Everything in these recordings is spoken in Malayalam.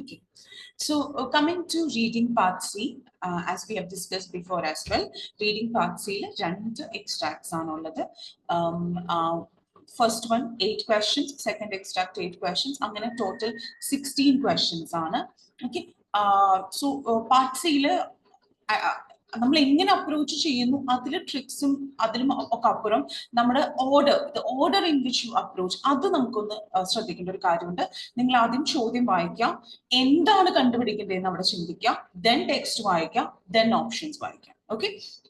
Okay. So coming to reading part C, as we have discussed before as well, reading part C, രണ്ട് extracts ആണുള്ളത്. First one 8 questions, second extract 8 questions. അങ്ങനെ total 16 questions ആണ്. Okay. So part C നമ്മൾ എങ്ങനെ അപ്രോച്ച് ചെയ്യുന്നു അതിലെ ട്രിക്സും അതിലും ഒക്കെ അപ്പുറം നമ്മുടെ order in which you approach അത് നമുക്കൊന്ന് ശ്രദ്ധിക്കേണ്ട ഒരു കാര്യമുണ്ട്. നിങ്ങൾ ആദ്യം ചോദ്യം വായിക്കാം, എന്താണ് കണ്ടുപിടിക്കേണ്ടതെന്ന് അവിടെ ചിന്തിക്കാം, ദെൻ ടെക്സ്റ്റ് വായിക്കാം, ദെൻ ഓപ്ഷൻസ് വായിക്കാം. Okay,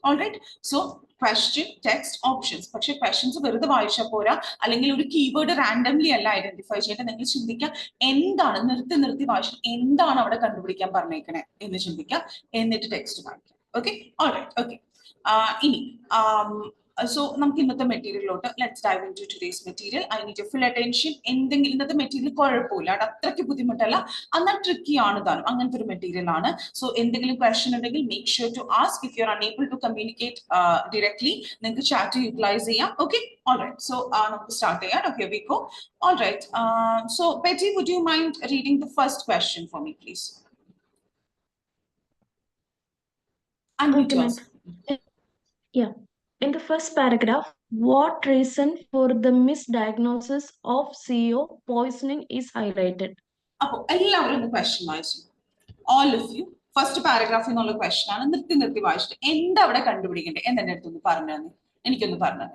alright. So question, text, options. പക്ഷെ ക്വസ്റ്റ്യൻസ് വെറുതെ വായിച്ചാൽ പോരാ, അല്ലെങ്കിൽ ഒരു കീവേഡ് റാൻഡംലി അല്ല ഐഡന്റിഫൈ ചെയ്യേണ്ടത്. നിങ്ങൾ ചിന്തിക്കാം എന്താണ്, നിർത്തി വായിച്ചാൽ എന്താണ് അവിടെ കണ്ടുപിടിക്കാൻ പറഞ്ഞേക്കണേ എന്ന് ചിന്തിക്കാം, എന്നിട്ട് ടെക്സ്റ്റ് വായിക്കാം. Okay, all right, okay. So നമുക്ക് ഇന്നത്തെ മെറ്റീരിയലിലോട്ട് let's dive in to today's material. I need your full attention. എന്തെങ്കിലും ഇന്നത്തെ മെറ്റീരിയൽ കുഴപ്പമില്ല, അത് അത്രയ്ക്ക് ബുദ്ധിമുട്ടല്ല, എന്നാൽ ട്രിക്കി ആണ് താനും, അങ്ങനത്തെ ഒരു മെറ്റീരിയൽ ആണ്. സോ എന്തെങ്കിലും ക്വസ്റ്റ്യൻ ഉണ്ടെങ്കിൽ make sure to ask. If you are unable to communicate directly, നിങ്ങൾക്ക് ചാറ്റ് യൂട്ടിലൈസ് ചെയ്യാം. Okay, all right. സോ നമുക്ക് സ്റ്റാർട്ട് ചെയ്യാം. Okay, we go. All right. So Betty, would you mind reading the first question for me, please? Okay, yeah. In the first paragraph, what reason for the misdiagnosis of CO poisoning is highlighted? എല്ലാവരും ഒന്ന് ക്വസ്റ്റ്യൻ വായിച്ചു. All of you. ഫസ്റ്റ് പാരഗ്രാഫിൽ നിന്നുള്ള ക്വസ്റ്റ്യൻ ആണ്. നിർത്തി വായിച്ചിട്ട് എന്താ അവിടെ കണ്ടുപിടിക്കേണ്ടത് എന്ന് എന്റെ അടുത്തൊന്ന് പറഞ്ഞു, എനിക്കൊന്ന് പറഞ്ഞു.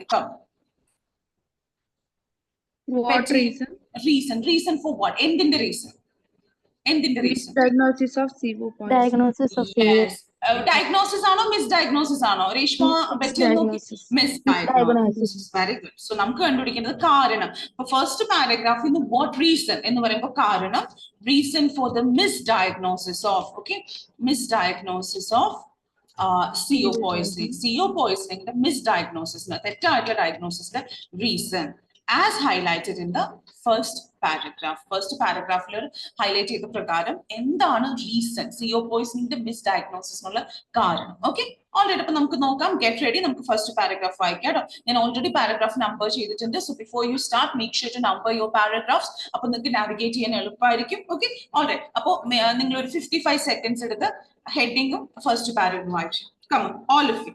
What reason? Reason for what? എന്തിന്റെ reason? Diagnosis of CO poisoning. Diagnosis of CO. Yes. Diagnosis ആണോ misdiagnosis ആണോ? Reshma misdiagnosis. Very good. So നമുക്ക് കണ്ടുപിടിക്കേണ്ടത് കാരണം. അപ്പൊ ഫസ്റ്റ് പാരഗ്രാഫിൽ നിന്ന് what reason എന്ന് പറയുമ്പോൾ കാരണം, reason for the misdiagnosis of, okay, misdiagnosis of CO poisoning. CO poisoning the misdiagnosis, തെറ്റായിട്ടുള്ള ഡയഗ്നോസിന്റെ reason as highlighted in the first paragraph. First paragraph highlight ചെയ്ത പ്രകാരം എന്താണ് റീസൺ, CO പോയിസണിന്റെ മിസ്ഡയഗ്നോസിസ് എന്നുള്ള കാരണം. ഓക്കെ, ഓൾറെഡി അപ്പൊ നമുക്ക് നോക്കാം. Get ready. നമുക്ക് ഫസ്റ്റ് പാരഗ്രാഫ് വായിക്കാം. ഞാൻ ഓൾറെഡി പാരഗ്രാഫ് നമ്പർ ചെയ്തിട്ടുണ്ട്. So before you start make sure to number your paragraphs. അപ്പൊ നിങ്ങൾക്ക് നാവിഗേറ്റ് ചെയ്യാൻ എളുപ്പമായിരിക്കും. Okay, already. അപ്പോൾ നിങ്ങൾ ഒരു 55 സെക്കൻഡ്സ് എടുത്ത് ഹെഡിങ്ങും ഫസ്റ്റ് പാരഗ്രാഫും വായിച്ചു. Come on, all of you.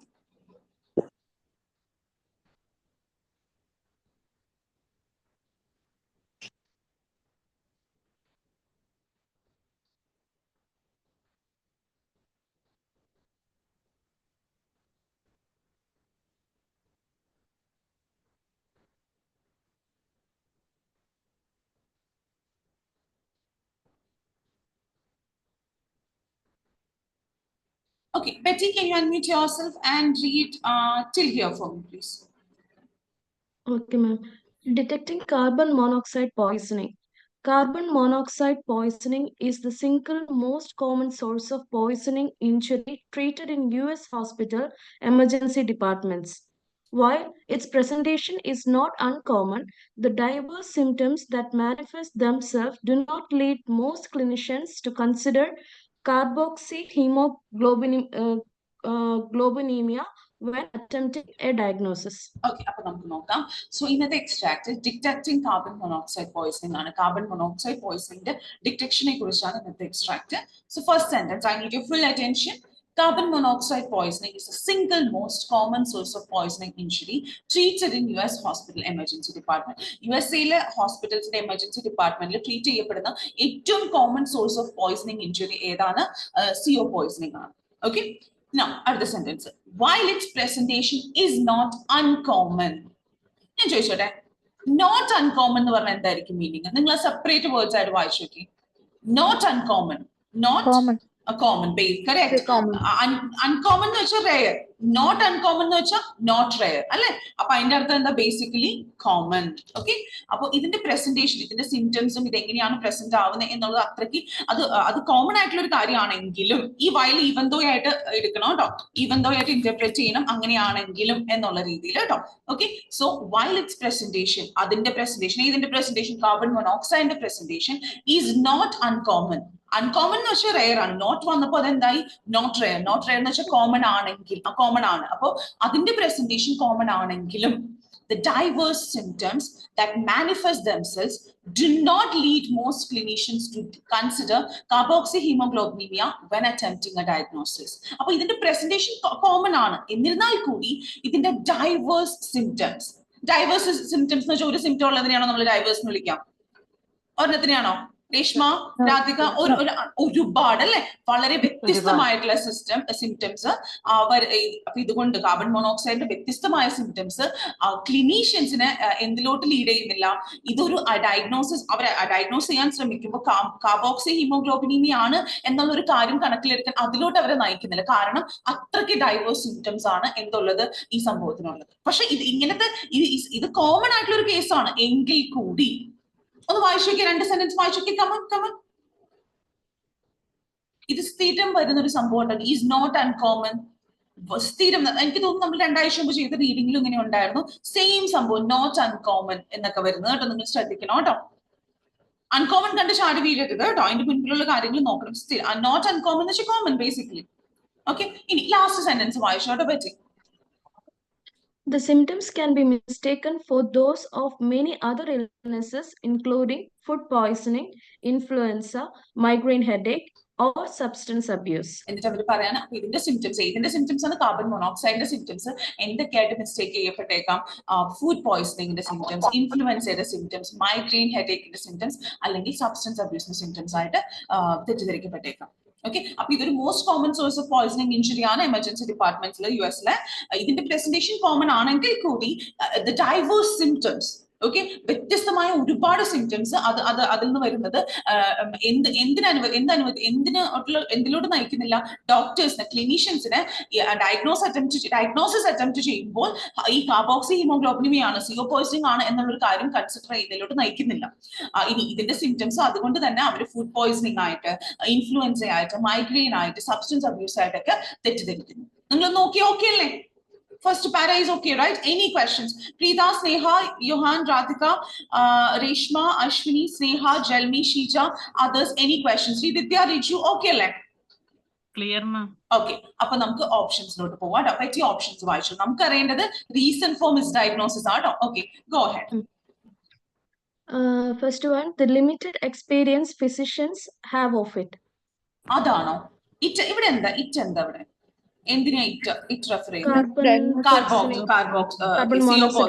Okay, Betty, can you unmute yourself and read till here for me, please? Okay, ma'am. Detecting carbon monoxide poisoning. Carbon monoxide poisoning is the single most common source of poisoning injury treated in US hospital emergency departments. While its presentation is not uncommon, the diverse symptoms that manifest themselves do not lead most clinicians to consider carboxyhemoglobinemia when attempting a diagnosis. Okay, അപ്പോൾ നമുക്ക് നോക്കാം. സോ ഇന്നത്തെ extract detecting carbon monoxide poisoning ആണ്. കാർബൺ മോണോക്സൈഡ് പോയിസണിന്റെ ഡിറ്റക്ഷനെ കുറിച്ചാണ് ഇന്നത്തെ extract. So first sentence, I need your full attention. Carbon monoxide poisoning is the single most common source of poisoning injury treated in US hospital emergency department. USAയിലെ ഹോസ്പിറ്റൽസിന്റെ എമർജൻസി ഡിപ്പാർട്ട്മെന്റിൽ ട്രീറ്റ് ചെയ്യപ്പെടുന്ന ഏറ്റവും common source of poisoning injury ഏതാണ്? CO പോയിസണിംഗ് ആണ്. ഓക്കെ, now അടുത്ത sentence, while its presentation is not uncommon. ഞാൻ ചോദിച്ചോട്ടെ, നോട്ട് അൺകോമൺ എന്ന് പറഞ്ഞാൽ എന്തായിരിക്കും മീനിങ്? നിങ്ങൾ സെപ്പറേറ്റ് വേർഡ്സ് ആയിട്ട് വായിച്ചു നോക്കി. Not uncommon, not common base, correct? Uncommon എന്ന് വെച്ചാൽ rare, not uncommon എന്ന് വെച്ചാൽ not rare അല്ലെ? അപ്പൊ അതിന്റെ അർത്ഥം എന്താ? Basically common. ഓക്കെ, അപ്പൊ ഇതിന്റെ പ്രസന്റേഷൻ, ഇതിന്റെ സിംറ്റംസും ഇത് എങ്ങനെയാണ് പ്രസന്റ് ആവുന്നത് എന്നുള്ളത് അത്രയ്ക്ക് അത് കോമൺ ആയിട്ടുള്ള ഒരു കാര്യമാണെങ്കിലും ഈ വയൽ ഈവൻ ദോ ആയിട്ട് എടുക്കണം കേട്ടോ, ഈവൻ ദോ ആയിട്ട് ഇന്റർപ്രറ്റ് ചെയ്യണം, അങ്ങനെയാണെങ്കിലും എന്നുള്ള രീതിയിൽ കേട്ടോ. Okay, so while it's presentation, അതിന്റെ പ്രസന്റേഷൻ, ഇതിന്റെ പ്രസന്റേഷൻ, കാർബൺ മോണോക്സൈഡിന്റെ presentation is not uncommon. Uncommon എന്ന് വെച്ചാൽ റെയർ ആണ്. നോട്ട് വന്നപ്പോൾ അതെന്തായി? Not rare. നോട്ട് റെയർ എന്ന് വെച്ചാൽ കോമൺ ആണെങ്കിൽ, കോമൺ ആണ്. അപ്പോ അതിന്റെ പ്രസന്റേഷൻ കോമൺ ആണെങ്കിലും the diverse symptoms that manifest themselves do not lead most clinicians to consider carboxyhemoglobinemia when attempting a diagnosis. അപ്പോൾ ഇതിന്റെ presentation common ആണ്, എന്നിരുന്നാൽ കൂടി ഇതിന്റെ diverse symptoms എന്ന് വെച്ചാൽ ഒരു സിംറ്റം ഉള്ളതിനെയാണോ നമ്മൾ ഡൈവേഴ്സ് എന്ന് വിളിക്കാം? ഒരെണ്ണത്തിനെയാണോ? രേഷ്മ, രാധിക, ഒരുപാട് അല്ലെ, വളരെ വ്യത്യസ്തമായിട്ടുള്ള സിംറ്റംസ്. അപ്പൊ ഇതുകൊണ്ട് കാർബൺ മോണോക്സൈഡിന്റെ വ്യത്യസ്തമായ സിംറ്റംസ് ക്ലിനീഷ്യൻസിന് എന്തിലോട്ട് ലീഡ് ചെയ്യുന്നില്ല? ഇതൊരു ഡയഗ്നോസിസ്, അവർ ഡയഗ്നോസ് ചെയ്യാൻ ശ്രമിക്കുമ്പോൾ കാർബോക്സി ഹീമോഗ്ലോബിനീമിയ ആണ് എന്നുള്ള ഒരു കാര്യം കണക്കിലെടുക്കാൻ അതിലോട്ട് അവരെ നയിക്കുന്നില്ല. കാരണം അത്രയ്ക്ക് ഡൈവേഴ്സ് സിംറ്റംസ് ആണ് എന്തുള്ളത് ഈ സംഭവത്തിനുള്ളത്. പക്ഷെ ഇത് കോമൺ ആയിട്ടുള്ള ഒരു കേസാണ് എങ്കിൽ കൂടി ഒന്ന് വായിച്ചു നോക്കിയ, 2 സെന്റൻസ് വായിച്ചു നോക്കി. കമൺ. ഇത് സ്ഥിരം വരുന്ന ഒരു സംഭവം. Is not uncommon. സ്ഥിരം, എനിക്ക് തോന്നുന്നു നമ്മൾ 2 ആഴ്ച മുമ്പ് ചെയ്ത റീഡിംഗിലും ഇങ്ങനെ ഉണ്ടായിരുന്നു സെയിം സംഭവം, നോട്ട് അൺകോമൺ എന്നൊക്കെ വരുന്നത് കേട്ടോ. നിങ്ങൾ ശ്രദ്ധിക്കണം കേട്ടോ. അൺകോമൺ കണ്ട് ചാടി വീഴരുത് കേട്ടോ. അതിന്റെ മുൻപിലുള്ള കാര്യങ്ങൾ നോക്കണം. നോട്ട് അൺകോമൺ എന്ന് വെച്ചാൽ കോമൺ ബേസിക്കലി. ഓക്കെ, ഇനി ലാസ്റ്റ് സെന്റൻസ് വായിച്ചു കേട്ടോ പറ്റി. The symptoms can be mistaken for those of many other illnesses, including food poisoning, influenza, migraine headache, or substance abuse. എന്നിട്ട് അവർ പറയാണ് ഇതിന്റെ സിംറ്റംസ് ആണ് കാർബൺ മോണോക്സൈഡിന്റെ സിംറ്റംസ് എന്തൊക്കെയായിട്ട് മിസ്റ്റേക്ക് ചെയ്യപ്പെട്ടേക്കാം? ഫുഡ് പോയിസണിങ്ങിന്റെ സിംറ്റംസ്, ഇൻഫ്ലുവൻസയുടെ സിംറ്റംസ്, മൈഗ്രെയിൻ ഹെഡേക്കിന്റെ സിംറ്റംസ്, അല്ലെങ്കിൽ സബ്സ്റ്റൻസ് അബ്യൂസിന്റെ സിംറ്റംസ് ആയിട്ട് തെറ്റിദ്ധരിക്കപ്പെട്ടേക്കാം. ഓക്കെ, അപ്പൊ ഇതൊരു most common source of poisoning injury ആണ് എമർജൻസി ഡിപ്പാർട്ട്മെന്റിൽ യുഎസിലെ. ഇതിന്റെ പ്രസന്റേഷൻ കോമൺ ആണെങ്കിൽ കൂടി ഡൈവേഴ്സ് സിംറ്റംസ്, ഓക്കെ, വ്യത്യസ്തമായ ഒരുപാട് സിംറ്റംസ് അതിൽ നിന്ന് വരുന്നത് എന്തിലോട്ട് നയിക്കുന്നില്ല? ഡോക്ടേഴ്സിന്, ക്ലിനീഷ്യൻസിന് ഡയഗ്നോസിസ് അറ്റംപ്റ്റ് ചെയ്യുമ്പോൾ ഈ കാർബോക്സി ഹീമോഗ്ലോബിനിമിയാണ്, സിഒ പോയിസണിങ് ആണ് എന്നുള്ളൊരു കാര്യം കൺസിഡർ ചെയ്യുന്നതിലോട്ട് നയിക്കുന്നില്ല. ഇനി ഇതിന്റെ സിംറ്റംസ് അതുകൊണ്ട് തന്നെ അവർ ഫുഡ് പോയിസണിങ് ആയിട്ട്, ഇൻഫ്ലുവൻസ ആയിട്ട്, മൈഗ്രെയിൻ ആയിട്ട്, സബ്സ്റ്റൻസ് അബ്യൂസ് ആയിട്ടൊക്കെ തെറ്റിദ്ധരിക്കുന്നു. നിങ്ങൾ നോക്കി ഓക്കെ അല്ലേ? First para is okay, right? Any questions? Preeta, Sneha, Johan, Radhika, Reshma, Ashwini, Sneha, Jalmi, Shija, others, any questions? Vidya, Riju, okay, like? Clear, ma'am. Okay, appo namukku options note povada. Appo options vaaichu. Namukku ariyendadu reason for misdiagnosis aano. Okay, go ahead. First one, the limited experience physicians have of it. Adano. Ivide endha? Endha avide? എന്തിനാ ഇറ്റ് റെഫർ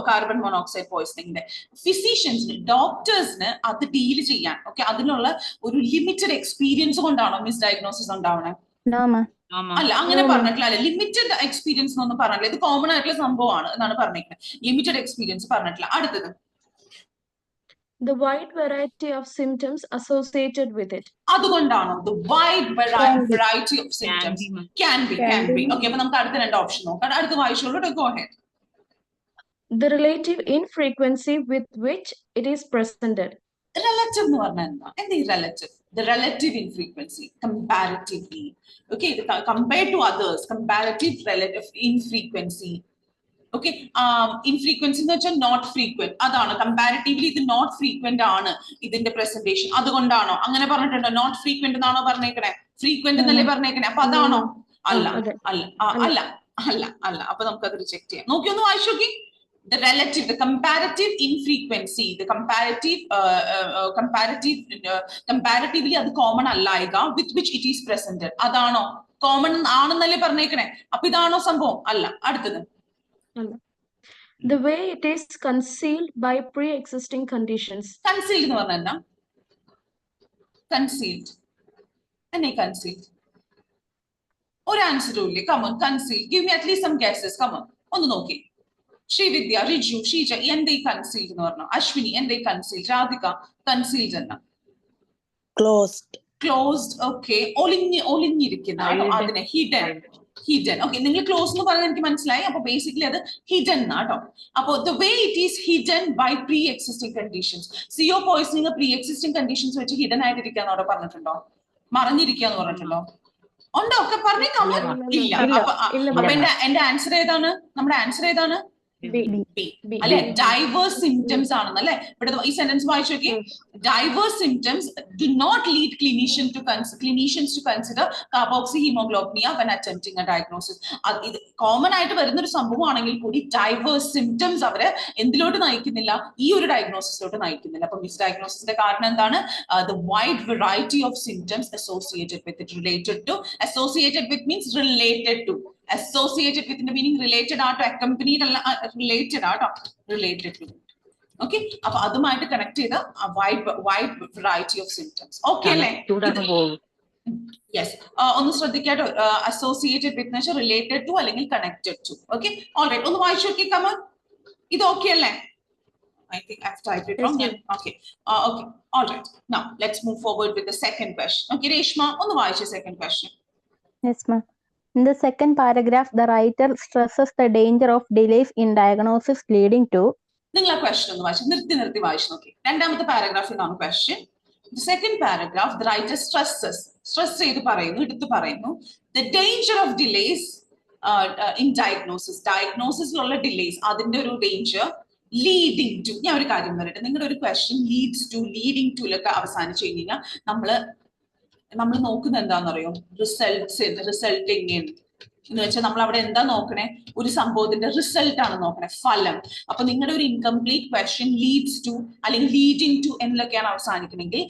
കാർബൺ മോണോക്സൈഡ് പോയിസണിങ്ങിന്റെ ഫിസിഷ്യൻസിന്, ഡോക്ടേഴ്സിന് അത് ഡീൽ ചെയ്യാൻ അതിനുള്ള ഒരു ലിമിറ്റഡ് എക്സ്പീരിയൻസ് കൊണ്ടാണോ മിസ് ഡയഗ്നോസിസ് ഉണ്ടാവണേ? അല്ല, അങ്ങനെ പറഞ്ഞിട്ടില്ല. അല്ലെ, ലിമിറ്റഡ് എക്സ്പീരിയൻസ് എന്നൊന്നും പറഞ്ഞില്ല. ഇത് കോമൺ ആയിട്ടുള്ള സംഭവമാണ് എന്നാണ് പറഞ്ഞിരിക്കുന്നത്. ലിമിറ്റഡ് എക്സ്പീരിയൻസ് പറഞ്ഞിട്ടില്ല. അടുത്തത്, the wide variety of symptoms associated with it. അതുകൊണ്ടാണോ? the wide variety of symptoms can be. Okay, അപ്പൊ നമുക്ക് അടുത്ത 2 ഓപ്ഷൻ നോക്കാം. അടുത്ത വായിച്ചോളൂ. go ahead. The relative infrequency with which it is presented. Relative എന്ന് പറഞ്ഞാൽ എന്താ ഈ relative? The relative infrequency, comparatively. Okay, compared to others, comparative relative infrequency. Okay, infrequency എന്ന് വെച്ചാൽ നോട്ട് ഫ്രീക്വന്റ്. അതാണ് കമ്പാരിറ്റീവ്ലി ഇത് നോട്ട് ഫ്രീക്വന്റ് ആണ് ഇതിന്റെ പ്രസന്റേഷൻ. അതുകൊണ്ടാണോ അങ്ങനെ പറഞ്ഞിട്ടുണ്ടോ? നോട്ട് ഫ്രീക്വന്റ് എന്നാണോ പറഞ്ഞേക്കണേ? ഫ്രീക്വന്റ് എന്നല്ലേ പറഞ്ഞേക്കണേ? അപ്പൊ അതാണോ? അല്ല. അപ്പൊ നമുക്കത് റിജക്ട് ചെയ്യാം. നോക്കി ഒന്ന് വായിച്ചു നോക്കി. The relative, the comparative infrequency, the comparatively അത് കോമൺ അല്ലായിക with which it is presented. അതാണോ? കോമൺ ആണെന്നല്ലേ പറഞ്ഞേക്കണേ? അപ്പൊ ഇതാണോ സംഭവം? അല്ല. അടുത്തത്, the way it is concealed by pre-existing conditions. Concealed എന്ന് പറഞ്ഞാൽ എന്താ? Concealed. എന്നെ concealed? ഒരു ആൻസറും ഇല്ലേ? Come on, concealed. Give me at least some guesses. Come on. ഒന്ന് നോക്കി. ശ്രീവിദ്യ, റിജു, ഷീജ, എന്തേ കൺസീൽഡ് എന്ന് പറഞ്ഞു? അശ്വിനി, എന്തേ കൺസീൽഡ്? രാധിക, കൺസീൽഡ് എന്നാ? ക്ലോസ്ഡ്. ഓക്കെ, ഒളിഞ്ഞിരിക്കുന്ന, അതിനെ ഹിഡൻ. ഓക്കെ, നിങ്ങൾ ക്ലോസ് എന്ന് പറഞ്ഞാൽ എനിക്ക് മനസ്സിലായി. അപ്പൊ ബേസിക്കലി അത് ഹിഡൻ എന്നാട്ടോ. അപ്പൊ the way it is hidden by pre existing conditions. CO poisoning pre existing conditions വെച്ച് ഹിഡൻ ആയിട്ടിരിക്കാന്ന് അവിടെ പറഞ്ഞിട്ടുണ്ടോ? മറഞ്ഞിരിക്കാന്ന് പറഞ്ഞിട്ടുണ്ടോ? ഉണ്ടോ? ഒക്കെ പറഞ്ഞേക്കാമോ? ഇല്ല. അപ്പൊ എന്റെ ആൻസർ ഏതാണ്? നമ്മുടെ ആൻസർ ഏതാണ്? ബി അല്ലെ ഡൈവേഴ്സ് സിംറ്റംസ് ആണെന്നല്ലേ ഇവിടെ ഈ സെന്റൻസ് വായിച്ചു നോക്കി diverse symptoms do not lead clinicians to consider carboxyhaemoglobinaemia when attempting a diagnosis. ഇത് കോമൺ ആയിട്ട് വരുന്ന ഒരു സംഭവമാണെങ്കിൽ കൂടി ഡൈവേഴ്സ് സിംറ്റംസ് അവരെ എന്തിലോട്ട് നയിക്കുന്നില്ല, ഈ ഒരു ഡയഗ്നോസിസിലോട്ട് നയിക്കുന്നില്ല. അപ്പൊ മിസ് ഡയഗ്നോസിന്റെ കാരണം എന്താണ്? The wide variety of symptoms associated with it. Associated with means related to. Associated with the meaning related to, accompanied related to. Okay, അപ്പൊ അതുമായിട്ട് കണക്ട് ചെയ്ത wide variety of symptoms. Okay അല്ലേ? Yes. ഒന്ന് ശ്രദ്ധിക്കാട്ടോ, associated with related to അല്ലെങ്കിൽ connected to. Okay, all right. ഒന്ന് വായിച്ചു നോക്കി, come on. ഇത് okay അല്ലേ? I think I've typed it wrong. Yeah. Okay. Okay. All right. Now let's move forward with the second question. Okay, Reshma, on the why second question. Yes, ma'am. In the second paragraph, the writer stresses the danger of delays in diagnosis leading to. Ningla question on the why. Nirthi vaishu. Okay. Rendamate paragraph in our question. The second paragraph, the writer stresses. Stress ചെയ്തു പറയുന്നു, എടുത്തു പറയുന്നു. The danger of delays in diagnosis. Diagnosisലുള്ള delays. അതിന്റെ ഒരു danger. Leading to, ഞാൻ ഒരു കാര്യം പറയട്ടെ, നിങ്ങളുടെ ഒരു question leads to, leading to ലൊക്കെ അവസാനിച്ചു കഴിഞ്ഞാൽ നമ്മൾ നോക്കുന്നത് എന്താണെന്നറിയോ? റിസൾട്ടിങ് ഇൻ എന്ന് വെച്ചാൽ നമ്മൾ അവിടെ എന്താ നോക്കണേ? ഒരു സംഭവത്തിന്റെ റിസൾട്ട് ആണ് നോക്കണേ, ഫലം. അപ്പൊ നിങ്ങളുടെ ഒരു ഇൻകംപ്ലീറ്റ് ക്വസ്റ്റ്യൻ ലീഡ്സ് ടു അല്ലെങ്കിൽ ലീഡിങ് ടു എന്നൊക്കെയാണ് അവസാനിക്കണമെങ്കിൽ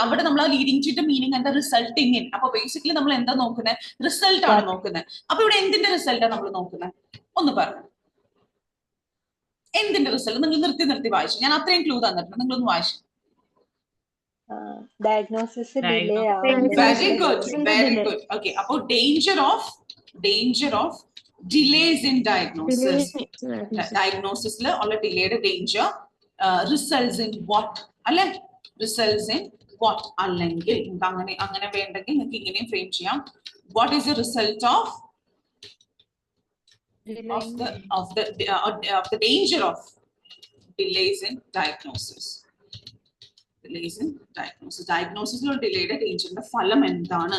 അവിടെ നമ്മൾ ആ ലീഡിങ് ടുന്റെ മീനിങ് എന്താ? Resulting in. അപ്പൊ ബേസിക്കലി നമ്മൾ എന്താ നോക്കുന്നത്? റിസൾട്ട് ആണ് നോക്കുന്നത്. അപ്പൊ ഇവിടെ എന്തിന്റെ റിസൾട്ടാണ് നമ്മൾ നോക്കുന്നത്? ഒന്ന് പറഞ്ഞു. എന്തിന്റെ റിസൾട്ട്? നിങ്ങൾ നിർത്തി വായിച്ചു. ഞാൻ അത്രയും ക്ലൂ തന്നിട്ടുണ്ട്, നിങ്ങളൊന്ന് വായിച്ചു. Diagnosis delay. Very good. Okay, അപ്പോൾ danger of delays in diagnosis. ഡയഗ്നോസിസിൽ ഉള്ള ഡിലേയുടെ ഡേഞ്ചർ റിസൾട്ട്സ് ഇൻ വാട്ട് അല്ലെ? റിസൾട്ട്സ് ഇൻ വാട്ട് അല്ലെങ്കിൽ അങ്ങനെ വേണ്ടെങ്കിൽ നിങ്ങൾക്ക് ഇങ്ങനെയും ഫ്രെയിം ചെയ്യാം. What is the result of the danger of delays in diagnosis. Diagnosisലുള്ള ഡിലേയുടെ ഡേഞ്ചറിന്റെ ഫലം എന്താണ്?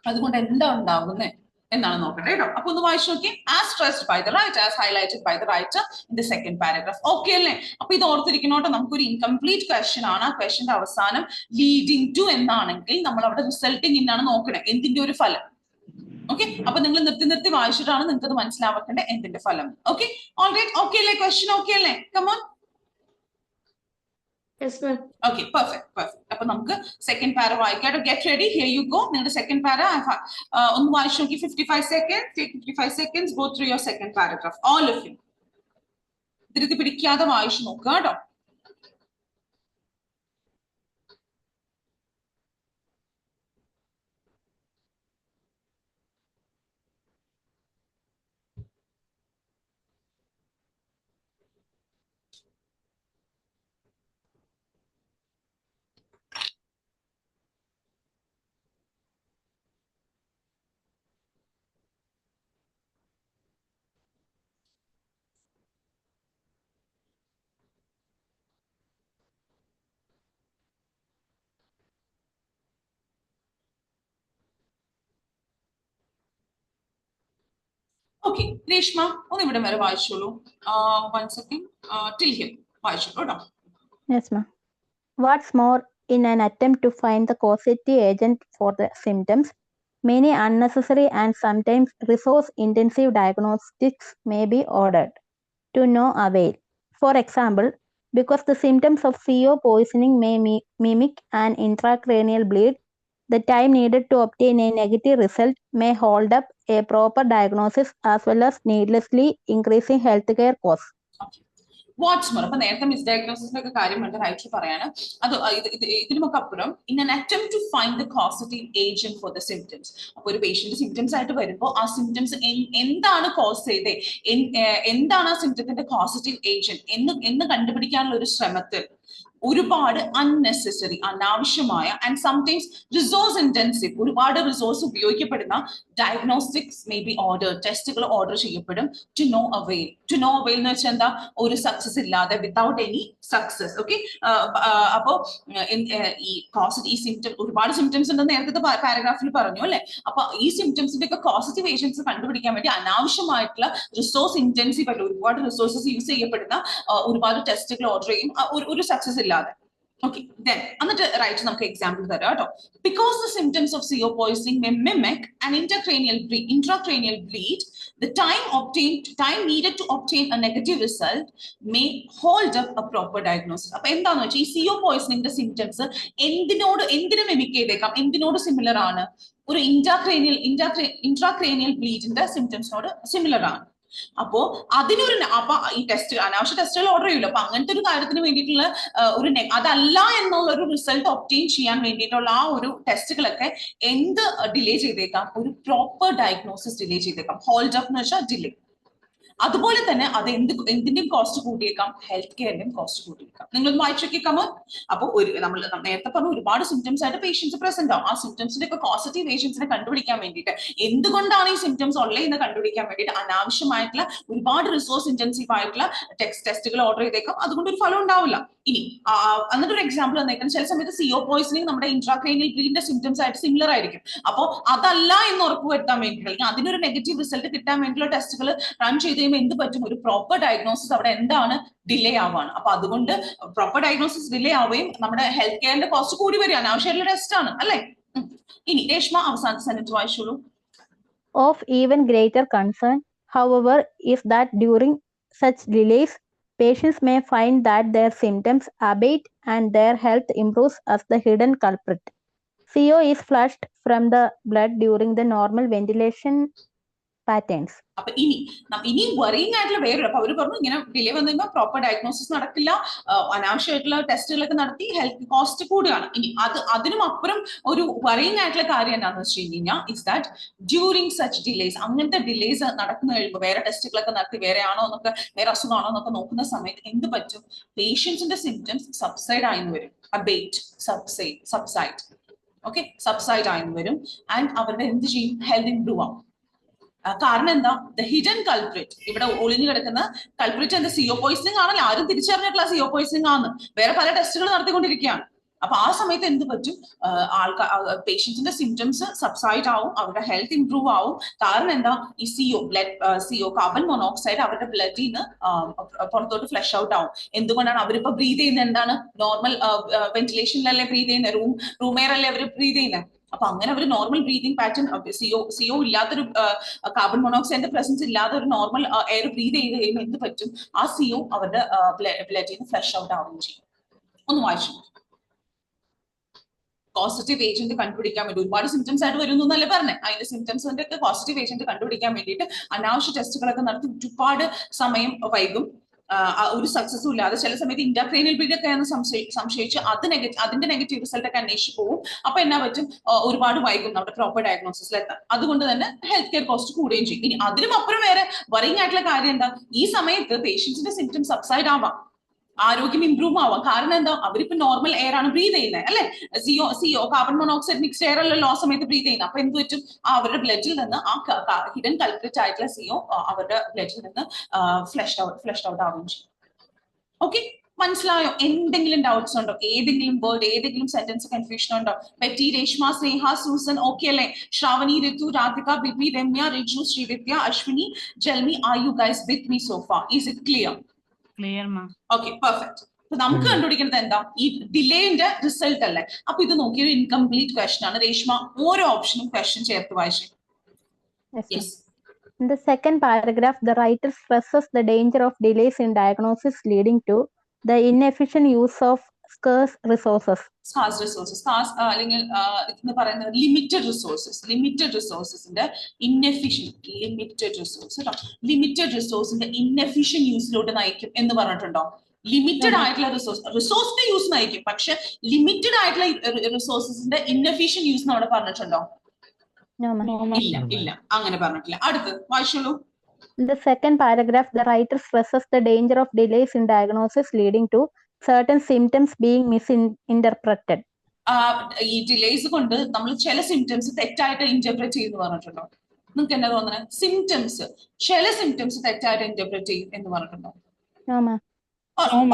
അതുകൊണ്ട് എന്താ ഉണ്ടാകുന്നത് എന്നാണ് നോക്കട്ടെ കേട്ടോ. അപ്പൊ ഒന്ന് വായിച്ചു നോക്കി. As stressed by the writer, as highlighted by the writer in the second paragraph. Okay അല്ലേ? അപ്പൊ ഇത് ഓർത്തിരിക്കണോട്ടോ, നമുക്കൊരു ഇൻകംപ്ലീറ്റ് ക്വസ്റ്റ്യൻ ആണ്. ആ ക്വസ്റ്റ്യന്റെ അവസാനം ലീഡിങ് ടു എന്നാണെങ്കിൽ നമ്മൾ അവിടെ റിസൾട്ടിങ് ഇൻ ആണ് നോക്കണേ, എന്തിന്റെ ഒരു ഫലം. ഓക്കെ, അപ്പൊ നിങ്ങൾ നിർത്തി വായിച്ചിട്ടാണ് നിങ്ങൾക്ക് അത് മനസ്സിലാവേണ്ട എന്തിന്റെ ഫലം. Okay, alright. ഓക്കെ അല്ലേ? ക്വസ്റ്റ്യൻ ഓക്കെ അല്ലേ? Come on. Okay, perfect. അപ്പൊ നമുക്ക് സെക്കൻഡ് പാര വായിക്കാം. Get ready, here you go. നിങ്ങളുടെ സെക്കൻഡ് പാര ഒന്ന് വായിച്ചു നോക്കി. 55 seconds. Take 55 seconds. Go through your second paragraph. All of you. ധൃതി പിടിക്കാതെ വായിച്ചു നോക്കുക കേട്ടോ. Okay, Reshma, ഒന്ന് ഇവിടെ വരെ വായിച്ചോളൂ. 1 second. Till here വായിച്ചോളൂ കേട്ടോ. Yes, ma'am. What's more, in an attempt to find the causative agent for the symptoms, many unnecessary and sometimes resource-intensive diagnostics may be ordered, to no avail. For example, because the symptoms of CO poisoning may mimic an intracranial bleed, the time needed to obtain a negative result may hold up a proper diagnosis as well as needlessly increasing healthcare costs. What's more, അപ്പൊ നേരത്തെ മിസ് ഡയഗ്നോസിന്റെ ഒക്കെ കാര്യം വേണ്ട റൈറ്റർ പറയാണ്. അത് ഇതിനൊക്കെ അപ്പുറം in an attempt to find the causative agent for the symptoms. അപ്പൊ ഒരു പേഷ്യന്റ് സിംറ്റംസ് ആയിട്ട് വരുമ്പോൾ ആ സിംറ്റംസ് എന്താണ് കോസ് ചെയ്തേ, എന്താണ് ആ സിംറ്റത്തിന്റെ കോസറ്റീവ് ഏജന്റ് എന്ന് കണ്ടുപിടിക്കാനുള്ള ഒരു ശ്രമത്തിൽ ഒരുപാട് unnecessary അനാവശ്യമായ ആൻഡ് സംടൈംസ് റിസോഴ്സ് ഇന്റൻസീവ് ഒരുപാട് റിസോഴ്സ് ഉപയോഗിക്കപ്പെടുന്ന ഡയഗ്നോസ്റ്റിക്സ് മേ ബി ഓർഡർ ടെസ്റ്റുകൾ ഓർഡർ ചെയ്യപ്പെടും ടു നോ അവെയിൽ എന്ന് വെച്ചാൽ എന്താ ഒരു സക്സസ് ഇല്ലാതെ വിത്തൗട്ട് എനി സക്സസ്. ഓക്കെ, അപ്പോ ഈ സിംറ്റം ഒരുപാട് സിംറ്റംസ് ഉണ്ടെന്ന് നേരത്തെ പാരഗ്രാഫിൽ പറഞ്ഞു അല്ലെ. അപ്പൊ ഈ സിംറ്റംസിന്റെ ഒക്കെ കോസറ്റീവ് ഏജൻസ് കണ്ടുപിടിക്കാൻ വേണ്ടി അനാവശ്യമായിട്ടുള്ള റിസോഴ്സ് ഇന്റൻസീവ് ആയിട്ട് ഒരുപാട് റിസോഴ്സസ് യൂസ് ചെയ്യപ്പെടുന്ന ഒരുപാട് ടെസ്റ്റുകൾ ഓർഡർ ചെയ്യും ഒരു സക്സസ് ഇല്ലാതെ. Okay, then എന്നിട്ട് റൈറ്റ് നമുക്ക് എക്സാമ്പിൾ തരാം കേട്ടോ. Because the symptoms of CO poisoning may mimic an intracranial bleed, the time needed to obtain a negative result may hold up a proper diagnosis. അപ്പൊ എന്താന്ന് വെച്ചാൽ ഈ CO poisoning സിംറ്റംസ് എന്തിനു മിമിക് ചെയ്തേക്കാം, എന്തിനോട് സിമിലർ ആണ്? ഒരു ഇൻട്രാക്രേനിയൽ ബ്ലീഡിന്റെ സിംറ്റംസിനോട് സിമിലർ ആണ്. അപ്പോ അപ്പൊ ഈ ടെസ്റ്റ് അനാവശ്യ ടെസ്റ്റുകൾ ഓർഡർ ചെയ്യില്ല. അപ്പൊ അങ്ങനത്തെ ഒരു കാര്യത്തിന് വേണ്ടിയിട്ടുള്ള അതല്ല എന്നുള്ള ഒരു റിസൾട്ട് ഒബ്റ്റെയിൻ ചെയ്യാൻ വേണ്ടിയിട്ടുള്ള ആ ഒരു ടെസ്റ്റുകളൊക്കെ എന്ത് ഡിലേ ചെയ്തേക്കാം? ഒരു പ്രോപ്പർ ഡയഗ്നോസിസ് ഡിലേ ചെയ്തേക്കാം. ഹോൾഡ് അപ്പ് എന്ന് വെച്ചാൽ ഡിലേ. അതുപോലെ തന്നെ അത് എന്തിന്റെയും കോസ്റ്റ് കൂട്ടിയേക്കാം, ഹെൽത്ത് കെയറിന്റെയും കോസ്റ്റ് കൂട്ടിയേക്കാം. നിങ്ങളൊന്ന് വായിച്ചേക്കാമോ? അപ്പൊ നമ്മൾ നേരത്തെ പറഞ്ഞ ഒരുപാട് സിംറ്റംസ് ആയിട്ട് പേഷ്യൻസ് പ്രസന്റ് ആവും. ആ സിംറ്റംസിന്റെ ഒക്കെ കോസറ്റീവ് ഏജൻസിനെ കണ്ടുപിടിക്കാൻ വേണ്ടിയിട്ട് എന്തുകൊണ്ടാണ് ഈ സിംറ്റംസ് ഉള്ളതെന്ന് കണ്ടുപിടിക്കാൻ വേണ്ടിയിട്ട് അനാവശ്യമായിട്ടുള്ള ഒരുപാട് റിസോഴ്സ് ഇന്റൻസീവ് ആയിട്ടുള്ള ടെസ്റ്റുകൾ ഓർഡർ ചെയ്തേക്കാം. അതുകൊണ്ട് ഒരു ഫലം ഉണ്ടാവില്ല. ഇനി എന്നിട്ടൊരു എക്സാമ്പിൾ വന്നേക്കാം. ചില സമയത്ത് CO പോയിസണിങ് നമ്മുടെ ഇൻട്രാക്രേനിയൽ ബ്ലീഡിന്റെ സിംറ്റംസ് ആയിട്ട് സിമിലർ ആയിരിക്കും. അപ്പോൾ അതല്ല എന്ന് ഉറപ്പുവരുത്താൻ വേണ്ടിയിട്ട് അല്ലെങ്കിൽ അതിനൊരു നെഗറ്റീവ് റിസൾട്ട് കിട്ടാൻ വേണ്ടിയുള്ള ടെസ്റ്റുകൾ റൺ ചെയ്ത് കഴിയുമ്പോൾ എന്ത് പറ്റും? ഒരു പ്രോപ്പർ ഡയഗ്നോസിസ് അവിടെ എന്താണ് ഡിലേ ആവാണ്. അപ്പൊ അതുകൊണ്ട് പ്രോപ്പർ ഡയഗ്നോസിസ് ഡിലേ ആവുകയും നമ്മുടെ ഹെൽത്ത് കെയറിന്റെ കോസ്റ്റ് കൂടി വരിക. അനാവശ്യമായിട്ടുള്ള ടെസ്റ്റ് ആണ് അല്ലെ. ഇനി രേഷ്മ അവസാനത്തെ സെന്റൻസ് വായിച്ചോളൂ. Of even greater concern, however, is that during such delays, patients may find that their symptoms abate and their health improves as the hidden culprit. CO is flushed from the blood during the normal ventilation patterns. അപ്പൊ ഇനി വറിയിങ് ആയിട്ടുള്ള വേറെ അപ്പൊ അവര് പറഞ്ഞു ഇങ്ങനെ ഡിലേ വന്നു കഴിയുമ്പോൾ പ്രോപ്പർ ഡയഗ്നോസിസ് നടക്കില്ല, അനാവശ്യമായിട്ടുള്ള ടെസ്റ്റുകളൊക്കെ നടത്തി ഹെൽത്ത് കോസ്റ്റ് കൂടുകയാണ്. ഇനി അതിനും അപ്പുറം ഒരു വറിയിങ് ആയിട്ടുള്ള കാര്യം എന്താണെന്ന് വെച്ച് കഴിഞ്ഞാൽ is that during such delays അങ്ങനത്തെ ഡിലേസ് നടക്കുന്ന കഴിയുമ്പോൾ വേറെ ടെസ്റ്റുകളൊക്കെ നടത്തി വേറെ ആണോ എന്നൊക്കെ വേറെ അസുഖമാണോ എന്നൊക്കെ നോക്കുന്ന സമയത്ത് എന്ത് പറ്റും? പേഷ്യൻസിന്റെ സിംറ്റംസ് സബ്സൈഡ് ആയെന്ന് വരും. അബേറ്റ്, സബ്സൈഡ്. ഓക്കെ, സബ്സൈഡ് ആയെന്ന് വരും. ആൻഡ് അവരുടെ എന്ത് ചെയ്യും? ഹെൽത്ത് ഇംപ്രൂവ് ആവും. കാരണം എന്താ? ദ ഹിഡൻ കൾപ്രിറ്റ്, ഇവിടെ ഒളിഞ്ഞു കിടക്കുന്ന കൾപ്രിറ്റ് എന്താ? CO പോയിസണിങ് ആണല്ലോ. ആരും തിരിച്ചറിഞ്ഞിട്ടുള്ള CO പോയിസണിങ് ആണ്. വേറെ പല ടെസ്റ്റുകൾ നടത്തിക്കൊണ്ടിരിക്കുകയാണ്. അപ്പൊ ആ സമയത്ത് എന്ത് പറ്റും? പേഷ്യൻസിന്റെ സിംറ്റംസ് സബ്സൈഡ് ആവും, അവരുടെ ഹെൽത്ത് ഇംപ്രൂവ് ആവും. കാരണം എന്താ? ഈ CO കാർബൺ മോണോക്സൈഡ് അവരുടെ ബ്ലഡിൽ നിന്ന് പുറത്തോട്ട് ഫ്ലഷ് ഔട്ട് ആവും. എന്തുകൊണ്ടാണ്? അവരിപ്പോ ബ്രീത് ചെയ്യുന്നത് എന്താണ്? നോർമൽ വെന്റിലേഷനിലല്ലേ ബ്രീത് ചെയ്യുന്നത്, റൂം എയർ അല്ലേ അവർ ബ്രീത് ചെയ്യുന്നത്. അപ്പൊ അങ്ങനെ അവർ നോർമൽ ബ്രീതിങ് പാറ്റേൺ CO ഇല്ലാത്തൊരു കാർബൺ മോണോക്സൈഡിന്റെ പ്രസൻസ് ഇല്ലാതെ ഒരു നോർമൽ എയർ ബ്രീത് ചെയ്ത് കഴിയുമ്പോൾ എന്ത് പറ്റും? ആ CO അവരുടെ ബ്ലഡിൽ നിന്ന് ഫ്ലഷ് ഔട്ട് ആവുകയും ചെയ്യും. ഒന്ന് വായിച്ചു. പോസിറ്റീവ് ഏജന്റ് കണ്ടുപിടിക്കാൻ വേണ്ടി ഒരുപാട് സിംറ്റംസ് ആയിട്ട് വരുന്നു എന്നല്ലേ പറഞ്ഞത്. അതിന്റെ സിംറ്റംസിന്റെ ഒക്കെ പോസിറ്റീവ് ഏജന്റ് കണ്ടുപിടിക്കാൻ വേണ്ടിയിട്ട് അനാവശ്യ ടെസ്റ്റുകളൊക്കെ നടത്തി ഒരുപാട് സമയം വൈകും. ഒരു സക്സസും ഇല്ലാതെ ചില സമയത്ത് ഇന്റർക്രേനിയൽ ബ്ലീഡ് ഒക്കെ സംശയിച്ച് അതിന്റെ നെഗറ്റീവ് റിസൾട്ട് ഒക്കെ അന്വേഷിച്ച് പോകും. അപ്പൊ എന്നാ പറ്റും? ഒരുപാട് വൈകും നമ്മുടെ പ്രോപ്പർ ഡയഗ്നോസിസിൽ എത്താൻ. അതുകൊണ്ട് തന്നെ ഹെൽത്ത് കെയർ കോസ്റ്റ് കൂടുകയും ചെയ്യും. ഇനി അതിനും അപ്പുറം വേറെ വറിയിങ് ആയിട്ടുള്ള കാര്യം എന്താ? ഈ സമയത്ത് പേഷ്യൻസിന്റെ സിംറ്റംസ് സബ്സൈഡ് ആവാം, ആരോഗ്യം ഇംപ്രൂവ് ആവാം. കാരണം എന്താ? അവരിപ്പോ നോർമൽ എയർ ആണ് ബ്രീത് ചെയ്യുന്നത് അല്ലെ. CO carbon monoxide mixed air അല്ലല്ലോ ആ സമയത്ത് ബ്രീത് ചെയ്യുന്നത്. അപ്പൊ എന്ത് പറ്റും? അവരുടെ ബ്ലഡിൽ നിന്ന് ആ ഹിഡൻ കൾപ്രിറ്റ് ആയിട്ടുള്ള CO അവരുടെ ബ്ലഡിൽ നിന്ന് ഫ്ലഷ് ഔട്ട് ആവുകയും ചെയ്യും. ഓക്കെ, മനസ്സിലായോ? എന്തെങ്കിലും ഡൗട്ട്സ് ഉണ്ടോ? ഏതെങ്കിലും വേർഡ്, ഏതെങ്കിലും സെന്റൻസ് കൺഫ്യൂഷൻ ഉണ്ടോ? Betty, Reshma, Sneha, Susan okay അല്ലേ? Shravani, Ritu, Radhika, Bibi, Ramya, Riju, Srividya, Ashwini, Jalmi, are you guys with me so far? Is it clear? Clear ma'am. Okay, perfect. അപ്പൊ നമുക്ക് കണ്ടുപിടിക്കുന്നത് എന്താ? ഈ ഡിലേന്റെ റിസൾട്ട് അല്ലേ. അപ്പൊ ഇത് നോക്കിയൊരു ഇൻകംപ്ലീറ്റ് ക്വസ്റ്റൻ ആണ്. രേഷ്മ ഓരോ ഓപ്ഷനും ക്വസ്റ്റൻ ചേർത്ത് വായിച്ചു. Yes. In the second paragraph, the writer stresses the danger of delays in diagnosis leading to the inefficient use of scarce resources. അല്ലെങ്കിൽ എന്ന് പറയുന്നത് ലിമിറ്റഡ് റിസോഴ്സസിന്റെ ലിമിറ്റഡ് റിസോഴ്സിന്റെ ഇൻഎഫിഷ്യന്റ് യൂസിലോട്ട് നയിക്കും എന്ന് പറഞ്ഞിട്ടുണ്ടോ? ലിമിറ്റഡ് ആയിട്ടുള്ള റിസോഴ്സിന്റെ യൂസ് നയിക്കും, പക്ഷെ ലിമിറ്റഡ് ആയിട്ടുള്ള റിസോഴ്സസിന്റെ ഇൻഎഫിഷ്യന്റ് യൂസ് അവിടെ പറഞ്ഞിട്ടുണ്ടോ? ഇല്ല, അങ്ങനെ പറഞ്ഞിട്ടില്ല. അടുത്ത് വായിച്ചോളൂ. In the second paragraph, the writer stresses the danger of delays in diagnosis leading to certain symptoms being misinterpreted. ഈ ഡിലേസ് കൊണ്ട് നമ്മൾ ചില സിംറ്റംസ് തെറ്റായിട്ട് ഇന്റർപ്രറ്റ് ചെയ്യുന്നു പറഞ്ഞിട്ടുണ്ടോ? നിങ്ങൾക്ക് എന്നാ തോന്നുന്നത്? സിംറ്റംസ്, ചില സിംറ്റംസ് തെറ്റായിട്ട് ഇന്റർപ്രറ്റ് ചെയ്യും എന്ന് പറഞ്ഞിട്ടുണ്ടോ?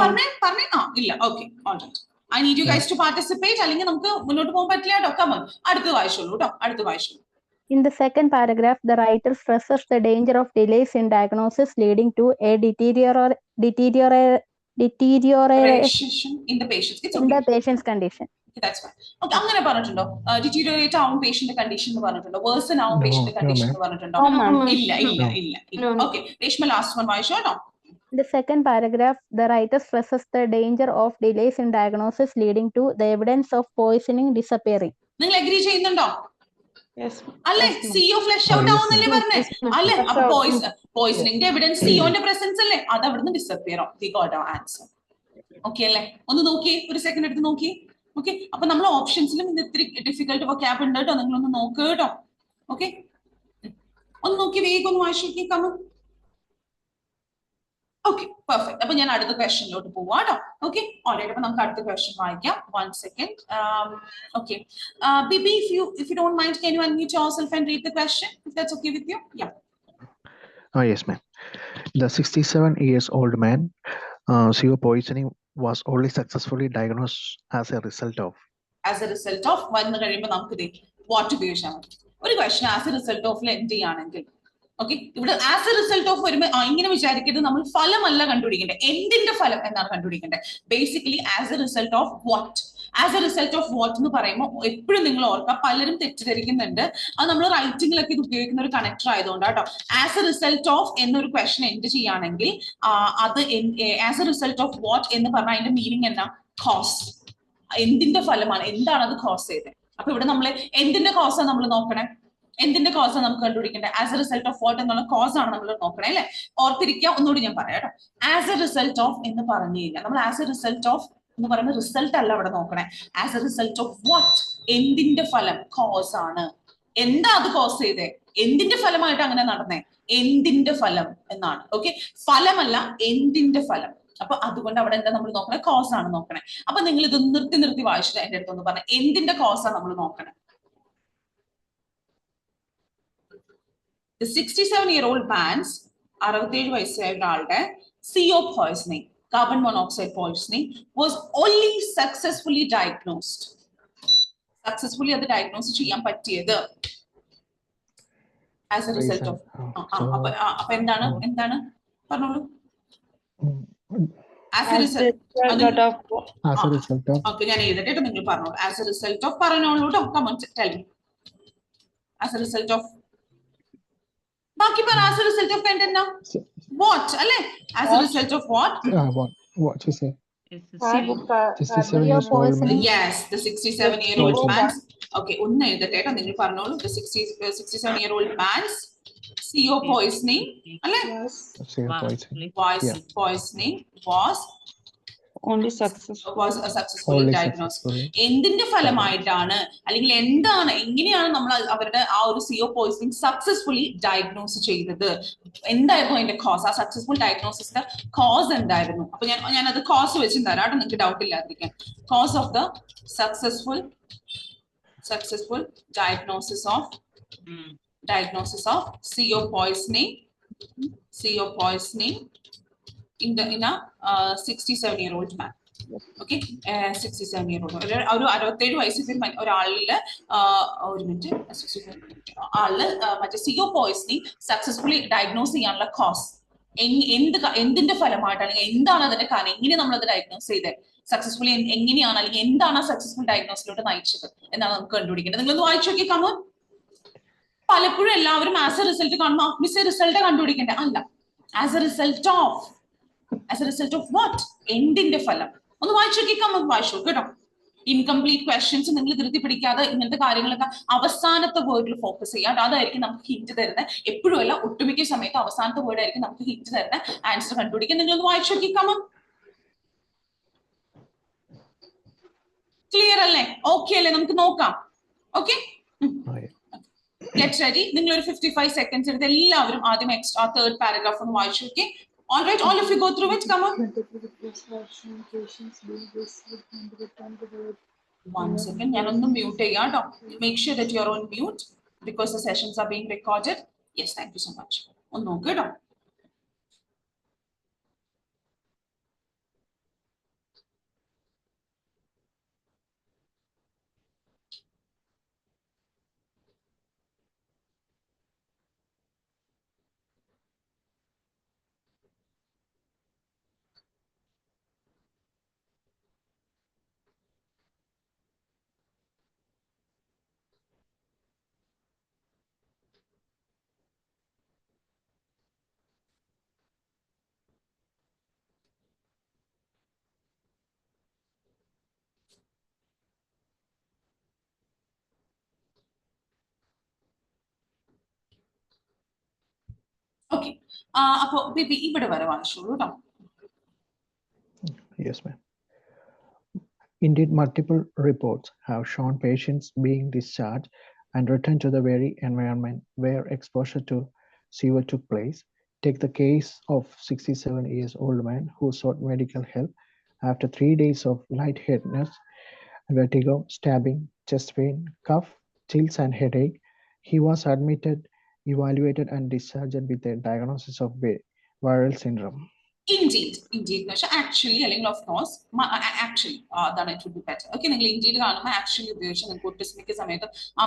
പറഞ്ഞേ ഇല്ല. Okay, alright. I need you guys to participate. അല്ലെങ്കിൽ നമുക്ക് മുന്നോട്ട് പോകാൻ പറ്റില്ല കേട്ടോ. കമോൺ, അടുത്ത് വായിച്ചോളൂ കേട്ടോ, അടുത്ത് വായിച്ചോളൂ. In the second paragraph, the writer stresses the danger of delays in diagnosis leading to a deterioration in the patient's condition. That's fine. Okay, അങ്ങനെ പറഞ്ഞിട്ടുണ്ടോ? ഡിറ്റീരിയോറേറ്റ് ആവും പേഷ്യന്റ് കണ്ടീഷൻ എന്ന് പറഞ്ഞിട്ടുണ്ടോ? വേഴ്സൺ ആവും പേഷ്യന്റ് കണ്ടീഷൻ എന്ന് പറഞ്ഞിട്ടുണ്ടോ? ഇല്ല. ഓക്കെ, രേഷ്മ ലാസ്റ്റ് വൺ വായിച്ചോ കേട്ടോ. In the second paragraph, the writer stresses the danger of delays in diagnosis leading to the evidence of poisoning disappearing. നിങ്ങൾ അഗ്രി ചെയ്യുന്നുണ്ടോ? അല്ലേ? സിഒ ഫ്ലഷ് ഔട്ട് ആവുന്നല്ലേ പറഞ്ഞേ? അല്ലേ? അപ്പൊ പോയിസണിംഗിന്റെ എവിഡൻസ് സിഒന്റെ പ്രസൻസ് അല്ലേ? അത് അവിടുന്ന് ഡിസപ്പിയർ ആവും. We got our answer. Okay അല്ലേ? ഒന്ന് നോക്കിയേ, ഒരു സെക്കൻഡ് എടുത്ത് നോക്കിയേ. ഓക്കെ, അപ്പൊ നമ്മൾ ഓപ്ഷൻസിലും ഇത് ഇത്തിരി ഡിഫിക്കൽട്ട് വൊക്കാബ് ഉണ്ട് കേട്ടോ. നിങ്ങളൊന്ന് നോക്ക് കേട്ടോ. ഓക്കെ, ഒന്ന് നോക്കി വേഗം ഒന്ന് വായിച്ചു നോക്കി. കമ. Okay, perfect. അപ്പൊ ഞാൻ അടുത്ത ക്വസ്റ്റ്യനിലോട്ട് പോവാം കേട്ടോ. Okay, already. അപ്പൊ നമുക്ക് അടുത്ത ക്വസ്റ്റ്യൻ വായിക്കാം. 1 second. Okay, Bibi, if you don't mind, can you unmute yourself and read the question, if that's okay with you? Yeah. Yes, ma'am. The 67-year-old man, CO poisoning was only successfully diagnosed as a result of. വന്നു കഴിയുമ്പോൾ നമുക്ക് വാട്ട് ഉപയോഗിച്ചാൽ മതി. ഒരു question as A result of എന്ത് ചെയ്യുകയാണെങ്കിൽ, ഓക്കെ, ഇവിടെ ആസ് എ റിസൾട്ട് ഓഫ് വരുമ്പോൾ ഇങ്ങനെ വിചാരിക്കരുത്. നമ്മൾ ഫലമല്ല കണ്ടുപിടിക്കേണ്ടത്, എന്തിന്റെ ഫലം എന്നാണ് കണ്ടുപിടിക്കേണ്ടത്. Basically as A result of what. As A result of what എന്ന് പറയുമ്പോൾ എപ്പോഴും നിങ്ങൾ ഓർക്കുക, പലരും തെറ്റിദ്ധരിക്കുന്നുണ്ട്. അത് നമ്മൾ റൈറ്റിംഗിലൊക്കെ ഇത് ഉപയോഗിക്കുന്ന ഒരു കണക്ടർ ആയതുകൊണ്ട് കേട്ടോ. ആസ് എ റിസൾട്ട് ഓഫ് എന്നൊരു ക്വസ്റ്റ്യൻ എന്ത് ചെയ്യുകയാണെങ്കിൽ അത് as A result of what എന്ന് പറഞ്ഞാൽ അതിന്റെ മീനിങ് എന്നാ? കോസ്. എന്തിന്റെ ഫലമാണ്, എന്താണ് അത് കോസ് ചെയ്തത്. അപ്പൊ ഇവിടെ നമ്മൾ എന്തിന്റെ കോസാണ് നമ്മൾ നോക്കണേ? എന്തിന്റെ കോസാണ് നമുക്ക് കണ്ടുപിടിക്കേണ്ടത്? As A result of what എന്നുള്ള കോസ് ആണ് നമ്മൾ നോക്കണേ അല്ലെ? ഓർത്തിരിക്കുക. ഒന്നുകൂടി ഞാൻ പറയാം കേട്ടോ. ആസ് എ റിസൾട്ട് ഓഫ് എന്ന് പറഞ്ഞു കഴിഞ്ഞാൽ നമ്മൾ ആസ് എ റിസൾട്ട് ഓഫ് എന്ന് പറയുന്ന റിസൾട്ട് അല്ല അവിടെ നോക്കണേ. As A result of what, എന്തിന്റെ ഫലം? കോസ് ആണ്. എന്താ അത് കോസ് ചെയ്തേ? എന്തിന്റെ ഫലമായിട്ട് അങ്ങനെ നടന്നേ? എന്തിന്റെ ഫലം എന്നാണ്. ഓക്കെ, ഫലമല്ല, എന്തിന്റെ ഫലം. അപ്പൊ അതുകൊണ്ട് അവിടെ എന്താ നമ്മൾ നോക്കണേ? കോസ് ആണ് നോക്കണേ. അപ്പൊ നിങ്ങൾ ഇത് നിർത്തി വായിച്ചിട്ട് എന്റെ അടുത്തൊന്ന് പറഞ്ഞ എന്തിന്റെ കോസാണ് നമ്മൾ നോക്കണേ? The 67-year-old man's 67 വയസ്സായ ഒരാളുടെ CO poisoning, carbon monoxide poisoning, was only successfully diagnosed. Successfully അത് ഡയഗ്നോസ് ചെയ്യാൻ പറ്റിയത് as a result of. അപ്പൊ എന്താണ് പറഞ്ഞോളൂ. As a result of. Okay, ഞാൻ എഴുതട്ടെ, നിങ്ങൾ പറഞ്ഞോളൂ. As a result of പറഞ്ഞോളൂ കേട്ടോ. Come on, tell me. As a result of. ബാക്കി പറ. As a result of എന്തെന്നാ? What അല്ലേ? As a result of what? What you say? 67-year-old man. Yes, the 67-year-old man. Okay, ഒന്ന് എഴുതട്ടെ കേട്ടോ. നിങ്ങൾ പറഞ്ഞോളൂ. The 67-year-old man's CO poisoning അല്ലേ? Poisoning was only successful. Was a successfully diagnosed. എന്തിന്റെ ഫലമായിട്ടാണ് അല്ലെങ്കിൽ എന്താണ്, എങ്ങനെയാണ് നമ്മൾ അവരുടെ ആ ഒരു CO poisoning സക്സസ്ഫുള്ളി ഡയഗ്നോസ് ചെയ്തത്? എന്തായിരുന്നു അതിന്റെ കോസ്? ആ സക്സസ്ഫുൾ ഡയഗ്നോസിന്റെ കോസ് എന്തായിരുന്നു? അപ്പൊ ഞാനത് കോസ് വെച്ച് തരാം കേട്ടോ, നിങ്ങൾക്ക് ഡൗട്ട് ഇല്ലാതിരിക്കാൻ. Cause of the successful diagnosis of CO poisoning in a 67-year-old man. Okay, 67-year-old. ഒരു 67 വയസ്സിൽ ഒരാളില് ഒരു മിനിറ്റ് ആള് മറ്റേ CO poisoning സക്സസ്ഫുള്ളി ഡയഗ്നോസ് ചെയ്യാനുള്ള കോസ് എന്തിന്റെ ഫലമായിട്ട്, അല്ലെങ്കിൽ എന്താണ് അതിന്റെ കാരണം, എങ്ങനെ നമ്മൾ അത് ഡയഗ്നോസ് ചെയ്തത് സക്സസ്ഫുള്ളി, എങ്ങനെയാണ് അല്ലെങ്കിൽ എന്താണ് ആ സക്സസ്ഫുൾ ഡയഗ്നോസിലോട്ട് നയിച്ചത് എന്നാണ് നമുക്ക് കണ്ടുപിടിക്കേണ്ടത്. നിങ്ങളൊന്ന് വായിച്ചു നോക്കി. കാണും പലപ്പോഴും എല്ലാവരും ആസ് എ റിസൾട്ട് കാണുമ്പോൾ മിസ് റിസൾട്ട് കണ്ടുപിടിക്കേണ്ടത് അല്ല. As A result of what, എന്തിന്റെ ഫലം. ഒന്ന് വായിച്ചു നോക്കി. കമ്മ വായിച്ചു കേട്ടോ. ഇൻകംപ്ലീറ്റ് ക്വസ്റ്റ്യൻസ് നിങ്ങൾ ധൃതി പിടിക്കാതെ ഇങ്ങനത്തെ കാര്യങ്ങളൊക്കെ അവസാനത്തെ വേർഡിൽ ഫോക്കസ് ചെയ്യാം. അതായിരിക്കും നമുക്ക് ഹിന്റ് തരുന്നത്. എപ്പോഴും അല്ല, ഒട്ടുമിക്ക സമയത്ത് അവസാനത്തെ വേർഡ് ആയിരിക്കും നമുക്ക് ഹിന്റ് തരുന്ന ആൻസർ കണ്ടുപിടിക്കാൻ. നിങ്ങളൊന്ന് വായിച്ചു നോക്കി. കമ്മ ക്ലിയർ അല്ലേ? ഓക്കെ അല്ലേ? നമുക്ക് നോക്കാം. Okay, get ready. നിങ്ങൾ ഒരു 55 seconds എടുത്ത് എല്ലാവരും ആദ്യം എക്സ്ട്രാ തേർഡ് പാരഗ്രാഫ് ഒന്ന് വായിച്ചു നോക്കി. All right, all of you go through it. Come on. One second. Make sure that you're on mute because the sessions are being recorded. Yes, thank you so much. Oh, no, good. Okay. Baby, Yes, ma'am. Indeed, multiple reports have shown patients being discharged and returned to the very environment where exposure to CO took place. Take the case of 67-year-old man who sought medical help after 3 days of lightheadedness, vertigo, stabbing, chest pain, cough, chills, and headache. He was admitted, evaluated, and discharged with a diagnosis of viral syndrome. Indeed. Actually, of course, actually, then it would be better. Okay, indeed, actually,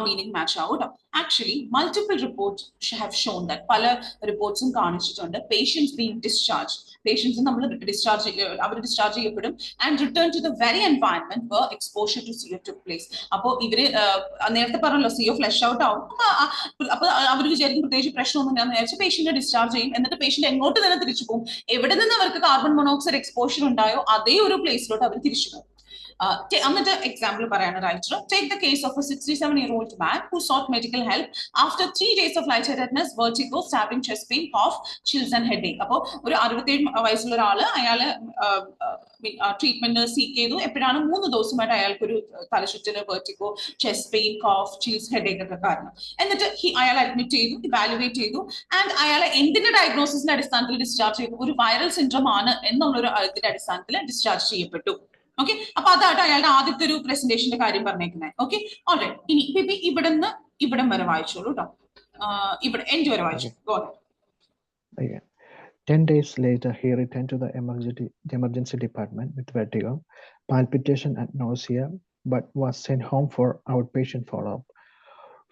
meaning match out. Actually, multiple reports have shown that reports and patients being discharged. Patients discharge and return to the very environment where exposure to CO took place. CO flesh out patient discharge and the patient and go to the evidence carbon monoxide exposure undayo adhe oru place lot avaru tirishu പോകും. Another example take the case of a 67-year-old man who sought medical help after 3 days of lightheadedness, vertigo, stabbing, chest pain, cough, chills and headache. അപ്പോൾ ഒരു 67 വയസ്സുള്ള ഒരാള് അയാള് ട്രീറ്റ്മെന്റ് സീക്ക് ചെയ്തു. എപ്പോഴാണ് 3 ദിവസമായിട്ട് അയാൾക്കൊരു തലചുറ്റല്, vertigo, chest pain, cough, chills, headache ഒക്കെ കാരണം. എന്നിട്ട് അയാൾ അഡ്മിറ്റ് ചെയ്തു, ഇവാലുവേറ്റ് ചെയ്തു ആൻഡ് അയാളെ എന്തിന്റെ ഡയഗ്നോസിന്റെ അടിസ്ഥാനത്തിൽ ഡിസ്ചാർജ് ചെയ്തു? ഒരു വൈറൽ സിൻഡ്രോം ആണ് എന്നുള്ളൊരു ഇതിന്റെ അടിസ്ഥാനത്തിൽ ഡിസ്ചാർജ് ചെയ്യപ്പെട്ടു. ഓക്കെ, അപ്പൊ അതായിട്ട് അയാളുടെ ആദ്യത്തെ ഒരു പ്രസന്റേഷന്റെ കാര്യം പറഞ്ഞേക്കുന്നത്. Okay, alright. ഇനി ഇവിടുന്ന് ഇവിടം വരെ വായിച്ചോളൂ കേട്ടോ. ഇവിടെ എൻഡ് വരെ വായിച്ചു. 10 days later, he returned to the emergency department with vertigo, palpitation, and nausea, but was sent home for outpatient follow-up.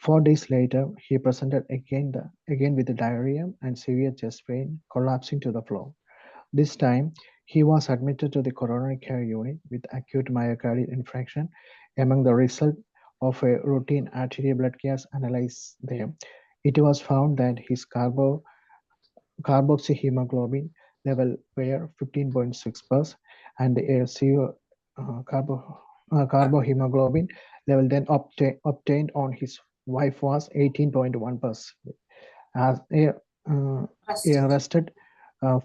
4 days later, he presented again with diarrhea and severe chest pain, collapsing to the floor. This time, he was admitted to the coronary care unit with acute myocardial infarction. Among the result of a routine arterial blood gas analysis there, it was found that his carboxyhemoglobin level were 15.6% and the carbohemoglobin level then obtained on his wife was 18.1%. As arrested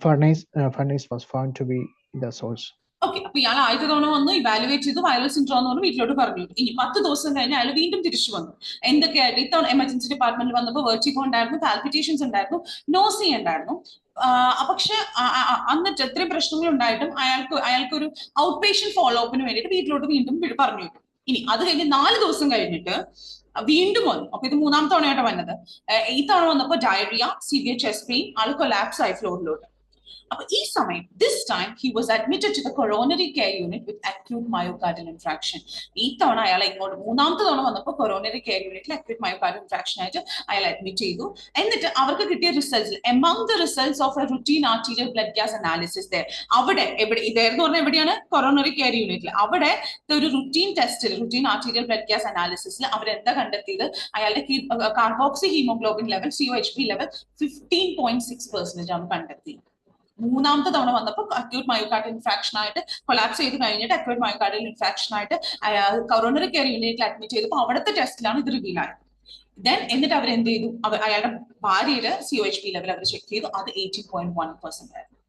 furnace was found to be the source. Okay, അപ്പൊ ഇയാൾ ആദ്യത്തെ തവണ വന്നു, ഇവാലുവേറ്റ് ചെയ്തു, വൈറൽ സിൻഡ്രോം എന്ന് പറഞ്ഞു വീട്ടിലോട്ട് പറഞ്ഞു. ഇനി 10 ദിവസം കഴിഞ്ഞ് അയാൾ വീണ്ടും തിരിച്ചു വന്നു. എന്തൊക്കെയായിട്ട് ഇത്തവണ എമർജൻസി ഡിപ്പാർട്ട്മെന്റിൽ വന്നപ്പോൾ വെർട്ടിഗോ ഉണ്ടായിരുന്നു, പാൽപിറ്റേഷൻസ് ഉണ്ടായിരുന്നു, നോസിയ ഉണ്ടായിരുന്നു. പക്ഷെ അന്നിട്ട് എത്രയും പ്രശ്നങ്ങൾ ഉണ്ടായിട്ടും അയാൾക്കൊരു ഔട്ട് പേഷ്യന്റ് ഫോളോ അപ്പിന് വേണ്ടിയിട്ട് വീട്ടിലോട്ട് വീണ്ടും പറഞ്ഞു. ഇനി അത് കഴിഞ്ഞ് 4 ദിവസം കഴിഞ്ഞിട്ട് വീണ്ടും വന്നു. അപ്പൊ ഇത് 3-ാമത്തെ തവണയായിട്ട് വന്നത്. ഈ തവണ വന്നപ്പോൾ ഡയറിയ, സിവിയർ ചെസ്റ്റ് പെയിൻ, ആൾ കൊലാപ്സ് ആയി ഫ്ലോറിലോട്ട്. This time he was admitted to the coronary care unit with acute myocardial infarction. ഈ തവണ അയാൾ ഇങ്ങോട്ട് 3-ാമത്തെ തവണ വന്നപ്പോൾ കൊറോണറി കെയർ യൂണിറ്റിൽ acute myocardial infarction ആയിട്ട് അയാൾ അഡ്മിറ്റ് ചെയ്തു. എന്നിട്ട് അവർക്ക് കിട്ടിയ results, among the results of a routine arterial blood gas analysis there, അവിടെ ഇതായിരുന്നു പറഞ്ഞാൽ എവിടെയാണ്? കൊറോണറി കെയർ യൂണിറ്റിൽ. അവിടെ ഒരു റുട്ടീൻ ടെസ്റ്റിൽ, റുട്ടീൻ ആർട്ടീരിയൽ ബ്ലഡ് ഗ്യാസ് അനാലിസിസിൽ അവരെന്താ കണ്ടെത്തിയത്? അയാളുടെ carboxy haemoglobin level, COHP level 15.6% ആണ് കണ്ടെത്തിയത്. 3-ാമത്തെ തവണ വന്നപ്പോൾ അക്യൂട്ട് മയോകാർഡിയൽ ഇൻഫാക്ഷൻ ആയിട്ട് കൊളാപ്സ് ചെയ്ത് കഴിഞ്ഞിട്ട് അക്യൂട്ട് മയോകാർഡിയൽ ഇൻഫാക്ഷൻ ആയിട്ട് കൊറോണറി കെയർ യൂണിറ്റിൽ അഡ്മിറ്റ് ചെയ്തപ്പോൾ അവിടുത്തെ ടെസ്റ്റിലാണ് ഇത് റിവീൽ ആയത്. ദെൻ എന്നിട്ട് അവർ എന്ത് ചെയ്തു? അയാളുടെ ഭാര്യയുടെ COHP ലെവൽ അവർ ചെക്ക് ചെയ്തു, അത് 18.1% ആയിരുന്നു.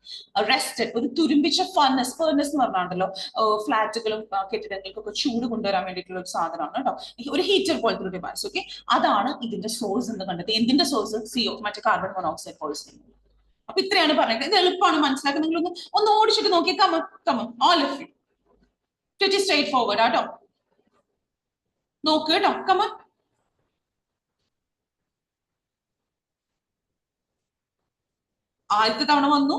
അറസ്റ്റഡ്, ഒരു തുരുമ്പിച്ച ഫർണസ് എന്ന് പറഞ്ഞാണ്ടല്ലോ, ഫ്ലാറ്റുകളും കെട്ടിടങ്ങൾക്കൊക്കെ ചൂട് കൊണ്ടുവരാൻ വേണ്ടിയിട്ടുള്ള ഒരു സാധനമാണ് കേട്ടോ, ഒരു ഹീറ്റർ പോലത്തെ ഒരു ഡിവൈസ്. ഓക്കെ, അതാണ് ഇതിന്റെ സോഴ്സ് എന്ന് കണ്ടെത്തി. എന്തിന്റെ സോഴ്സ്? മറ്റേ കാർബൺ മോണോക്സൈഡ് പോയിസണിങ്. അപ്പൊ ഇത്രയാണ് പറയുന്നത്. ഇത് എളുപ്പമാണ് മനസ്സിലാക്കാൻ. നിങ്ങൾ ഒന്ന് ഓടിച്ചിട്ട് നോക്കി. Come on all of you. Very straightforward ആട്ടോ. നോക്ക് കേട്ടോ. കമ. ആദ്യത്തെ തവണ വന്നു,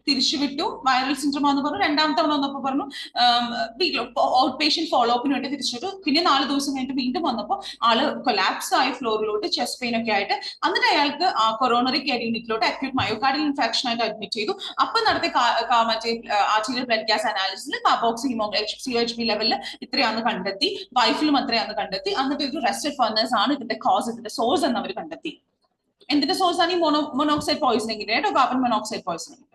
തിരിച്ചു വിട്ടു, വൈറൽ സിൻഡ്രോം എന്ന് പറഞ്ഞു. രണ്ടാമത്തെ തവണ വന്നപ്പോൾ പറഞ്ഞു ഔട്ട് പേഷ്യന്റ് ഫോളോ അപ്പിന് വേണ്ടി തിരിച്ചിട്ടു. പിന്നെ 4 ദിവസം കഴിഞ്ഞിട്ട് വീണ്ടും വന്നപ്പോൾ ആള് കൊലാപ്സ് ആയി ഫ്ലോറിലോട്ട്, ചെസ്റ്റ് പെയിൻ ഒക്കെ ആയിട്ട്. എന്നിട്ട് അയാൾക്ക് കൊറോണറി കെയർ യൂണിറ്റിലോട്ട് അക്യൂട്ട് മയോകാർഡിയൽ ഇൻഫെക്ഷൻ ആയിട്ട് അഡ്മിറ്റ് ചെയ്തു. അപ്പൊ നടത്തിയ മറ്റേ ആർട്ടീരിയൽ ബ്ലഡ് ഗ്യാസ് അനാലിസിസിൽ കാർബോക്സി COHB ലെവലിൽ ഇത്രയാന്ന് കണ്ടെത്തി. വൈഫിലും അത്രയാന്ന് കണ്ടെത്തി. എന്നിട്ട് ഒരു റെസ്റ്റഡ് ഫർണസ് ആണ് ഇതിന്റെ കോസ്, ഇതിന്റെ സോഴ്സ് എന്ന് അവർ കണ്ടെത്തി. എന്തിന്റെ സോഴ്സ് ആണ്? ഈ മോണോക്സൈഡ് പോയിസണിങ്ങിന്റെ കേട്ടോ, കാർബൺ മോണോക്സൈഡ് പോയിസണിങ്.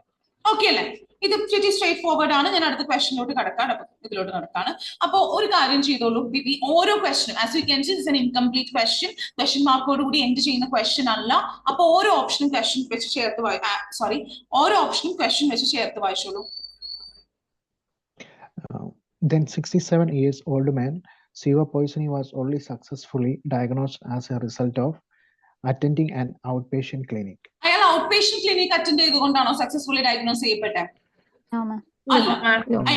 ഓക്കെ അല്ലേ? ഇത് വെരി സ്ട്രേറ്റ് ഫോർവേഡ് ആണ്. ഞാൻ അടുത്ത ക്വസ്റ്റിനോട്ട് കടക്കാണ്, ഇതിലോട്ട് നടക്കാണ്. അപ്പൊ ഒരു കാര്യം ചെയ്തോളൂ ബിബി, ഓരോ ക്വസ്റ്റിനും as you can see it's an incomplete question മാർക്കോട് കൂടി എൻഡ് ചെയ്യുന്ന ക്വസ്റ്റ്യൻ അല്ല. അപ്പൊ ഓരോ ഓപ്ഷനും ക്വസ്റ്റ്യൻ വെച്ച് ചേർത്ത് ഓരോ ഓപ്ഷനും ക്വസ്റ്റ്യൻ വെച്ച് ചേർത്ത് വായിച്ചോളൂ. Then 67 years old man, severe poisoning was only successfully diagnosed as a result of attending an outpatient clinic. അയാൾ ഔട്ട് പേഷ്യന്റ് ക്ലിനിക് അറ്റൻഡ് ചെയ്തുകൊണ്ടാണോ സക്സസ്ഫുള്ളി ഡയഗ്നോസ് ചെയ്യപ്പെട്ടെ? അല്ല.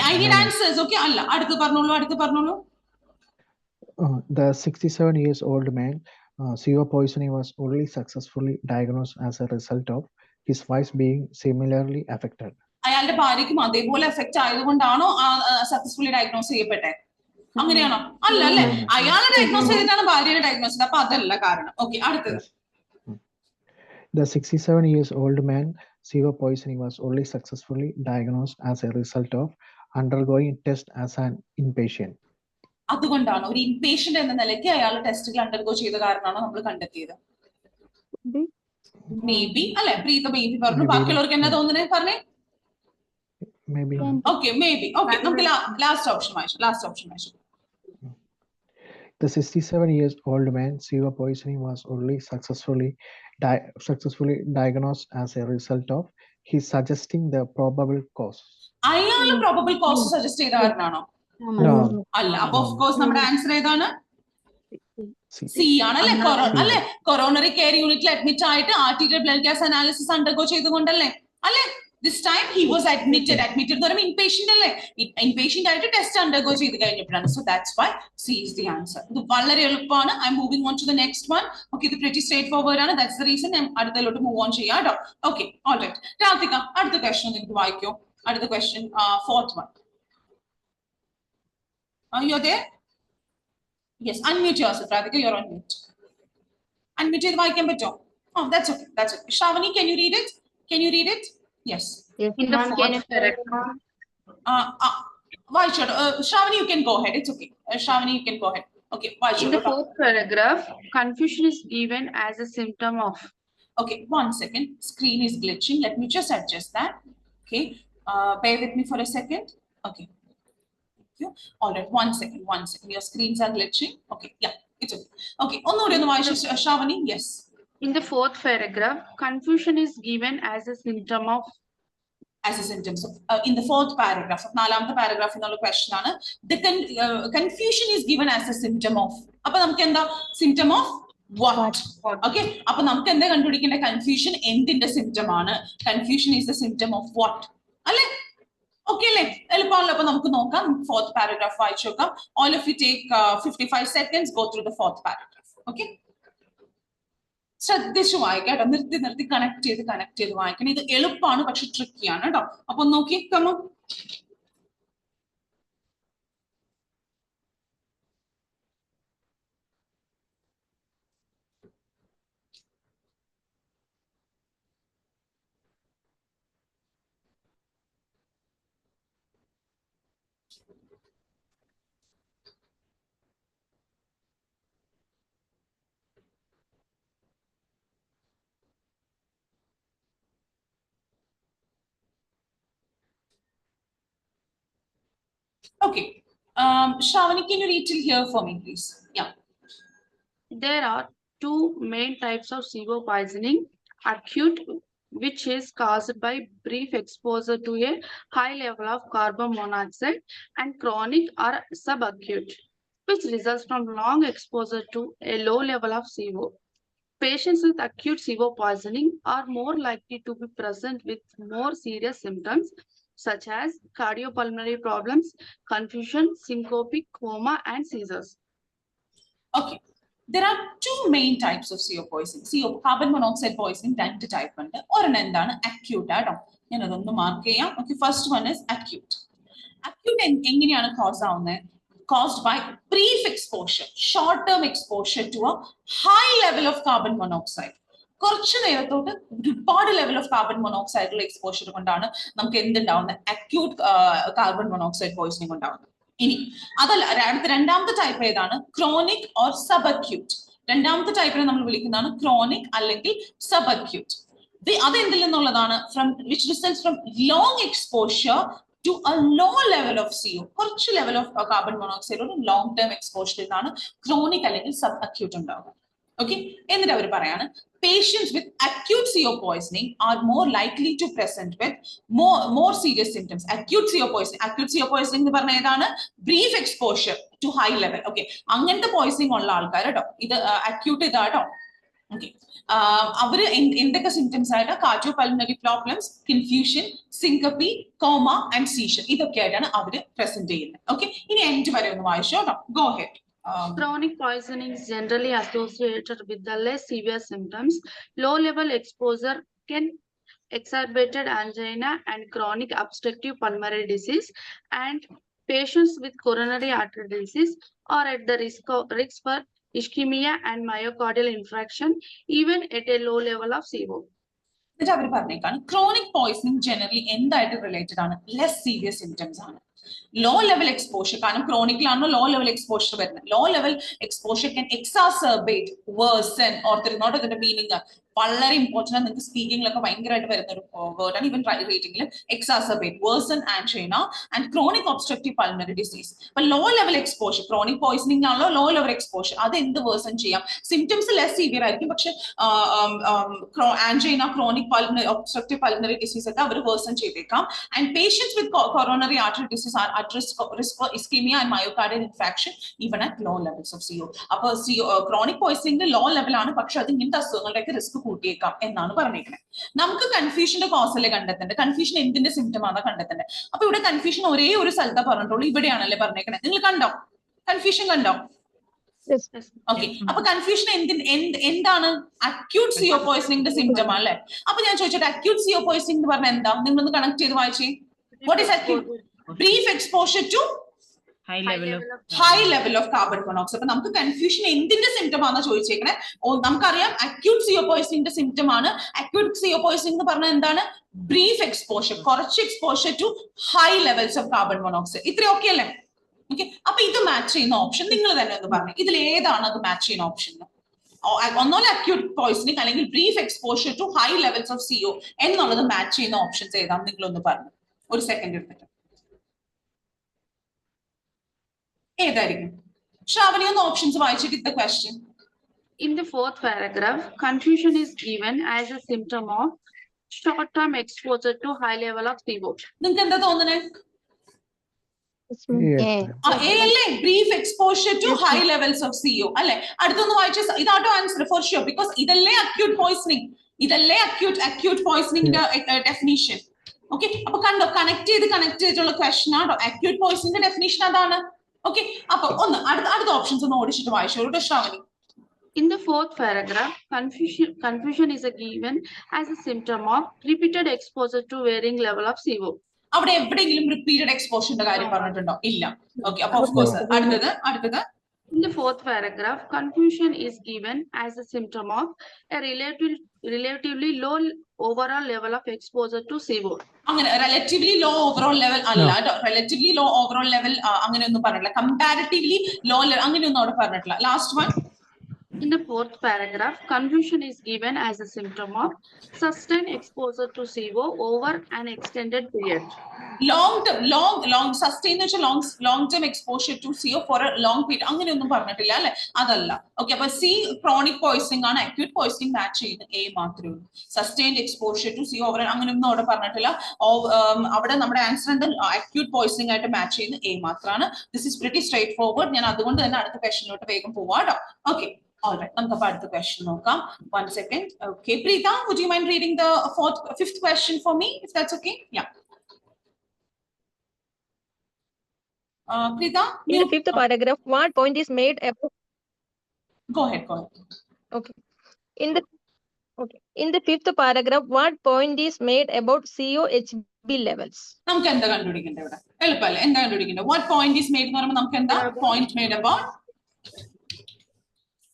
I need answers. ഓക്കെ, അല്ല. അടുത്ത് പറഞ്ഞോളൂ. The 67 years old man, severe poisoning was only successfully diagnosed as a result of his wife being similarly affected. അയാളുടെ ഭാര്യയ്ക്കും അതേപോലെ എഫക്ട് ആയതുകൊണ്ടാണോ സക്സസ്ഫുള്ളി ഡയഗ്നോസ് ചെയ്യപ്പെട്ടെ? അങ്ങനെയാണോ? അല്ല അല്ലെ? അയാളെ ഡയഗ്നോസ് ചെയ്തിട്ടാണ് ഭാര്യനെ ഡയഗ്നോസ് ചെയ്തത്. അപ്പൊ അതല്ല കാരണം. ഓക്കെ, അടുത്തത്. The 67 years old man, severe poisoning was only successfully diagnosed as a result of undergoing test as an inpatient. അതുകൊണ്ടാണ് ഒരു ഇൻപേഷ്യന്റ് എന്ന നിലയ്ക്ക് അയാൾ ടെസ്റ്റുകൾ അണ്ടർഗോ ചെയ്ത കാരണമാണോ നമ്മൾ കണ്ടെത്തിയത്? മേ ബി അല്ലെ? പ്രീത ബേബി പറഞ്ഞു. ബാക്കിയുള്ളവർക്ക് എന്നാ തോന്നുന്നത് പറഞ്ഞേ? Maybe. Okay, may be. Okay, നമുക്ക് ലാസ്റ്റ് ഓപ്ഷൻ വായിച്ചു. The 67 years old man, severe poisoning was only successfully diagnosed as a result of his suggesting the probable cause. അയാൾ പ്രോബബിൾ കോസ് സജസ്റ്റ് ചെയ്ത കാരണമാണോ? No. അല്ല. അപ്പൊ ഓഫ് കോഴ്സ് നമ്മുടെ ആൻസർ ഏതാണ്? സി ആണ് അല്ലെ? കൊറോണറി കെയർ യൂണിറ്റിൽ അഡ്മിറ്റ് ആയിട്ട് arterial blood gas analysis undergo ചെയ്തുകൊണ്ടല്ലേ? അല്ലെ? This time he was admitted എന്ന് പറയുമ്പോൾ ഇൻപേഷ്യന്റ് അല്ലേ? ഇൻപേഷ്യന്റ് ആയിട്ട് ടെസ്റ്റ് അണ്ടർഗോ ചെയ്ത് കഴിഞ്ഞപ്പോഴാണ്. So that's why C is the answer. ഇത് വളരെ എളുപ്പമാണ്. I am moving on to the next one. Okay, ഇത് pretty സ്ട്രേറ്റ് ഫോർവേഡ് ആണ്. ദാറ്റ്സ് ദ റീസൺ ഞാൻ അടുത്തതിലോട്ട് മൂവ് ഓൺ ചെയ്യാം കേട്ടോ. Okay, alright. രാധിക, അടുത്ത ക്വസ്റ്റ്യൻ നിങ്ങൾക്ക് വായിക്കോ. അടുത്ത question, fourth one. You're there? Yes, unmute yourself, Radhika. You're on mute. Unmute ചെയ്ത് വായിക്കാൻ പറ്റുമോ? Oh, that's okay. Shravani, can you read it? Yes. In the fourth paragraph. Shravani, you can go ahead. It's okay. Shravani, you can go ahead. Okay. In the fourth paragraph, confusion is given as a symptom of. Okay, 1 second. Screen is glitching. Let me just adjust that. Okay. Bear with me for a second. Okay. Thank you. All right. 1 second. Your screens are glitching. Okay. Yeah. It's okay. Okay. Shravani, yes. In the fourth paragraph, confusion is given as a symptom of. As a symptom. So, in the fourth paragraph, നാലാമത്തെ paragraph എന്നുള്ള question ആണ്. The confusion is given as a symptom of. അപ്പൊ നമുക്ക് എന്താ? Symptom of what? Okay. അപ്പൊ നമുക്ക് എന്താ കണ്ടുപിടിക്കേണ്ട? Confusion എന്തിന്റെ symptom ആണ്? Confusion is the symptom of what? അല്ലെ? ഓക്കെ അല്ലേ? എളുപ്പമാണല്ലോ. അപ്പൊ നമുക്ക് നോക്കാം. ഫോർത്ത് പാരഗ്രാഫ് വായിച്ചു നോക്കാം. All of you take 55 seconds, go through the fourth paragraph. Okay. ശ്രദ്ധിച്ചു വായിക്കാം. നിർത്തി കണക്ട് ചെയ്ത് വായിക്കണം. ഇത് എളുപ്പമാണ്, പക്ഷെ ട്രിക്കിയാണ് കേട്ടോ. അപ്പൊ നോക്കി come on. Okay. Shravani, can you read till here for me, please? Yeah. There are two main types of SIBO poisoning: acute, which is caused by brief exposure to a high level of carbon monoxide, and chronic or subacute, which results from long exposure to a low level of SIBO. Patients with acute CO poisoning are more likely to be present with more serious symptoms such as cardiopulmonary problems, confusion, syncope, coma, and seizures. Okay. There are two main types of CO poisoning. CO carbon monoxide poisoning, രണ്ട് type ഉണ്ട്. ഒരെണ്ണം എന്താണ് acute ആട്ടോ. ഞാൻ അതൊന്ന് മാർക്ക് ചെയ്യാം. Okay, first one is acute. Acute എങ്ങനെയാണ് cause ആവുന്നത്? Caused by brief exposure, short-term exposure to a high level of carbon monoxide. കുറച്ച് നേരത്തോട്ട് ഒരുപാട് ലെവൽ ഓഫ് കാർബൺ മോണോക്സൈഡിലുള്ള എക്സ്പോഷർ കൊണ്ടാണ് നമുക്ക് എന്തുണ്ടാവുന്നത്? അക്യൂട്ട് കാർബൺ മോണോക്സൈഡ് പോയിസണിങ് ഉണ്ടാവുന്നത്. ഇനി അതല്ല, രണ്ടാമത്തെ ടൈപ്പ് ഏതാണ്? Chronic or sub acute. രണ്ടാമത്തെ ടൈപ്പിനെ നമ്മൾ വിളിക്കുന്നതാണ് ക്രോണിക് അല്ലെങ്കിൽ സബ് അക്യൂട്ട്. അത് എന്തിൽ നിന്നുള്ളതാണ്? From which results from long exposure to a low level of CO. കുറച്ച് ലെവൽ ഓഫ് കാർബൺ മോണോക്സൈഡ് ഒരു ലോങ് ടേം എക്സ്പോഷർ എന്നാണ് ക്രോണിക് അല്ലെങ്കിൽ സബ് അക്യൂട്ട് ഉണ്ടാവുക. ഓക്കെ, എന്നിട്ട് അവർ പറയാണ് patients with acute CO poisoning are more likely to present with more serious symptoms. Acute CO poisoning എന്ന് പറഞ്ഞാൽ ഏതാണ്? Brief exposure to high level. Okay, അങ്ങനത്തെ പോയിസണിങ് ഉള്ള ആൾക്കാർ കേട്ടോ, ഇത് അക്യൂട്ട് ഇതാട്ടോ. Okay, അവര് എന്തൊക്കെ സിംറ്റംസ് ആയിട്ട്? Cardiopulmonary problems, confusion, syncope, coma and seizure, ഇതൊക്കെ ആയിട്ടാണ് അവര് പ്രസന്റ് ചെയ്യുന്നത്. ഓക്കെ, ഇനി എൻഡ് വരെ ഒന്ന് വായിച്ചോ കേട്ടോ. Go head. Chronic poisoning is generally associated with the less severe symptoms. Low-level exposure can exacerbated angina and chronic obstructive pulmonary disease, and patients with coronary artery disease are at the risk for ischemia and myocardial infarction even at a low level of CO. എന്നിട്ട് അവർ പറഞ്ഞേക്കാണ് ക്രോണിക് പോയിസണിങ് ജനറലി എന്തായിട്ട് റിലേറ്റഡ് ആണ്? ലെസ് സീരിയസ് സിംറ്റംസ് ആണ്. ലോ ലെവൽ എക്സ്പോഷർ, കാരണം ക്രോണിക്കിലാണോ ലോ ലെവൽ എക്സ്പോഷർ വരുന്നത്. Low level exposure can exacerbate, worsen, ഓർത്തിരുന്നോട്ടോ ഇതിന്റെ മീനിങ്. വളരെ ഇമ്പോർട്ടൻ്റ് ആണ്, നിങ്ങൾക്ക് സ്പീക്കിംഗിലൊക്കെ ഭയങ്കരമായിട്ട് വരുന്ന ഒരു വേർഡാണ്. ഈവൻ റീഡിംഗിൽ exacerbate, worsen angina and chronic obstructive pulmonary disease. അപ്പൊ low level exposure, chronic poisoning ആണല്ലോ ലോ ലെവൽ എക്സ്പോഷർ, അത് എന്ത് വേഴ്സൺ ചെയ്യാം? സിംറ്റംസ് ലെസ് സിവിയർ ആയിരിക്കും, പക്ഷെ angina, chronic obstructive pulmonary disease ഒക്കെ അവർ വേഴ്സൺ ചെയ്തേക്കാം. And patients with coronary artery disease are at risk for ischemia and myocardial infarction even at low levels of CO. അപ്പൊ chronic poisoning ലോ ലെവൽ ആണ്, പക്ഷെ അത് ഇങ്ങനത്തെ അസുഖങ്ങളുടെയൊക്കെ റിസ്ക് കൂട്ടിയേക്കാം എന്നാണ് പറഞ്ഞേക്കുന്നത്. നമുക്ക് കൺഫ്യൂഷന്റെ കോസ് അല്ലേ കണ്ടെത്തേണ്ടത്? കൺഫ്യൂഷൻ എന്തിന്റെ സിംറ്റം ആണ് കണ്ടെത്തേണ്ടത്? അപ്പൊ ഇവിടെ കൺഫ്യൂഷൻ ഒരേ ഒരു സ്ഥലത്താ പറഞ്ഞിട്ടുള്ളൂ, ഇവിടെയാണല്ലേ പറഞ്ഞേക്കുന്നത്. നിങ്ങൾ കണ്ടോ കൺഫ്യൂഷൻ? കണ്ടോ? ഓക്കെ, അപ്പൊ കൺഫ്യൂഷൻ എന്താണ്? അക്യൂട്ട് CO പോയിസണിംഗിന്റെ സിംറ്റം അല്ലേ? അപ്പൊ ഞാൻ ചോദിച്ചോട്ടെ, അക്യൂട്ട് CO പോയിസണിംഗ് എന്ന് പറഞ്ഞാൽ എന്താ? നിങ്ങളൊന്ന് കണക്ട് ചെയ്ത് വായിച്ചേ. What is acute? Brief exposure to high level of carbon monoxide. അപ്പൊ നമുക്ക് കൺഫ്യൂഷൻ എന്തിന്റെ സിംറ്റം ആണെന്ന് ചോദിച്ചേക്കണേ. നമുക്കറിയാം അക്യൂട്ട് CO പോയിസണിംഗിന്റെ സിംറ്റം ആണ്. അക്യൂട്ട് CO പോയിസണിംഗ് എന്ന് പറഞ്ഞാൽ എന്താണ്? ബ്രീഫ് എക്സ്പോഷർ, കുറച്ച് exposure to high levels of carbon monoxide. ഇത്രയും ഓക്കെ അല്ലേ? ഓക്കെ, അപ്പൊ ഇത് മാച്ച് ചെയ്യുന്ന ഓപ്ഷൻ നിങ്ങൾ തന്നെ ഒന്ന് പറഞ്ഞു, ഇതിൽ ഏതാണ് അത് മാച്ച് ചെയ്യുന്ന ഓപ്ഷൻ? ഒന്നോലെ അക്യൂട്ട് പോയിസണിംഗ് അല്ലെങ്കിൽ brief exposure to high levels of CO എന്നുള്ളത് മാച്ച് ചെയ്യുന്ന ഓപ്ഷൻസ് ഏതാണ്? നിങ്ങളൊന്ന് പറഞ്ഞു. ഒരു സെക്കൻഡ് എടുത്തിട്ട് ഏതായിരിക്കും? ശ്രാവണി ഒന്ന് ഓപ്ഷൻസ് വായിച്ചിട്ട് the question. In the fourth paragraph, confusion is given as a symptom of short-term exposure to high level of CO. നിങ്ങൾക്ക് എന്താ തോന്നുന്നത്? Yes, അല്ലേ, brief exposure to high levels of CO അല്ലെ? അടുത്തൊന്ന് വായിച്ച ഇതാട്ടോ ആൻസർ ഫോർ ഷുവർ, ബിക്കോസ് ഇതല്ലേ അക്യൂട്ട് പോയിസണിംഗ്, ഇതല്ലേ അക്യൂട്ട് പോയിസണിംഗിന്റെ ഡെഫിനിഷൻ. ഓക്കെ, അപ്പൊ കണ്ടോ, കണക്ട് ചെയ്തിട്ടുള്ള ക്വസ്റ്റൻ ആണോ? അക്യൂട്ട് പോയിസണിംഗിന്റെ ഡെഫിനിഷൻ അതാണ്. ഓക്കെ, അപ്പൊ ഒന്ന് അടുത്ത ഓപ്ഷൻസ് ഒന്ന് ഓടിച്ചിട്ട് വായിച്ചോളൂ Shravani. In the fourth paragraph, confusion is given as a symptom of repeated exposure to varying level of CO. അവിടെ എവിടെയെങ്കിലും റിപ്പീറ്റഡ് എക്സ്പോഷറിന്റെ കാര്യം പറഞ്ഞിട്ടുണ്ടോ? ഇല്ല. ഓക്കെ, അപ്പൊ ഓഫ് കോഴ്സ് അടുത്തത് In the fourth paragraph, confusion is given as a symptom of a relatively low overall level of exposure to CO. അങ്ങനെ relatively low overall level അല്ല കേട്ടോ. relatively low overall level അങ്ങനെയൊന്നും പറഞ്ഞിട്ടില്ല. comparatively low level അങ്ങനെയൊന്നും അവിടെ പറഞ്ഞിട്ടില്ല. Last one. In the fourth paragraph, confusion is given as a symptom of sustained exposure to CO over an extended period. long sustained long term exposure to CO for a long period അങ്ങനെയൊന്നും പറഞ്ഞിട്ടില്ല അല്ലെ? അതല്ല. ഓക്കെ, അപ്പൊ C ക്രോണിക് പോയിസണിംഗ് ആണ്. അക്യൂട്ട് പോയിസണിംഗ് മാച്ച് ചെയ്യുന്ന A മാത്രമേ ഉള്ളൂ. Sustained exposure to CO over അങ്ങനെയൊന്നും അവിടെ പറഞ്ഞിട്ടില്ല. അവിടെ നമ്മുടെ ആൻസർ ഉണ്ട് അക്യൂട്ട് പോയിസണിംഗ് ആയിട്ട് മാച്ച് ചെയ്യുന്ന A മാത്രമാണ്. This is pretty straightforward. ഞാൻ അതുകൊണ്ട് തന്നെ അടുത്ത ക്വസ്റ്റനിലോട്ട് വേഗം പോവാട്ടോ. ഓക്കെ, All right, നമുക്ക് അടുത്ത question നോക്കാം. 1 second. Okay, Preeta, would you mind reading the fifth question for me, if that's okay? Yeah. Preeta, In the fifth paragraph, what point is made about? Go ahead. Okay. In the fifth paragraph, what point is made about COHB levels? നമുക്ക് എന്താ കണ്ടുപിടിക്കേണ്ടത് ഇവിടെ? എളുപ്പമല്ലേ? എന്താ കണ്ടുപിടിക്കേണ്ടത്? What point is made എന്ന് പറയുമ്പോൾ നമുക്ക് എന്താ point made about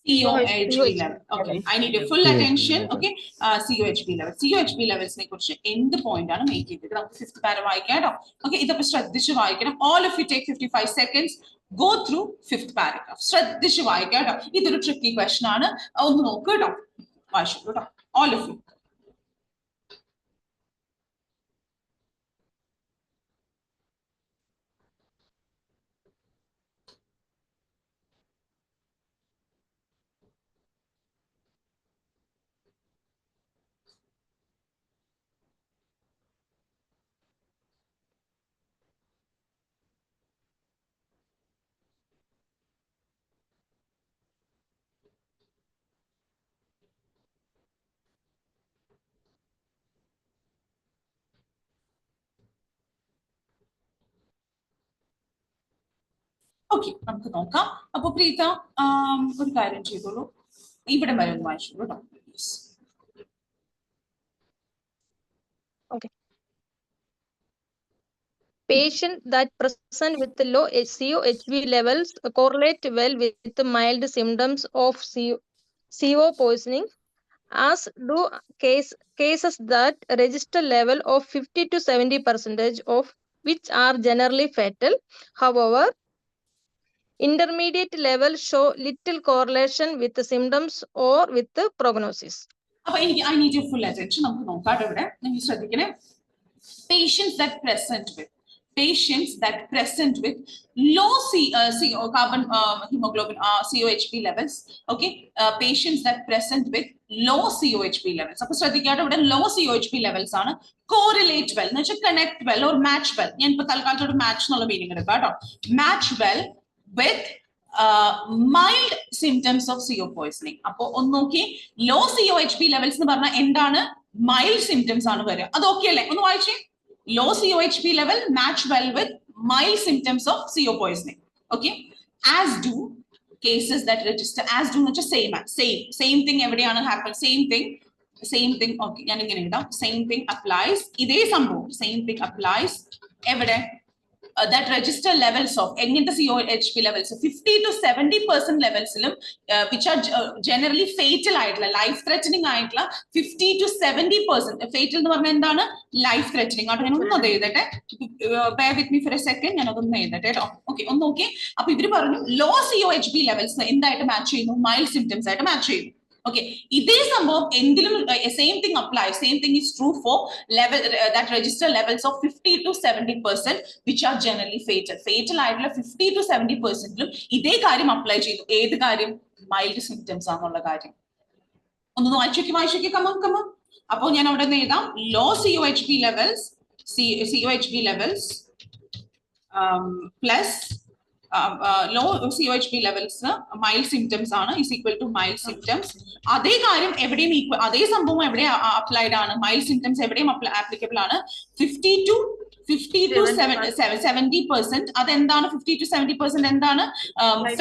COHB level. Okay, I need your full attention. Okay, COHB level. COHB levels ne kuriche end point aanu make ചെയ്തത്. നമുക്ക് fifth para വായിക്കാം ട്ടോ. Okay, ഇതപ്പോൾ ശ്രദ്ധിച്ച് വായിക്കണം. All of you take 55 seconds. Go through fifth paragraph. ശ്രദ്ധിച്ച് വായിക്കാം ട്ടോ. ഇതൊരു tricky question ആണ്. ഒന്ന് നോക്കൂ ട്ടോ. വായിച്ചു ട്ടോ. All of you. Okay, നമുക്ക് നോക്കാം. അപ്പോൾ പ്രീത ഒരു കാര്യം ചെയ്തോളൂ. ഇവിടെ വരെ ഒന്ന് വായിച്ചോളൂ ട്ടോ. Okay. Patients that present with low COHB levels correlate well with mild symptoms of CO poisoning, as do cases that register level of 50 to 70% of which are generally fatal. However, intermediate levels show little correlation with the symptoms or with the prognosis. അപ്പോൾ I need your full attention. നമുക്ക് നോക്കാം ഇവിടെ. നിങ്ങൾ ശ്രദ്ധിക്കണേ. Patients that present with low carbon hemoglobin COHB levels. Okay, patients that present with low COHB levels. അപ്പോൾ ശ്രദ്ധിക്കാതെ ഇവിടെ low COHB levels ആണ് correlate well എന്ന് വെച്ചാൽ connect well or match well. ഞാൻ ഇപ്പോൾ തൽക്കാലത്തോട് match എന്നുള്ള മീനിങ് എടുക്കാം കേട്ടോ. Match well with mild symptoms of CO poisoning. അപ്പോൾ ഒന്ന് നോക്കി, low COHB levels എന്ന് പറഞ്ഞാൽ എന്താണ്? Mild symptoms ആണ് വരിക. അത് ഓക്കെ അല്ലേ? ഒന്ന് വായിച്ചേ. Low COHB level match well with mild symptoms of CO poisoning. Okay, as do cases that register, as do not just same thing എവിടെയാണ് happen, same thing. Okay, ഞാൻ ഇങ്ങനെ ഇടാം. Same thing applies. ഇതേ സംഭവം same thing applies എവിടെ? That register levels of എങ്ങനത്തെ COHB levels 50 to 70% ലെവൽസിലും which are generally fatal ആയിട്ടുള്ള life threatening ആയിട്ടുള്ള 50 to 70% fatal എന്ന് പറഞ്ഞാൽ എന്താണ്? Life threatening ആട്ടോ. ഞാൻ ഒന്ന് എഴുതട്ടെ. Bear with me for a second. ഞാൻ അതൊന്ന് എഴുതട്ടെ ട്ടോ. Okay, ഒന്ന് നോക്കി. അപ്പോൾ ഇവര് പറഞ്ഞു low COHB levels എന്തായിട്ട് മാച്ച് ചെയ്യുന്നു? Mild symptoms ആയിട്ട് മാച്ച് ചെയ്യുന്നു. Okay, ഇതേ സംഭവം എന്തിലും same thing applies. Same thing is true for level that register levels of 50 to 70% which are generally fatal. Fatal ആയിട്ടുള്ള 50 to 70%ലും ഇതേ കാര്യം അപ്ലൈ ചെയ്തു. ഏത് കാര്യം? മൈൽഡ് സിംറ്റംസ് ആണെന്നുള്ള കാര്യം. ഒന്ന് വായിച്ചോക്കി കമ. അപ്പോൾ ഞാൻ അവിടെ നിന്ന് എഴുതാം low COHB levels plus low COHB levels mild symptoms ആണ് is equal to mild symptoms. അതേ കാര്യം എവിടെയും ഈക്വൽ, അതേ സംഭവം എവിടെ അപ്ലൈഡ് ആണ്? മൈൽഡ് സിംറ്റംസ് എവിടെയും ആപ്ലിക്കബിൾ ആണ്. 50 to 70%. അതെന്താണ്? 50 to 70% എന്താണ്?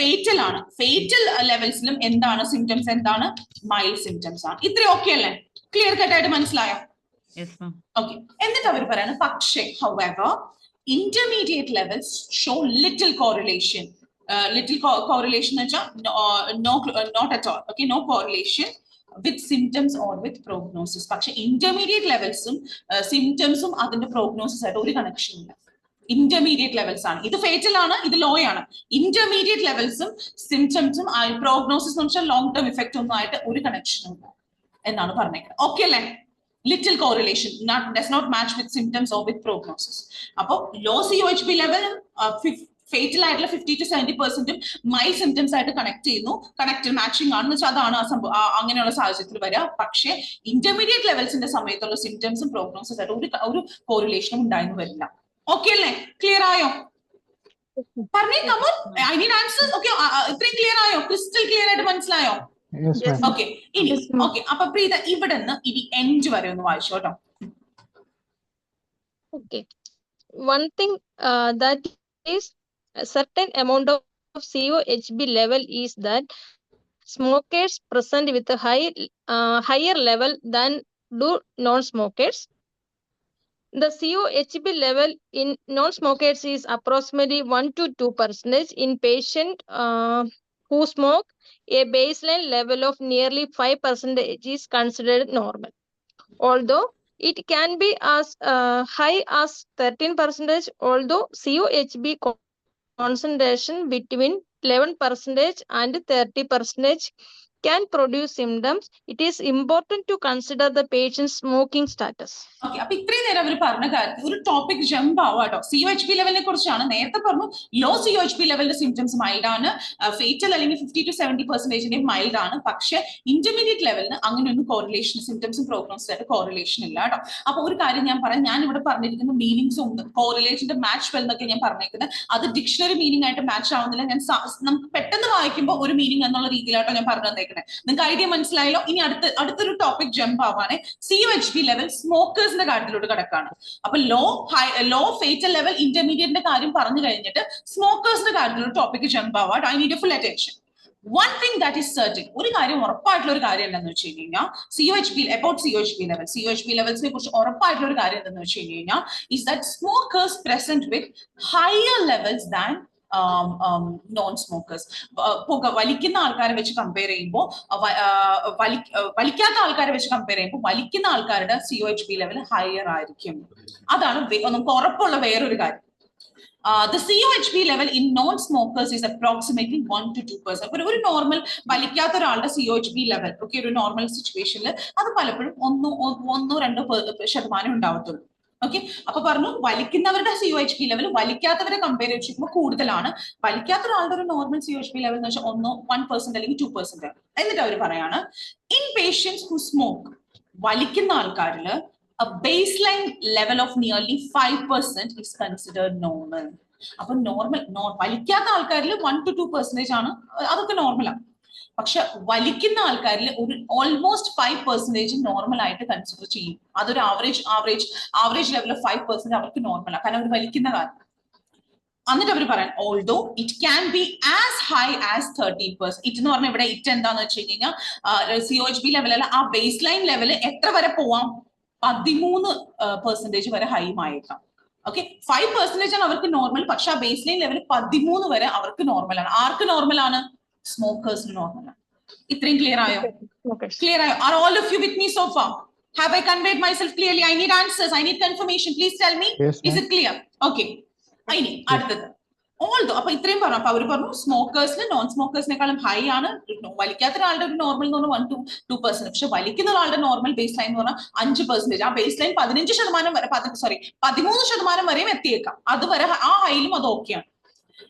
ഫേറ്റൽ ആണ്. ഫേറ്റൽ ലെവൽസിലും എന്താണ്? സിംറ്റംസ് എന്താണ്? മൈൽഡ് സിംറ്റംസ് ആണ്. ഇത്രയും ഓക്കെ അല്ലേ? ക്ലിയർ കട്ട് ആയിട്ട് മനസ്സിലായോ? ഓക്കെ, എന്നിട്ട് അവർ പറയാണ് പക്ഷേ however intermediate levels show little correlation. Correlation not at all. Okay, no correlation with symptoms or with prognosis. പക്ഷെ intermediate levelsum symptomsum അതിന്റെ prognosis ആയിട്ട് ഒരു കണക്ഷൻ ഇല്ല. Intermediate levels ആണ്. ഇത് fatal ആണ്, ഇത് low ആണ്. Intermediate levelsum symptomsum prognosis എന്ന് വെച്ചാൽ long term effect ഒന്നും ആയിട്ട് ഒരു കണക്ഷൻ ഇല്ല എന്നാണ് പറഞ്ഞേക്കുന്നത്. ഓക്കെ അല്ലേ? Little correlation does not match with symptoms or with prognosis. അപ്പോൾ low COHB level fatal ആയിട്ടുള്ള 50 to 70% mild symptoms ആയിട്ട് കണക്ട് ചെയ്യുന്നു. കണക്റ്റഡ് മാച്ചിങ് ആണെന്ന് വെച്ചാൽ അതാണ് ആ സംഭവം. അങ്ങനെയുള്ള സാഹചര്യത്തിൽ വരിക. പക്ഷേ ഇന്റർമീഡിയറ്റ് ലെവൽസിന്റെ സമയത്തുള്ള സിംറ്റംസും പ്രോഗ്നോസിസ് ആയിട്ട് ഒരു കോറിലേഷനും ഉണ്ടായിരുന്നു വരില്ല. ഓക്കെ അല്ലേ? ക്ലിയർ ആയോ? പറഞ്ഞേ, come on, I need answers. Okay, ഇത്രയും ക്ലിയർ ആയോ? ക്രിസ്റ്റൽ ക്ലിയർ ആയിട്ട് മനസ്സിലായോ? Yes, Yes, ma'am. ഓക്കെ ഇനി Yes, ma'am. ഓക്കെ അപ്പൊ പ്രീത ഇവിടെ നിന്ന് ഇനി എൻഡ് വരെ ഒന്ന് വായിച്ചോ കേട്ടോ. Okay. One thing that is a certain amount of COHB level is that smokers present with a higher level than do non-smokers. The COHB level in non-smokers is approximately 1 to 2% in patient who smoke. A baseline level of nearly 5% is considered normal. Although it can be as high as 13%, although COHB concentration between 11% and 30% can produce symptoms, it is important to consider the patient's smoking status. Okay അപ്പൊ ഇത്രയും നേരം അവർ പറഞ്ഞ കാര്യത്തിൽ ഒരു ടോപ്പിക് ജമ്പ് ആവാട്ടോ. COHB ലെവലിനെ കുറിച്ചാണ്. നേരത്തെ പറഞ്ഞു ലോ COHB ലെവലിന്റെ സിംറ്റംസ് മൈൽഡ് ആണ്, ഫേറ്റൽ അല്ലെങ്കിൽ 50 to 70% മൈൽഡ് ആണ്. പക്ഷെ ഇന്റർമീഡിയറ്റ് ലെവലിന് അങ്ങനെ ഒന്നും കോറിലേഷൻ സിംറ്റംസും പ്രോഗ്നോസിസ് ആയിട്ട് കോറിലേഷൻ ഇല്ല കേട്ടോ. അപ്പൊ ഒരു കാര്യം ഞാൻ പറയാം, ഞാൻ ഇവിടെ പറഞ്ഞിരിക്കുന്ന മീനിങ്സും കോറിലേഷന്റെ മാച്ച് വെൽ എന്നൊക്കെ ഞാൻ പറഞ്ഞേക്കുന്നത് അത് ഡിക്ഷണറി മീനിങ് ആയിട്ട് മാച്ച് ആവുന്നില്ല. ഞാൻ നമുക്ക് പെട്ടെന്ന് വായിക്കുമ്പോൾ ഒരു മീനിങ് എന്നുള്ള രീതിയിലാട്ടോ ഞാൻ പറഞ്ഞു തന്നേക്കുന്നത്. നിങ്ങൾക്ക് ഐഡിയ മനസ്സിലായല്ലോ. ഇനി അടുത്തൊരു ടോപ്പിക് ജമ്പ് ആവാണ്. COHB ലെവൽ സ്മോക്കേഴ്സിന്റെ കാര്യത്തിലോട്ട് കിടക്കാണ്. അപ്പൊ ലോ ഫേറ്റൽ ലെവൽ ഇന്റർമീഡിയറ്റിന്റെ കാര്യം പറഞ്ഞു കഴിഞ്ഞിട്ട് സ്മോക്കേഴ്സിന്റെ കാര്യത്തിലോട്ട് ടോപ്പിക് ജമ്പ് ആവാം. I need full attention. One thing that is certain, ഒരു കാര്യം ഉറപ്പായിട്ടുള്ള ഒരു കാര്യം എന്താണെന്ന് വെച്ച് കഴിഞ്ഞാൽ COHB ലെവൽസിനെ കുറിച്ച് ഉറപ്പായിട്ടുള്ള ഒരു കാര്യം എന്താണെന്ന് വെച്ച് കഴിഞ്ഞാൽ is that smokers present with higher levels than non-smokers. പുക വലിക്കുന്ന ആൾക്കാരെ വെച്ച് കമ്പയർ ചെയ്യുമ്പോൾ വലിക്കാത്ത ആൾക്കാരെ വെച്ച് കമ്പയർ ചെയ്യുമ്പോൾ വലിക്കുന്ന ആൾക്കാരുടെ COHB ലെവൽ ഹയർ ആയിരിക്കും. അതാണ് നമുക്ക് ഉറപ്പുള്ള വേറൊരു കാര്യം. The COHB level in non-smokers is approximately 1 to 2%. ഒരു നോർമൽ വലിക്കാത്ത ഒരാളുടെ COHB ലെവൽ ഒക്കെ ഒരു നോർമൽ സിറ്റുവേഷനിൽ അത് പലപ്പോഴും 1-2% ഉണ്ടാവത്തുള്ളൂ. ഓക്കെ അപ്പൊ പറഞ്ഞു വലിക്കുന്നവരുടെ COHB ലെവൽ വലിക്കാത്തവരെ കമ്പയർ ചെയ്യുമ്പോൾ കൂടുതലാണ്. വലിക്കാത്ത ഒരാളുടെ ഒരു നോർമൽ COHB ലെവൽ എന്ന് വെച്ചാൽ 1% അല്ലെങ്കിൽ 2%. എന്നിട്ട് അവർ പറയാണ് ഇൻ പേഷ്യൻസ് ഹു സ്മോക്ക്, വലിക്കുന്ന ആൾക്കാരിൽ a baseline level of nearly 5% is considered normal. അപ്പൊ വലിക്കാത്ത ആൾക്കാരിൽ 1 to 2% ആണ്, അതൊക്കെ നോർമലാണ്. പക്ഷെ വലിക്കുന്ന ആൾക്കാരിൽ ഒരു ഓൾമോസ്റ്റ് 5% നോർമൽ ആയിട്ട് കൺസിഡർ ചെയ്യും. അതൊരു ആവറേജ് ലെവൽ ഓഫ് 5% അവർക്ക് നോർമലാണ്, കാരണം അവർ വലിക്കുന്ന കാര്യം. എന്നിട്ട് അവർ പറയാൻ although it can be as high as 13%. It എന്ന് പറഞ്ഞാൽ ഇവിടെ ഇറ്റ് എന്താന്ന് വെച്ച് കഴിഞ്ഞാൽ COHB ലെവലിൽ ആ ബേസ് ലൈൻ ലെവൽ എത്ര വരെ പോവാം? 13% വരെ ഹൈ ആയേക്കാം. ഓക്കെ 5% ആണ് അവർക്ക് നോർമൽ, പക്ഷെ ആ ബേസ് ലൈൻ ലെവൽ 13 വരെ അവർക്ക് നോർമലാണ്. ആർക്ക് നോർമലാണ്? സ്മോക്കേഴ്സിന് നോർമലാണ്. ഇത്രയും ക്ലിയർ ആയോ? Clear ആയോ? Are all of you with me so far? Have I conveyed myself clearly? I need answers. I need confirmation. Please tell me. Yes, is it clear? Okay. ഇനി അടുത്തത് ഓൾദോ അപ്പൊ ഇത്രയും പറഞ്ഞു. അപ്പൊ അവർ പറഞ്ഞു സ്മോക്കേഴ്സിന് നോൺ സ്മോക്കേഴ്സിനെക്കാളും ഹൈ ആണ്. വലിക്കാത്ത ഒരാളുടെ ഒരു നോർമൽ എന്ന് പറഞ്ഞാൽ 1 to 2%. പക്ഷെ വലിക്കുന്ന ഒരാളുടെ നോർമൽ ബേസ് ലൈൻ എന്ന് പറഞ്ഞാൽ 5%. ആ ബേസ് ലൈൻ 13% വരെയും എത്തിയേക്കാം. അതുവരെ ആ ഹൈയിലും അത് ഓക്കെയാണ്.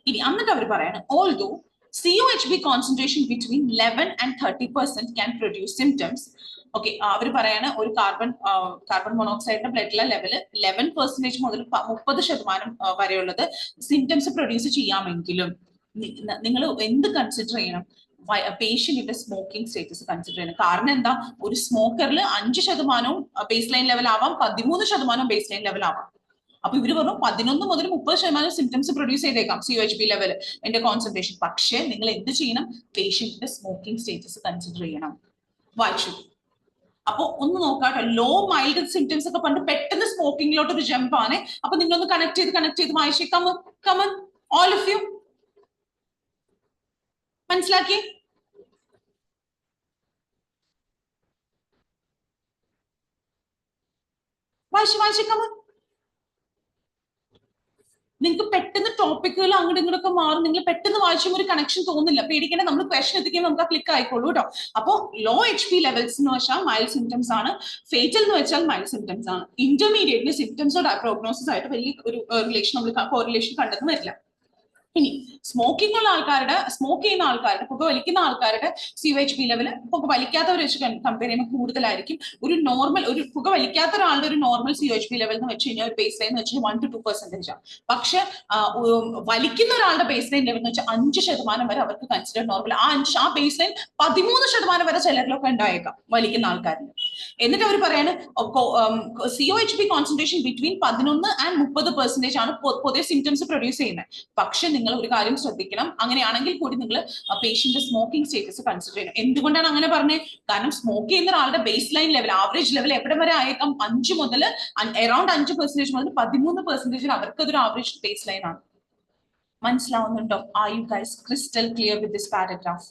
ഇനി എന്നിട്ട് അവർ പറയാണ് although COHB concentration between 11 and 30% can produce symptoms. Okay അവർ പറയാണ് ഒരു കാർബൺ മോണോക്സൈഡിന്റെ ബ്ലഡിലെ ലെവല് 11% മുതൽ 30% വരെയുള്ളത് സിംറ്റംസ് പ്രൊഡ്യൂസ് ചെയ്യാമെങ്കിലും നിങ്ങൾ എന്ത് കൺസിഡർ ചെയ്യണം? പേഷ്യന്റിന്റെ സ്മോക്കിംഗ് സ്റ്റേറ്റസ് കൺസിഡർ ചെയ്യണം. കാരണം എന്താ? ഒരു സ്മോക്കറിൽ 5% ബേസ് ലൈൻ ലെവൽ ആവാം, 13% ബേസ് ലൈൻ ലെവൽ ആവാം. അപ്പൊ ഇവര് പറഞ്ഞു 11 മുതൽ 30% സിംറ്റംസ് പ്രൊഡ്യൂസ് ചെയ്തേക്കാം COHB ലെവൽ എന്റെ കോൺസെൻട്രേഷൻ. പക്ഷെ നിങ്ങൾ എന്ത് ചെയ്യണം? പേഷ്യന്റിന്റെ സ്മോക്കിംഗ് സ്റ്റേറ്റസ് കൺസിഡർ ചെയ്യണം. വായിച്ചു. അപ്പൊ ഒന്ന് നോക്കാട്ടോ, ലോ മൈൽഡ് സിംറ്റംസ് ഒക്കെ പണ്ട് പെട്ടെന്ന് സ്മോക്കിങ്ങിലോട്ട് ഒരു ജമ്പ് ആണ്. അപ്പൊ നിങ്ങളൊന്ന് കണക്ട് ചെയ്ത് വായിച്ചേ. Come on all of you. മനസ്സിലാക്കി? വായിച്ചു കമൺ. നിങ്ങൾക്ക് പെട്ടെന്ന് ടോപ്പിക്കുകൾ അങ്ങോട്ടും ഇങ്ങോട്ടൊക്കെ മാറും. നിങ്ങൾ പെട്ടെന്ന് വായിച്ചുമ്പോൾ ഒരു കണക്ഷൻ തോന്നില്ല. പേടിക്കേണ്ട, നമ്മൾ ക്വസ്റ്റൻ എത്തിക്കുമ്പോൾ നമുക്ക് ആ ക്ലിക്ക് ആയിക്കോളൂ കേട്ടോ. അപ്പോ ലോ HP ലെവൽസ് എന്ന് വെച്ചാൽ മൈൽഡ് സിംറ്റംസ് ആണ്. ഫേറ്റൽ എന്ന് വെച്ചാൽ മൈൽഡ് സിംറ്റംസ് ആണ്. ഇന്റർമീഡിയറ്റിന് സിംറ്റംസോ പ്രോഗ്നോസിസ് ആയിട്ട് വലിയ ഒരു റിലേഷൻ നമ്മൾ കോറിലേഷൻ കണ്ടെന്ന് വരില്ല. ഇനി സ്മോക്കിംഗ് ഉള്ള ആൾക്കാരുടെ, സ്മോക്ക് ചെയ്യുന്ന ആൾക്കാരുടെ, പുക വലിക്കുന്ന ആൾക്കാരുടെ COHP ലെവൽ പുക വലിക്കാത്തവർ വെച്ച് കമ്പയർ ചെയ്യുമ്പോൾ കൂടുതലായിരിക്കും. ഒരു നോർമൽ, ഒരു പുക വലിക്കാത്ത ഒരാളുടെ ഒരു നോർമൽ COHP ലെവൽ എന്ന് വെച്ച് കഴിഞ്ഞാൽ ഒരു ബേസ് ലൈൻ എന്ന് വെച്ചാൽ 1 to 2% ആണ്. പക്ഷെ വലിക്കുന്ന ഒരാളുടെ ബേസ് ലൈൻ ലെവൽ എന്ന് വെച്ചാൽ 5% വരെ അവർക്ക് കൺസിഡർ നോർമൽ. ആ ബേസ് ലൈൻ 13% വരെ ചിലരിലൊക്കെ ഉണ്ടായേക്കാം വലിക്കുന്ന ആൾക്കാരിൽ. എന്നിട്ട് അവർ പറയാണ് COHP കോൺസെൻട്രേഷൻ ബിറ്റ്വീൻ 11 and 30% ആണ് പൊതുവെ സിംറ്റംസ് പ്രൊഡ്യൂസ് ചെയ്യുന്നത്. പക്ഷെ നിങ്ങൾ ഒരു കാര്യം ശ്രദ്ധിക്കണം, അങ്ങനെയാണെങ്കിൽ കൂടി നിങ്ങൾ പേഷ്യന്റ് സ്മോക്കിംഗ് സ്റ്റേറ്റസ് കൺസിഡർ ചെയ്യണം. എന്തുകൊണ്ടാണ് അങ്ങനെ പറഞ്ഞത്? കാരണം സ്മോക്ക് ചെയ്യുന്ന ഒരാളുടെ base line level, average level എവിടെ വരെ ആയേക്കാം? 5 മുതൽ അറൌണ്ട് 5% മുതൽ 13% അവർക്ക് അതൊരു ആവറേജ് ബേസ് ലൈൻ ആണ്. മനസ്സിലാവുന്നുണ്ടോ? Are you guys crystal clear with this paragraph?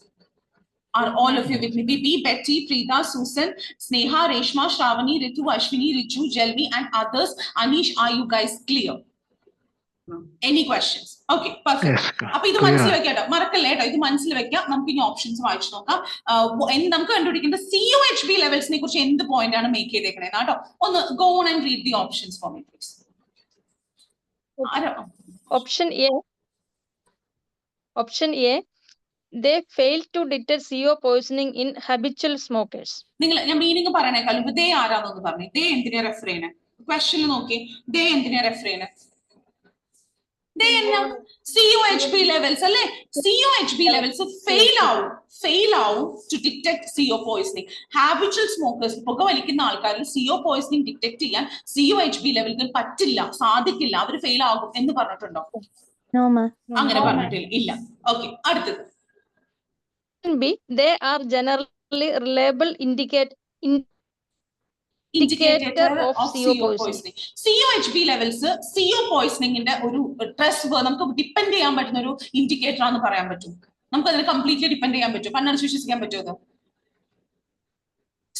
Are all of you with me? Bibi, Betty, Preeta, Susan, Sneha, Reshma, Shravani, Ritu, Ashwini, Riju, Jelvi and others. Anish, are you guys clear? Any questions? Okay, perfect. അപ്പൊ ഇത് മനസ്സിൽ വെക്കാം, മറക്കല്ലേ കേട്ടോ, ഇത് മനസ്സിൽ വെക്കാം. നമുക്ക് ഇനി ഓപ്ഷൻസ് വായിച്ചു നോക്കാം. നമുക്ക് കണ്ടുപിടിക്കേണ്ട COHP ലെവൽസിനെ കുറിച്ച് എന്ത് പോയിന്റ് ആണ് മേക്ക് ചെയ്തേക്കണേ കേട്ടോ. ഒന്ന് go on and read the options for me, please. Option A, they fail to detect CO poisoning in habitual smokers. നിങ്ങൾ ഞാൻ മീനിങ് പറയണേക്കാളും ദേ ആരാന്നൊന്ന് പറഞ്ഞേ. ദേ എന്തിനാ റെഫർ ചെയ്യണേ? ക്വസ്റ്റ്യനിൽ നോക്കി, ദേ എന്തിനാ റെഫർ ചെയ്യണേ? ദേ എന്നാ COHP ലെവൽസ് അല്ലേ? COHP ലെവൽസ് ഫെയിൽ ആവും to detect CO poisoning. Habitual smokers, പുക വലിക്കുന്ന ആൾക്കാരിൽ CO പോയിസണിങ് ഡിറ്റക്ട് ചെയ്യാൻ COHP ലെവൽക്ക് പറ്റില്ല, സാധിക്കില്ല, അവർ ഫെയിൽ ആകും എന്ന് പറഞ്ഞിട്ടുണ്ടോ? അങ്ങനെ പറഞ്ഞിട്ടില്ല, ഇല്ല. ഓക്കെ, അടുത്തത് B, they are generally reliable indicator of CO poisoning. COHP levels CO പോയിസണിങ്ങിന്റെ ഒരു ട്രസ്റ്റ് നമുക്ക് ഡിപ്പെൻഡ് ചെയ്യാൻ പറ്റുന്ന ഒരു ഇൻഡിക്കേറ്റർ ആണെന്ന് പറയാൻ പറ്റും. നമുക്ക് അതിന് കംപ്ലീറ്റ്ലി ഡിപ്പെൻഡ് ചെയ്യാൻ പറ്റും. കണ്ണടച്ച് വിശ്വസിക്കാൻ പറ്റുമോ?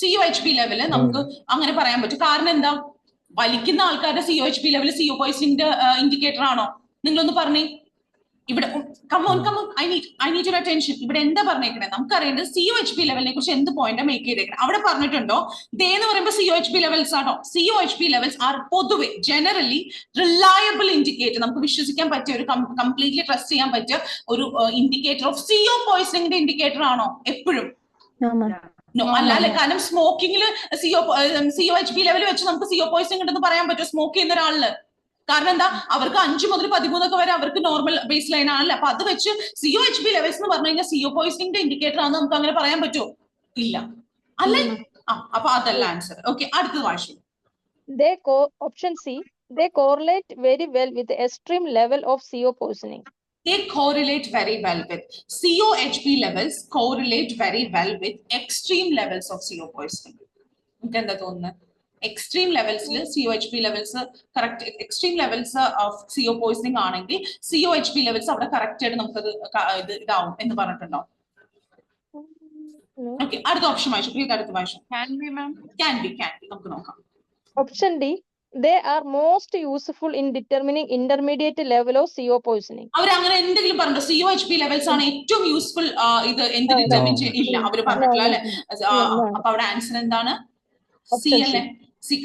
COHP ലെവല് നമുക്ക് അങ്ങനെ പറയാൻ പറ്റും. കാരണം എന്താ? വലിക്കുന്ന ആൾക്കാരുടെ COHP ലെവൽ CO പോയിസണിന്റെ ഇൻഡിക്കേറ്റർ ആണോ? നിങ്ങളൊന്ന് പറഞ്ഞേ. ഇവിടെ come on, I need your attention. ഇവിടെ എന്താ പറഞ്ഞേക്കണേ? നമുക്കറിയേണ്ടത് COHP ലെവലിനെ കുറിച്ച് എന്ത് പോയിന്റ് മേക്ക് ചെയ്തേക്കണം. അവിടെ പറഞ്ഞിട്ടുണ്ടോ ദേ എന്ന് പറയുമ്പോൾ COHP ലെവൽസ് ആണോ? COHP ലെവൽസ് ആർ പൊതുവെ ജനറലി റിലയബിൾ ഇൻഡിക്കേറ്റർ, നമുക്ക് വിശ്വസിക്കാൻ പറ്റിയ ഒരു കംപ്ലീറ്റ്ലി ട്രസ്റ്റ് ചെയ്യാൻ പറ്റിയ ഒരു ഇൻഡിക്കേറ്റർ ഓഫ് CO പോയിസണിന്റെ ഇൻഡിക്കേറ്റർ ആണോ എപ്പോഴും? നോ, അല്ല. കാരണം സ്മോക്കിംഗിൽ COHP ലെവൽ വെച്ച് നമുക്ക് CO പോയിസണിങ് ഉണ്ടെന്ന് പറയാൻ പറ്റുമോ സ്മോക്ക് ചെയ്യുന്ന ഒരാളില്? കാരണം എന്താ? അവർക്ക് 5 മുതൽ 13 വരെ അവർക്ക് നോർമൽ ബേസ് ലൈൻ ആണല്ലോ. അപ്പൊ അത് വെച്ച് COHP ലെവൽസ് എന്ന് പറഞ്ഞു കഴിഞ്ഞാൽ CO പോയിസണിന്റെ ഇൻഡിക്കേറ്റർ ആണെന്ന് നമുക്ക് അങ്ങനെ പറയാൻ പറ്റുമോ? ഇല്ല അല്ലേ? അപ്പൊ അതല്ല ആൻസർ. ഓക്കെ, അടുത്തത് വായിച്ചു. Option C, they correlate very well with the extreme level of CO poisoning. They correlate very well with COHP levels, correlate very well with extreme levels of CO poisoning. നിങ്ങൾക്ക് എന്താ തോന്നുന്നത്? എക്സ്ട്രീം ലെവൽസിൽ COHP levels correct, extreme levels of CO poisoning ആണെങ്കിൽ COHP ലെവൽസ് അവിടെ കറക്റ്റ് ആയിട്ട് നമുക്കത് ഇതാവും എന്ന് പറഞ്ഞിട്ടുണ്ടോ? ഓക്കെ, അടുത്ത ഓപ്ഷൻ വായിച്ചു. അടുത്ത വായിച്ചു. Can be. നമുക്ക് നോക്കാം. Option D, they are most useful in determining intermediate level of CO poisoning. അവർ അങ്ങനെ എന്തെങ്കിലും പറഞ്ഞോ? COHP ലെവൽസ് ആണ് ഏറ്റവും യൂസ്ഫുൾ ഇത് എന്ത് ഡിറ്റർമിൻ ഇല്ല അവർ പറഞ്ഞിട്ടില്ല അല്ലെ? അപ്പൊ അവിടെ ആൻസർ എന്താണ്? C അല്ലേ?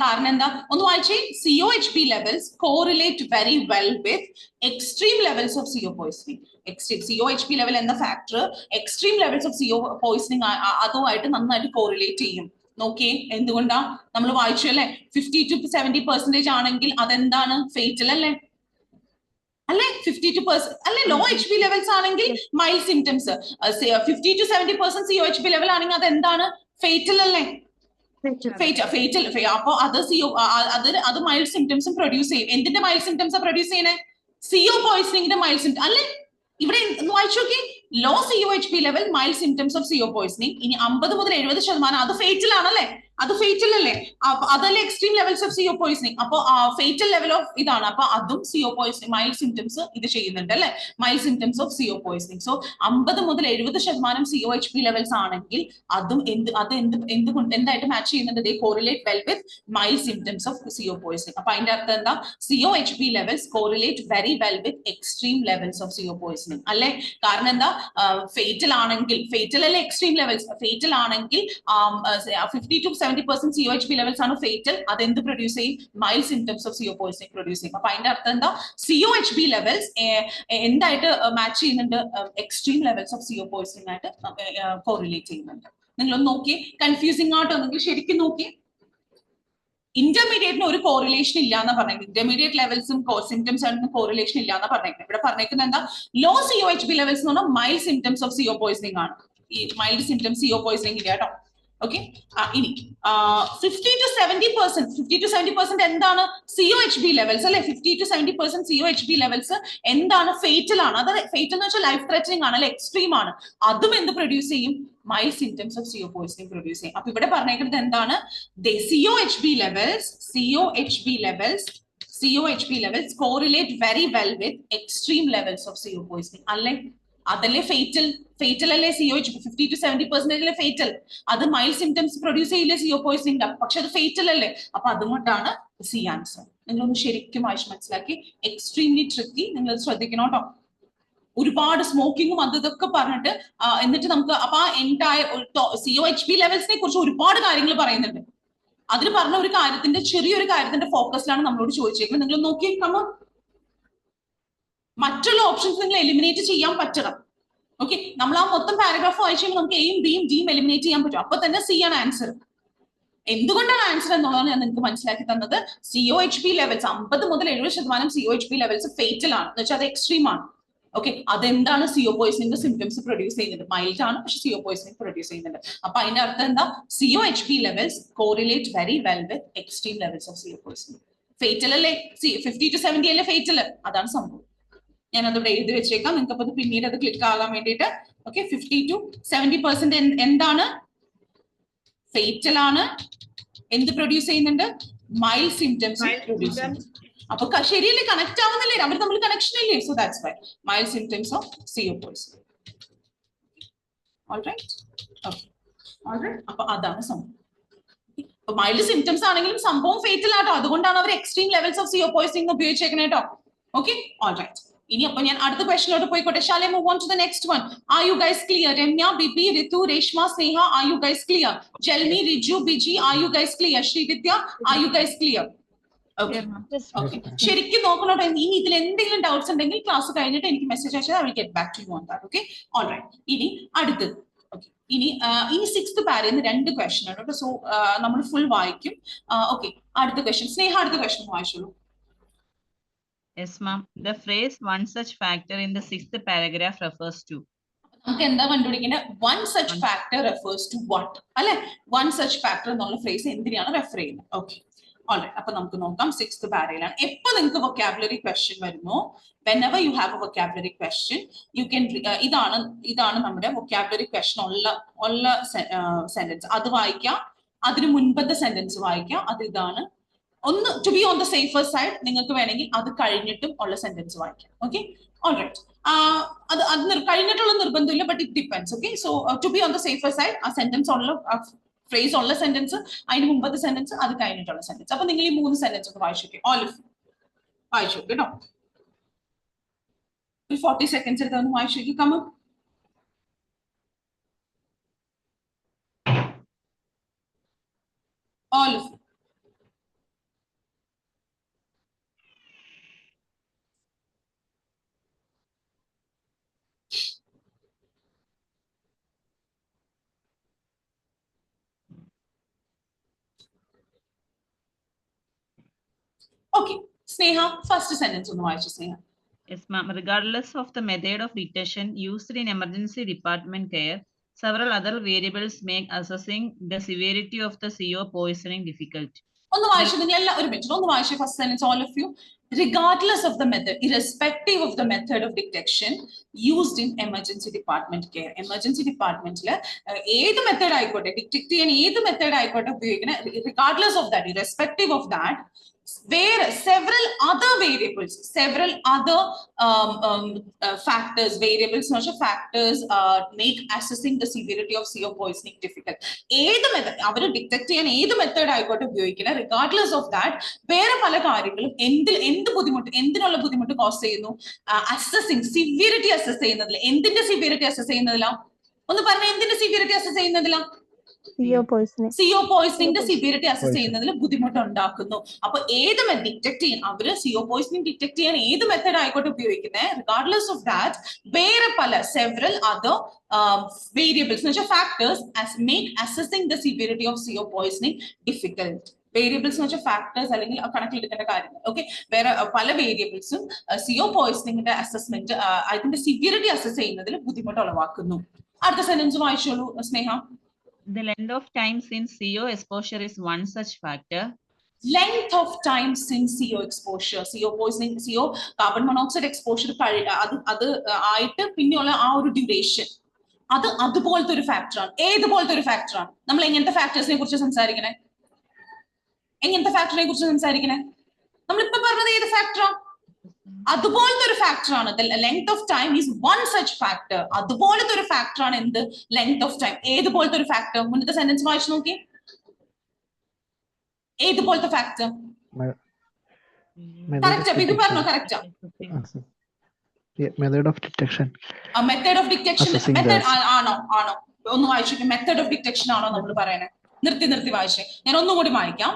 കാരണം എന്താ? ഒന്ന് വായിച്ചേ. COHP levels correlate very well with extreme levels of CO poisoning. Extreme COHP level എന്ന factor extreme levels of CO poisoning അതുമായിട്ട് നന്നായിട്ട് കോറിലേറ്റ് ചെയ്യും. നോക്കിയേ, എന്തുകൊണ്ടാ? നമ്മൾ വായിച്ചു അല്ലെ? 50 to 70% ആണെങ്കിൽ അതെന്താണ്? ഫേറ്റൽ അല്ലേ? 52% അല്ലെ? ലോ HP ലെവൽസ് ആണെങ്കിൽ mild symptoms. 50 to 70% COHP level ആണെങ്കിൽ അതെന്താണ്? ഫേറ്റൽ അല്ലേ? ഫേറ്റൽ. അപ്പൊ അത് മൈൽഡ് സിംറ്റംസും പ്രൊഡ്യൂസ് ചെയ്യും. എന്തിന്റെ മൈൽഡ് സിംറ്റംസ് പ്രൊഡ്യൂസ് ചെയ്യണേ? CO പോയിസണിങ്ങിന്റെ മൈൽഡ് സിംറ്റം അല്ലെ? ഇവിടെ വായിച്ചു നോക്കി, low COHP level mild symptoms of CO poisoning. ഇനി 50 മുതൽ 70% അത് ഫേറ്റൽ ആണല്ലേ? അത് ഫേറ്റൽ അല്ലേ? അതല്ലേ extreme levels of CO poisoning. അപ്പൊ ഫേറ്റൽ ലെവൽ ഓഫ് ഇതാണ്. അപ്പൊ അതും CO പോയിസണിങ് മൈൽഡ് സിംറ്റംസ് ഇത് ചെയ്യുന്നുണ്ട് അല്ലെ? Mild symptoms of CO poisoning. So 50 മുതൽ 70% COHP ലെവൽസ് ആണെങ്കിൽ അതും എന്തായിട്ട് മാച്ച് ചെയ്യുന്നുണ്ട്? They correlate well with mild symptoms of CO poisoning. അപ്പൊ അതിന്റെ അർത്ഥം എന്താ? COHP levels correlate very well with extreme levels of CO poisoning അല്ലെ? കാരണം എന്താ? ഫേറ്റൽ ആണെങ്കിൽ, ഫേറ്റൽ അല്ലെ എക്സ്ട്രീം ലെവൽസ്, ഫേറ്റൽ ആണെങ്കിൽ 50 to 70% COHB levels ആണ് fatal. അത് എന്ത് പ്രൊഡ്യൂസ് ചെയ്യും? Mild symptoms of CO poisoning produce ചെയ്യും. അപ്പൊ അതിന്റെ അർത്ഥം എന്താ? COHB levels എന്തായിട്ട് മാച്ച് ചെയ്യുന്നുണ്ട്? Extreme levels of CO poisoning ആയിട്ട് കോറിലേറ്റ് ചെയ്യുന്നുണ്ട്. നിങ്ങളൊന്ന് നോക്കി, കൺഫ്യൂസിംഗ് ആയിട്ടൊന്നെങ്കിൽ ശരിക്കും നോക്കി. ഇന്റർമീഡിയറ്റിന് ഒരു കോറിലേഷൻ ഇല്ല എന്ന് പറഞ്ഞേക്കുന്നത്. ഇന്റർമീഡിയറ്റ് ലെവൽസും സിംറ്റംസ് ആയിട്ടൊന്നും കോറിലേഷൻ ഇല്ല എന്ന് പറഞ്ഞേക്കുന്നത്. ഇവിടെ പറഞ്ഞേക്കുന്നത് എന്താ? ലോ COHB ലെവൽസ് എന്ന് പറഞ്ഞാൽ mild symptoms of CO poisoning ആണ്. ഈ മൈൽഡ് സിംറ്റംസ് CO poisoning ഇല്ല കേട്ടോ. ഓക്കെ, ഇനി 50 to 70% എന്താണ്? COHB ലെവൽസ് അല്ലെ? 50 to 70% COHB ലെവൽസ് എന്താണ്? ഫേറ്റൽ ആണ്. അത് ഫേറ്റൽ എന്ന് വെച്ചാൽ ലൈഫ് ത്രെറ്റനിങ് ആണ് അല്ലെ? എക്സ്ട്രീം ആണ്. അതും എന്ത് പ്രൊഡ്യൂസ് ചെയ്യും? Mild symptoms of CO poisoning produce ചെയ്യും. അപ്പൊ ഇവിടെ പറഞ്ഞേക്കുന്നത് എന്താണ്? COHB levels correlate very well with extreme levels of CO poisoning. അല്ലെ? അതല്ലേ ഫേറ്റൽ അല്ലേ? COHB 50 to 70% അല്ലേ ഫേറ്റൽ? അത് മൈൽഡ് സിംറ്റംസ് പ്രൊഡ്യൂസ് ചെയ്യില്ലേ CO poisoning? പക്ഷെ അത് ഫേറ്റൽ അല്ലേ? അപ്പൊ അതുകൊണ്ടാണ് സി ആൻസർ. നിങ്ങളൊന്ന് ശരിക്കും വായിച്ച് മനസ്സിലാക്കി. എക്സ്ട്രീംലി ട്രിക്കി, നിങ്ങൾ ശ്രദ്ധിക്കണം കേട്ടോ. ഒരുപാട് സ്മോക്കിങ്ങും അത് ഇതൊക്കെ പറഞ്ഞിട്ട് എന്നിട്ട് നമുക്ക് അപ്പൊ ആ എൻറ്റയർ COHB ലെവൽസിനെ കുറിച്ച് ഒരുപാട് കാര്യങ്ങൾ പറയുന്നുണ്ട്. അതിൽ പറഞ്ഞ ഒരു കാര്യത്തിന്റെ ചെറിയൊരു കാര്യത്തിന്റെ ഫോക്കസിലാണ് നമ്മളോട് ചോദിച്ചേക്കുന്നത്. നിങ്ങൾ നോക്കി, നമ്മൾ മറ്റുള്ള ഓപ്ഷൻസ് നിങ്ങൾ എലിമിനേറ്റ് ചെയ്യാൻ പറ്റണം. ഓക്കെ, നമ്മൾ ആ മൊത്തം പാരഗ്രാഫ് വായിച്ചു കഴിയുമ്പോൾ നമുക്ക് എയും ബിയും ഡിയും എലിമിനേറ്റ് ചെയ്യാൻ പറ്റും. അപ്പൊ തന്നെ സി ആണ് ആൻസർ. എന്തുകൊണ്ടാണ് ആൻസർ എന്നുള്ളതാണ് ഞാൻ നിങ്ങൾക്ക് മനസ്സിലാക്കി തന്നത്. COHB ലെവൽസ് 50 മുതൽ 70% COHB ലെവൽസ് ഫേറ്റൽ ആണ്, എന്ന് വെച്ചാൽ അത് എക്സ്ട്രീം ആണ്. ഓക്കെ, അതെന്താണ്? CO poisoning സിംറ്റംസ് പ്രൊഡ്യൂസ് ചെയ്യുന്നത്. മൈൽഡ് ആണ്, പക്ഷെ CO poisoning പ്രൊഡ്യൂസ് ചെയ്യുന്നുണ്ട്. അപ്പൊ അതിന്റെ അർത്ഥം എന്താ? COHB levels correlate very well with extreme levels of CO poisoning. Fatal അല്ലേ? 50 to 70 അല്ലേ ഫേറ്റൽ? അതാണ് സംഭവം. ഞാൻ അതിവിടെ എഴുതി വെച്ചേക്കാം, നിങ്ങൾക്ക് അപ്പൊ പിന്നീട് അത് ക്ലിക്ക് ആകാൻ വേണ്ടിയിട്ട്. ഓക്കെ, 50 to 70% എന്താണ്? ഫേറ്റൽ ആണ്. എന്ത് പ്രൊഡ്യൂസ് ചെയ്യുന്നുണ്ട്? മൈൽഡ് സിംറ്റംസ് പ്രൊഡ്യൂസ് ചെയ്യുന്നുണ്ട്. അപ്പൊ ശരിയല്ലേ? കണക്ട് ആവുന്നില്ലേ? അവർ തമ്മിൽ കണക്ഷൻ ഇല്ലേ? So that's why mild symptoms of CO poisoning. Alright, okay, alright. അപ്പൊ അതാണ് സംഭവം. മൈൽഡ് സിംറ്റംസ് ആണെങ്കിലും സംഭവം ഫേറ്റൽ ആട്ടോ. അതുകൊണ്ടാണ് അവർ extreme levels of CO poisoning ഉപയോഗിച്ചേക്കണേ കേട്ടോ. Okay, alright. ഇനി അപ്പൊ ഞാൻ അടുത്ത ക്വസ്റ്റിനോട്ട് പോയിക്കോട്ടെ. Shall I move on to the next one? Are you guys clear? Remya, Bibi, Ritu, Reshma, Sneha, are you guys clear? Jelmi, Riju, Biji, are you guys clear? Srividya, are you guys clear? Okay. Okay. ശരിക്കും നോക്കണോട്ടോ. ഇനി ഇതിൽ എന്തെങ്കിലും ഡൗട്ട്സ് ഉണ്ടെങ്കിൽ ക്ലാസ് കഴിഞ്ഞിട്ട് എനിക്ക് മെസ്സേജ് അയച്ചാൽ I will get back to you on that. Okay, all right. ഇനി അടുത്തത്. Okay, ഇനി 6th പാരയിൽ 2 ക്വസ്റ്റ്യൻ ആണ് കേട്ടോ. സോ നമ്മൾ ഫുൾ വായിക്കും. ഓക്കെ, അടുത്ത ക്വസ്റ്റ്യൻ. സ്നേഹ അടുത്ത ക്വസ്റ്റ്യൻ വായിച്ചോളൂ. Yes, ma'am. The phrase "one such factor" in the 6th paragraph refers to. നമുക്ക് എന്താ കണ്ടുപിടിക്കേണ്ടത്? One such factor refers to what? അല്ലെ? One such factor എന്നുള്ള ഫ്രേസ് എന്തിനാണ് റെഫർ ചെയ്യുന്നത്? Okay, alright. അപ്പൊ നമുക്ക് നോക്കാം. 6th പാരയിലാണ്. എപ്പോ നിങ്ങൾക്ക് വൊക്കാബുലറി ക്വസ്റ്റ്യൻ വരുന്നു, whenever you have a vocabulary question, you can ഇതാണ് നമ്മുടെ വൊക്കാബുലറി ക്വസ്റ്റ്യൻ ഉള്ള സെന്റൻസ്. അത് വായിക്കാം. അതിന് മുൻപത്തെ സെന്റൻസ് വായിക്കാം. അത് ഇതാണ്. ഒന്ന് to be on the safer side നിങ്ങൾക്ക് വേണമെങ്കിൽ അത് കഴിഞ്ഞിട്ടും ഉള്ള സെന്റൻസ് വായിക്കാം. Okay, alright. അത് കഴിഞ്ഞിട്ടുള്ള നിർബന്ധമില്ല, but it depends. Okay, so to be on the safer side ആ സെന്റൻസ് ഉള്ള ഫ്രേസ് ഉള്ള സെന്റൻസ്, അതിന് മുമ്പത്തെ സെന്റൻസ്, അത് കഴിഞ്ഞിട്ടുള്ള സെന്റൻസ്. അപ്പൊ നിങ്ങൾ ഈ 3 സെന്റൻസ് ഒക്കെ വായിച്ചു ഓൾ ഓഫ് വായിച്ചു കേട്ടോ. ഒരു 40 സെക്കൻഡ്സ് എടുത്ത് ഒന്ന് വായിച്ചു കമ. All of you. Okay, Sneha, first sentence ഒന്ന് വായിച്ചു Sneha. Yes, ma'am. Regardless of the method of detection used in emergency department care, several other variables make assessing the severity of the CO poisoning difficult. ഒന്ന് വായിച്ചു നിങ്ങൾ എല്ലാ ഒരു മിനിറ്റ് ഒന്ന് വായിച്ചു first sentence all of you. Regardless of the method, irrespective of the method of detection used in emergency department care. Emergency department ല് ഏത് മെത്തേഡ് ആയിക്കോട്ടെ, ഡിറ്റക്ട് ചെയ്യാൻ ഏത് മെത്തേഡ് ആയിക്കോട്ടെ ഉപയോഗിക്കുന്ന, regardless of that, irrespective of that, where several other variables, several other factors, variables, factors make assessing the severity of CO poisoning difficult. ഏത് മെത്തേഡ് അവർ ഡിറ്റക്ട് ചെയ്യാൻ ഏത് മെത്തേഡ് ആയിക്കോട്ടെ ഉപയോഗിക്കുന്ന, regardless of that, വേറെ പല കാര്യങ്ങളും എന്തിനുള്ള ബുദ്ധിമുട്ട് കോസ് ചെയ്യുന്നു? അസസിങ് സിവിയറിറ്റി അസസ് ചെയ്യുന്നതിൽ. എന്തിന്റെ സിവിയറിറ്റി അസസ് ചെയ്യുന്നതിലാ? ഒന്ന് പറഞ്ഞ എന്തിന്റെ സിവിയറിറ്റി അസസ് ചെയ്യുന്നതിലാ? CO poisoning. CO പോയിസണിന്റെ സിവിയറിറ്റി അസസ് ചെയ്യുന്നതിൽ ബുദ്ധിമുട്ടുണ്ടാക്കുന്നു. അപ്പൊ ഏത് ഡിറ്റക്ട് ചെയ്യാൻ അവര് CO പോയിസണിങ് ഡിറ്റക്ട് ചെയ്യാൻ ഏത് മെത്തേഡ് ആയിക്കോട്ടെ ഉപയോഗിക്കുന്നത്, റിഗാർഡ്ലെസ് ഓഫ് ദാറ്റ് വേറെ പല സെവറൽ അതർ വേരിയബിൾസ് എന്ന് വെച്ചാൽ factors make assessing the severity of CO poisoning difficult. Variables എന്ന് വെച്ചാൽ ഫാക്ടേഴ്സ് അല്ലെങ്കിൽ കണക്കിലെടുക്കേണ്ട കാര്യങ്ങൾ. ഓക്കെ, വേറെ പല വേരിയബിൾസും CO പോയിസണിങ്ങിന്റെ അസസ്മെന്റ് അതിന്റെ സിവിയറിറ്റി അസസ് ചെയ്യുന്നതിൽ ബുദ്ധിമുട്ട് ഉളവാക്കുന്നു. അടുത്ത സെന്റൻസ് വായിച്ചോളൂ സ്നേഹ. The length of time since CO exposure is one such factor. Length of time since CO exposure, CO poisoning, CO carbon monoxide exposure അത് ആയിട്ട് പിന്നെയുള്ള ആ ഒരു ഡ്യൂറേഷൻ അതുപോലത്തെ ഒരു ഫാക്ടറാണ്. ഏതുപോലത്തെ ഒരു ഫാക്ടറാണ്? നമ്മൾ എങ്ങനത്തെ ഫാക്ടേഴ്സിനെ കുറിച്ച് സംസാരിക്കണേ? എങ്ങനത്തെ ഫാക്ടറിനെ കുറിച്ച് സംസാരിക്കണേ? നമ്മളിപ്പോ പറഞ്ഞത് ഏത് ഫാക്ടറാ? അതുപോലത്തെ ഒരു ഫാക്ടറാണ്. Length of time is one such factor. അതുപോലത്തെ ഒരു ഫാക്ടറാണ് എന്ത്? Length of time. ഏതുപോലത്തെ ഒരു ഫാക്ടർ? മുന്നത്തെ സെന്റൻസ് വായിച്ചു നോക്കി. ഏതുപോലത്തെ ഫാക്ടർ? കറക്റ്റാ, ഇത് പറഞ്ഞോ, correct. Method of detection. Method of detection ആണോ? ഒന്ന് വായിച്ചു. മെത്തേഡ് ഓഫ് ഡിറ്റക്ഷൻ ആണോ നമ്മൾ പറയണേ? നിർത്തി വായിച്ചേ. ഞാൻ ഒന്നും കൂടി വായിക്കാം.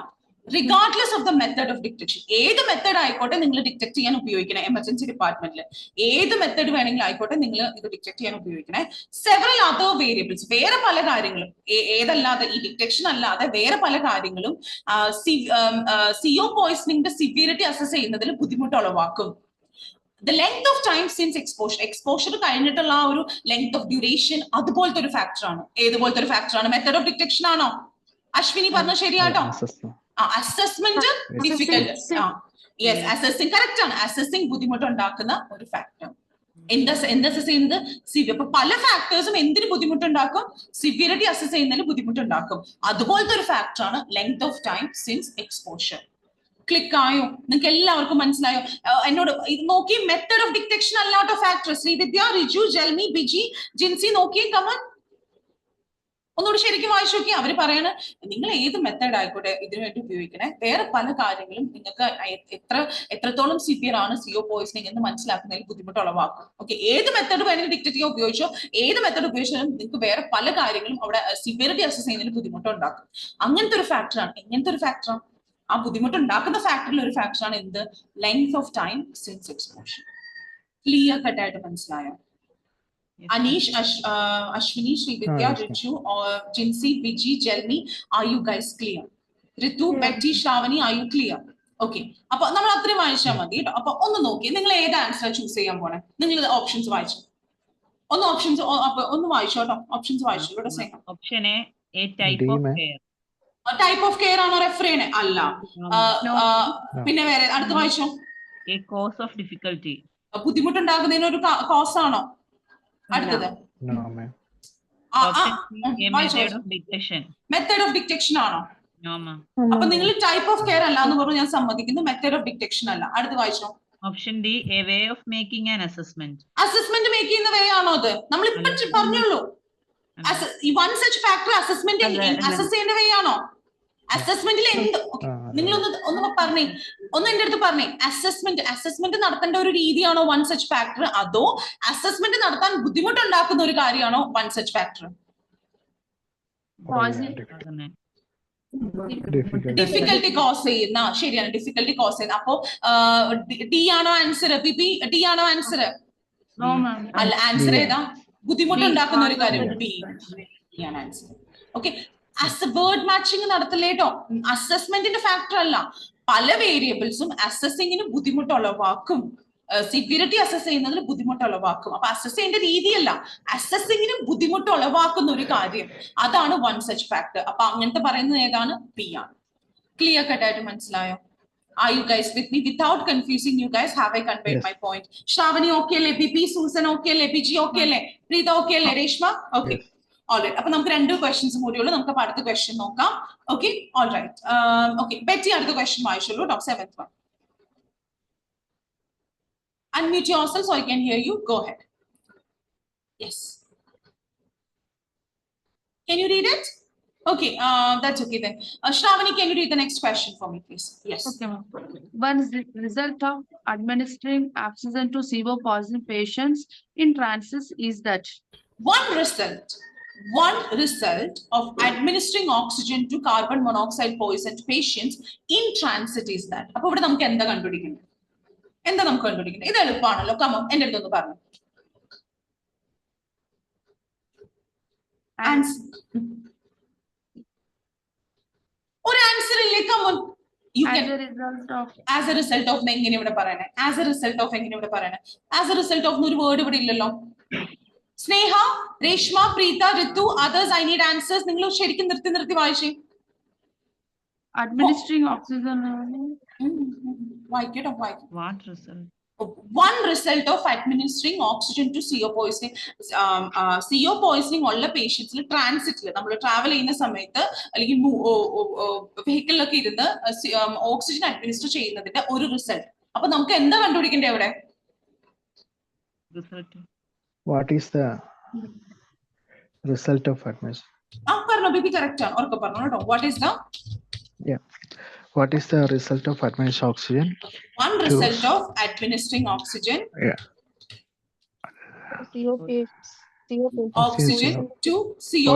Regardless of the method of detection, ഏത് മെത്തേഡ് ആയിക്കോട്ടെ നിങ്ങൾ ഡിറ്റക്ട് ചെയ്യാൻ ഉപയോഗിക്കണേ. എമർജൻസി ഡിപ്പാർട്ട്മെന്റിൽ ഏത് മെത്തേഡ് വേണമെങ്കിലും ആയിക്കോട്ടെ നിങ്ങൾ ഇത് ഡിറ്റക്ട് ചെയ്യാൻ ഉപയോഗിക്കണേ. സെവറൽ അതർ വേരിയബിൾസ്, വേറെ പല കാര്യങ്ങളും ഏതല്ലാതെ ഈ ഡിറ്റക്ഷൻ അല്ലാതെ വേറെ പല കാര്യങ്ങളും CO പോയിസണിങ്ങിന്റെ സിവിയറിറ്റി അസസ് ചെയ്യുന്നതിൽ ബുദ്ധിമുട്ട് ഉളവാക്കും. The length of time since exposure കഴിഞ്ഞിട്ടുള്ള ആ ഒരു ലെങ്ത് ഓഫ് ഡ്യൂറേഷൻ അതുപോലത്തെ ഒരു ഫാക്ടറാണ്. ഏതുപോലത്തെ ഒരു ഫാക്ടറാണ്? മെത്തേഡ് ഓഫ് ഡിറ്റക്ഷൻ ആണോ? അശ്വിനി പറഞ്ഞ ശരിയാട്ടോ. Assessment difficult. Yes, assessing correct ആണ്. അസസിങ് ബുദ്ധിമുട്ടുണ്ടാക്കുന്ന ഒരു ഫാക്ടർ. എന്താ അസസ് ചെയ്യുന്നത്? സിവിയർ. അപ്പൊ പല ഫാക്ടേഴ്സും എന്തിന് ബുദ്ധിമുട്ടുണ്ടാക്കും? സിവിയറിറ്റി അസസ് ചെയ്യുന്നതിൽ ബുദ്ധിമുട്ടുണ്ടാക്കും. അതുപോലത്തെ ഒരു ഫാക്ടറാണ് length of time since exposure. Click ആയോ? നിങ്ങൾക്ക് എല്ലാവർക്കും മനസ്സിലായോ? എന്നോട് ഇത് നോക്കി. മെത്തേഡ് ഓഫ് ഡിറ്റക്ഷൻ അല്ലാത്ത ഫാക്ടർ. ശ്രീവിദ്യ, റിജു, ജൽമി, ബിജി, ജിൻസി നോക്കി. കമൻ ഒന്നുകൂടി ശരിക്കും വായിച്ചു നോക്കി. അവര് പറയാണ് നിങ്ങൾ ഏത് മെത്തേഡ് ആയിക്കോട്ടെ ഇതിനു വേണ്ടി ഉപയോഗിക്കണേ. വേറെ പല കാര്യങ്ങളും നിങ്ങൾക്ക് എത്രത്തോളം സിവിയർ ആണ് CO പോയിസണിങ് എന്ന് മനസ്സിലാക്കുന്നതിൽ ബുദ്ധിമുട്ട് ഉളവാക്കും. ഓക്കെ, ഏത് മെത്തേഡ് വേണമെങ്കിലും ഡിറ്റക്ട് ചെയ്യാൻ ഉപയോഗിച്ചോ, ഏത് മെത്തേഡ് ഉപയോഗിച്ചാലും നിങ്ങൾക്ക് വേറെ പല കാര്യങ്ങളും അവിടെ സിവിയറിറ്റി അസസ് ചെയ്യുന്നതിൽ ബുദ്ധിമുട്ടുണ്ടാക്കും. അങ്ങനത്തെ ഒരു ഫാക്ടറാണ്. എങ്ങനത്തെ ഒരു ഫാക്ടറാണ്? ആ ബുദ്ധിമുട്ടുണ്ടാക്കുന്ന ഫാക്ടറിൽ ഒരു ഫാക്ടറാണ് എന്ത്? Length of time since exposure. Clear കട്ടായിട്ട് മനസ്സിലായോ? Anish, Ashwini, Srividya, Ritu, Jinsi, Viji, Jelmi, are you guys clear? Ritu, Betty, Shravani, are you clear? Okay. അപ്പൊ നമ്മൾ അത്രയും വായിച്ചാൽ മതി കേട്ടോ. അപ്പൊ ഒന്ന് നോക്കി, നിങ്ങൾ ഏത് ആൻസർ ചൂസ് ചെയ്യാൻ പോണേ? നിങ്ങൾ ഓപ്ഷൻസ് വായിച്ചു. ഒന്ന് വായിച്ചോ കേട്ടോ. ഓപ്ഷൻസ് വായിച്ചു. Option A type of care. Type of care ആണോ? റെഫറേന് അല്ല. പിന്നെ വേറെ അടുത്ത് വായിച്ചോ. A cause of difficulty. ബുദ്ധിമുട്ടുണ്ടാക്കുന്നതിന് ഒരു കോസ് ആണോ? അടുത്തത് മെത്തേഡ് ഓഫ് ഡിറ്റക്ഷൻ ആണോ? അപ്പൊ നിങ്ങൾ ടൈപ്പ് ഓഫ് കെയർ അല്ല എന്ന് പറഞ്ഞു, ഞാൻ സമ്മതിക്കുന്നു. മെത്തേഡ് ഓഫ് ഡിറ്റക്ഷൻ അല്ല. അടുത്ത് വായിച്ചോ. Option D a way of making an assessment. Assessment make ചെയ്യുന്ന വേ ആണോ അത്? നമ്മൾ ഇപ്പൊ പറഞ്ഞുള്ളൂ. One such factor assessment assess ചെയ്യുന്ന വേ ആണോ? അസസ്മെന്റിൽ എന്ത് നിങ്ങളൊന്ന് പറഞ്ഞേ, എന്റെ അടുത്ത് പറഞ്ഞേ. അസസ്മെന്റ് നടത്തേണ്ട ഒരു രീതിയാണോ വൺ സച്ച് ഫാക്ടർ, അതോ അസസ്മെന്റ് നടത്താൻ ബുദ്ധിമുട്ടുണ്ടാക്കുന്ന ഒരു കാര്യമാണോ one such factor? Difficulty cause ചെയ്യുന്ന. ശരിയാണ്, ഡിഫിക്കൽട്ടി കോസ് ചെയ്യുന്ന. അപ്പോ ഡി ആണോ ആൻസർ? ഡി ആണോ ആൻസർ? അല്ല, ആൻസർ ഏതാ? ബുദ്ധിമുട്ടുണ്ടാക്കുന്ന ഒരു കാര്യം. ബി ആണ് ആൻസർ. ഓക്കെ, വേർഡ് മാച്ചിങ് നടത്തില്ല കേട്ടോ. അസസ്മെന്റിന്റെ ഫാക്ടർ അല്ല. പല വേരിയബിൾസും അസസിങ്ങിന് ബുദ്ധിമുട്ടുളവാക്കും. സിവിയറിറ്റി അസസ് ചെയ്യുന്നതിൽ ബുദ്ധിമുട്ടുളവാക്കും. അപ്പൊ അസസ് ചെയ്യേണ്ട രീതിയല്ല, അസസിങ്ങിന് ബുദ്ധിമുട്ട് ഉളവാക്കുന്ന ഒരു കാര്യം, അതാണ് വൺ സച്ച് ഫാക്ടർ. അപ്പൊ അങ്ങനത്തെ പറയുന്നത് ഏതാണ്? ബി ആണ്. ക്ലിയർ കട്ടായിട്ട് മനസ്സിലായോ? Are you guys with me? Without confusing you guys, have I conveyed my point? Shravani okay le? BP, Susan okay le? PG okay le? Preeta okay le? Reshma okay. Alright. അപ്പൊ നമുക്ക് രണ്ട് ക്വസ്റ്റ്യൻസ് കൂടിയുള്ളൂ. നമുക്ക് അടുത്ത ക്വസ്റ്റ്യൻ നോക്കാം. Okay, alright. ഓക്കെ, ബെറ്റി അടുത്ത ക്വസ്റ്റ്യൻ വായിച്ചുള്ളൂ. Seventh one. Unmute yourself so I can hear you. Go ahead. Yes. Can you read it? Okay, that's okay then. Shravani, can you read the next question for me, please? Yes. Okay, ma'am. One result of administering oxygen to CO positive patients in transit is that. One result one result of administering oxygen to carbon monoxide poisoned patients in transit is that. അപ്പോൾ ഇവിടെ നമുക്ക് എന്താ കണ്ടുപിടിക്കുന്നത്? എന്താ നമുക്ക് കണ്ടുപിടിക്കുന്നത്? ഇത് എളുപ്പമാണല്ലോ. കമോ എൻ്റെ അടുത്തൊന്ന് പറഞ്ഞു. ഒരു ആൻസർ ഇല്ലേ? Come on. You can as a result of എങ്ങനെ ഇവിടെ പറയണേ? As a result of എങ്ങനെ ഇവിടെ പറയണേ? As a result of ഒരു വേർഡ് ഇവിടെ ഇല്ലല്ലോ. സ്നേഹ, രേഷ്മ, പ്രീത, ഋതു, others I need answers. നിങ്ങൾ ശരിക്കും നിർത്തി വായിച്ചേ. Administering oxygen. വായിക്കട്ടോ. What result? One result of administering oxygen to CO poisoning. CO poisoning ഉള്ള പേഷ്യൻസിൽ ട്രാൻസിറ്റിൽ നമ്മൾ ട്രാവൽ ചെയ്യുന്ന സമയത്ത് അല്ലെങ്കിൽ വെഹിക്കിളിലൊക്കെ ഇരുന്ന് ഓക്സിജൻ അഡ്മിനിസ്റ്റർ ചെയ്യുന്നതിന്റെ ഒരു റിസൾട്ട്. അപ്പൊ നമുക്ക് എന്താ കണ്ടുപിടിക്കണ്ടേ അവിടെ? What is the result of administration? പറഞ്ഞോ ബേബി, കറക്റ്റ് ആണ്. ഉറക്കെ പറഞ്ഞോ കേട്ടോ. What is the? Yeah. What is the result of administering oxygen? One result of administering oxygen. Yeah. Oxygen to CO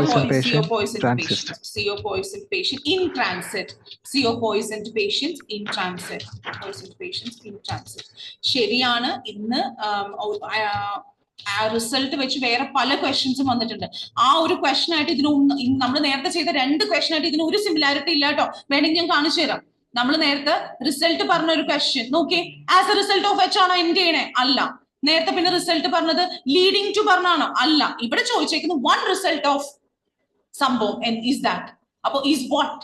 poisoned transit. patient. CO poisoned patient in transit. CO poisoned patients in transit. Poisoned patients in transit. ശരിയാണ്. ഇന്ന് റിസൾട്ട് വെച്ച് വേറെ പല ക്വസ്റ്റ്യൻസും വന്നിട്ടുണ്ട്. ആ ഒരു ക്വസ്റ്റ്യൻ ആയിട്ട് നമ്മൾ നേരത്തെ ചെയ്ത 2 ക്വസ്റ്റ്യൻ ആയിട്ട് ഇതിന് ഒരു സിമിലാരിറ്റി ഇല്ല കേട്ടോ. വേണമെങ്കിൽ ഞാൻ കാണിച്ചു തരാം. നമ്മൾ നേരത്തെ റിസൾട്ട് പറഞ്ഞ ഒരു ക്വസ്റ്റ്യൻ നോക്കി, ആസ് എ റിസൾട്ട് ഓഫ് വെച്ച് ആണോ എൻഡ് ചെയ്യണേ? അല്ല. നേരത്തെ പിന്നെ റിസൾട്ട് പറഞ്ഞത് ലീഡിങ് ടു പറഞ്ഞാണോ? അല്ല. ഇവിടെ ചോദിച്ചേക്കുന്നത് വൺ റിസൾട്ട് ഓഫ് സംഭവം ഈസ് ദാറ്റ്. അപ്പൊ ഈസ് വാട്ട്